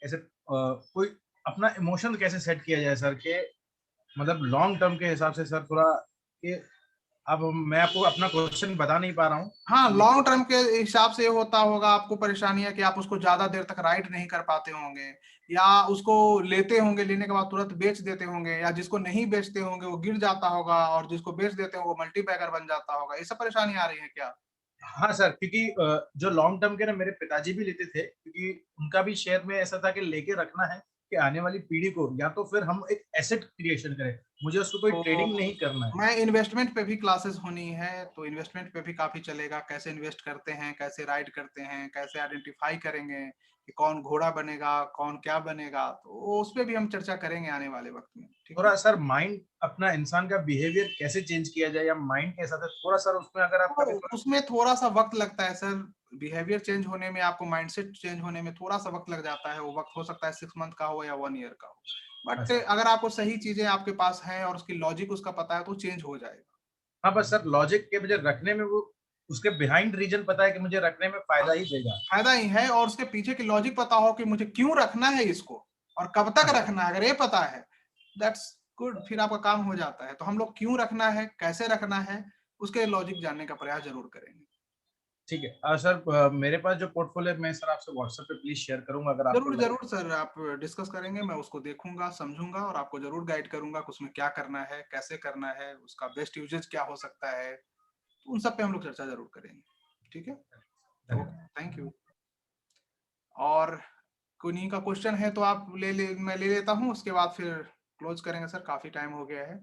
S9: ऐसे कोई अपना इमोशन कैसे सेट किया जाए सर, के मतलब लॉन्ग टर्म के हिसाब से सर थोड़ा कि अब मैं आपको अपना क्वेश्चन बता नहीं पा रहा हूँ।
S1: हाँ, लॉन्ग टर्म के हिसाब से होता होगा आपको परेशानी है कि आप उसको ज्यादा देर तक राइड नहीं कर पाते होंगे, या उसको लेते होंगे, लेने के बाद तुरंत बेच देते होंगे, या जिसको नहीं बेचते होंगे वो गिर जाता होगा, और जिसको बेच देते होंगे वो मल्टीबैगर बन जाता होगा। ये सब परेशानी आ रही है क्या?
S9: हाँ सर, क्योंकि जो लॉन्ग टर्म के ना मेरे पिताजी भी लेते थे, क्योंकि उनका भी शेयर में ऐसा था कि लेके रखना है कि आने वाली पीढ़ी को, या तो फिर हम एक एसेट क्रिएशन करें, मुझे उसको कोई ट्रेडिंग नहीं करना है।
S1: मैं इन्वेस्टमेंट पे भी क्लासेस होनी है, तो इन्वेस्टमेंट पे भी काफी चलेगा, कैसे इन्वेस्ट करते हैं, कैसे राइड करते हैं, कैसे आइडेंटिफाई करेंगे कि कौन घोड़ा बनेगा, कौन क्या बनेगा, तो उस पे भी हम चर्चा करेंगे आने वाले वक्त में।
S9: थोड़ा सर माइंड अपना इंसान का बिहेवियर कैसे चेंज किया जाए, या माइंड कैसा था, थोड़ा सर उसमें अगर आप
S1: उसमें थोड़ा सा वक्त लगता है सर, बिहेवियर चेंज होने में, आपको माइंडसेट चेंज होने में थोड़ा सा वक्त लग जाता है। वो वक्त हो सकता है 6 मंथ का हो या 1 ईयर का हो, बट अगर आपको सही चीजें आपके पास हैं और उसकी लॉजिक उसका पता है तो चेंज हो जाएगा।
S9: हाँ बस सर लॉजिक के मुझे रखने में, वो उसके बिहाइंड रीजन पता है कि मुझे रखने में फायदा ही देगा,
S1: फायदा ही है, और उसके पीछे की लॉजिक पता हो कि मुझे क्यों रखना है इसको और कब तक रखना है, अगर ये पता है दैट्स गुड, फिर आपका काम हो जाता है। तो हम लोग क्यों रखना है, कैसे रखना है, उसके लॉजिक जानने का प्रयास जरूर करेंगे।
S9: ठीक है सर, मेरे पास जो पोर्टफोलियो मैं सर आपसे व्हाट्सएप पे प्लीज शेयर करूंगा, अगर
S1: जरूर जरूर सर, आप डिस्कस करेंगे, मैं उसको देखूंगा, समझूंगा और आपको जरूर गाइड करूंगा कि उसमें क्या करना है, कैसे करना है, उसका बेस्ट यूजेज क्या हो सकता है, तो उन सब पे हम लोग चर्चा जरूर करेंगे। ठीक है, थैंक यू। और कोई का क्वेश्चन है तो आप मैं ले लेता हूँ, उसके बाद फिर क्लोज करेंगे सर, काफी टाइम हो गया है।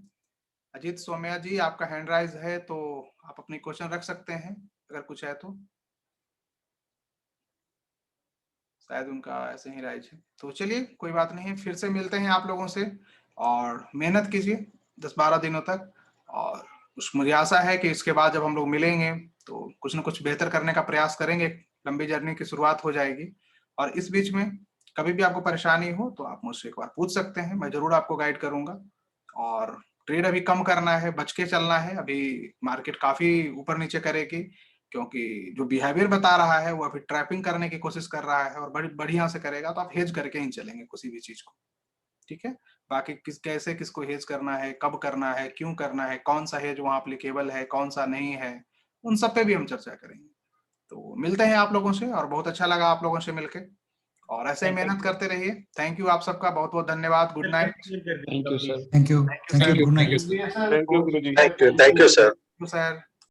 S1: अजीत सोमया जी, आपका हैंड राइज है तो आप अपनी क्वेश्चन रख सकते हैं अगर कुछ है तो, शायद उनका ऐसे ही राइज है। तो चलिए कोई बात नहीं है, फिर से मिलते हैं आप लोगों से, और मेहनत कीजिए 10-12 दिनों तक, और मुझे आशा है कि इसके बाद जब हम लोग मिलेंगे तो कुछ न कुछ बेहतर करने का प्रयास करेंगे, लंबी जर्नी की शुरुआत हो जाएगी। और इस बीच में कभी भी आपको परेशानी हो तो आप मुझसे एक बार पूछ सकते हैं, मैं जरूर आपको गाइड करूंगा। और ट्रेड अभी कम करना है, बच के चलना है, अभी मार्केट काफी ऊपर नीचे करेगी, क्योंकि जो बिहेवियर बता रहा है वो अभी ट्रैपिंग करने की कोशिश कर रहा है और बड़ी बढ़िया से करेगा, तो आप हेज करके ही चलेंगे किसी भी चीज को। ठीक है, बाकी कैसे किसको हेज करना है, कब करना है, क्यों करना है, कौन सा हेज वहां एप्लीकेबल है, कौन सा नहीं है, उन सब पे भी हम चर्चा करेंगे। तो मिलते हैं आप लोगों से, और बहुत अच्छा लगा आप लोगों से मिलके, और ऐसे ही मेहनत करते रहिए। थैंक यू आप सबका, बहुत बहुत धन्यवाद। Good night.
S7: Thank you sir.
S14: Thank you good night.
S1: Thank you sir.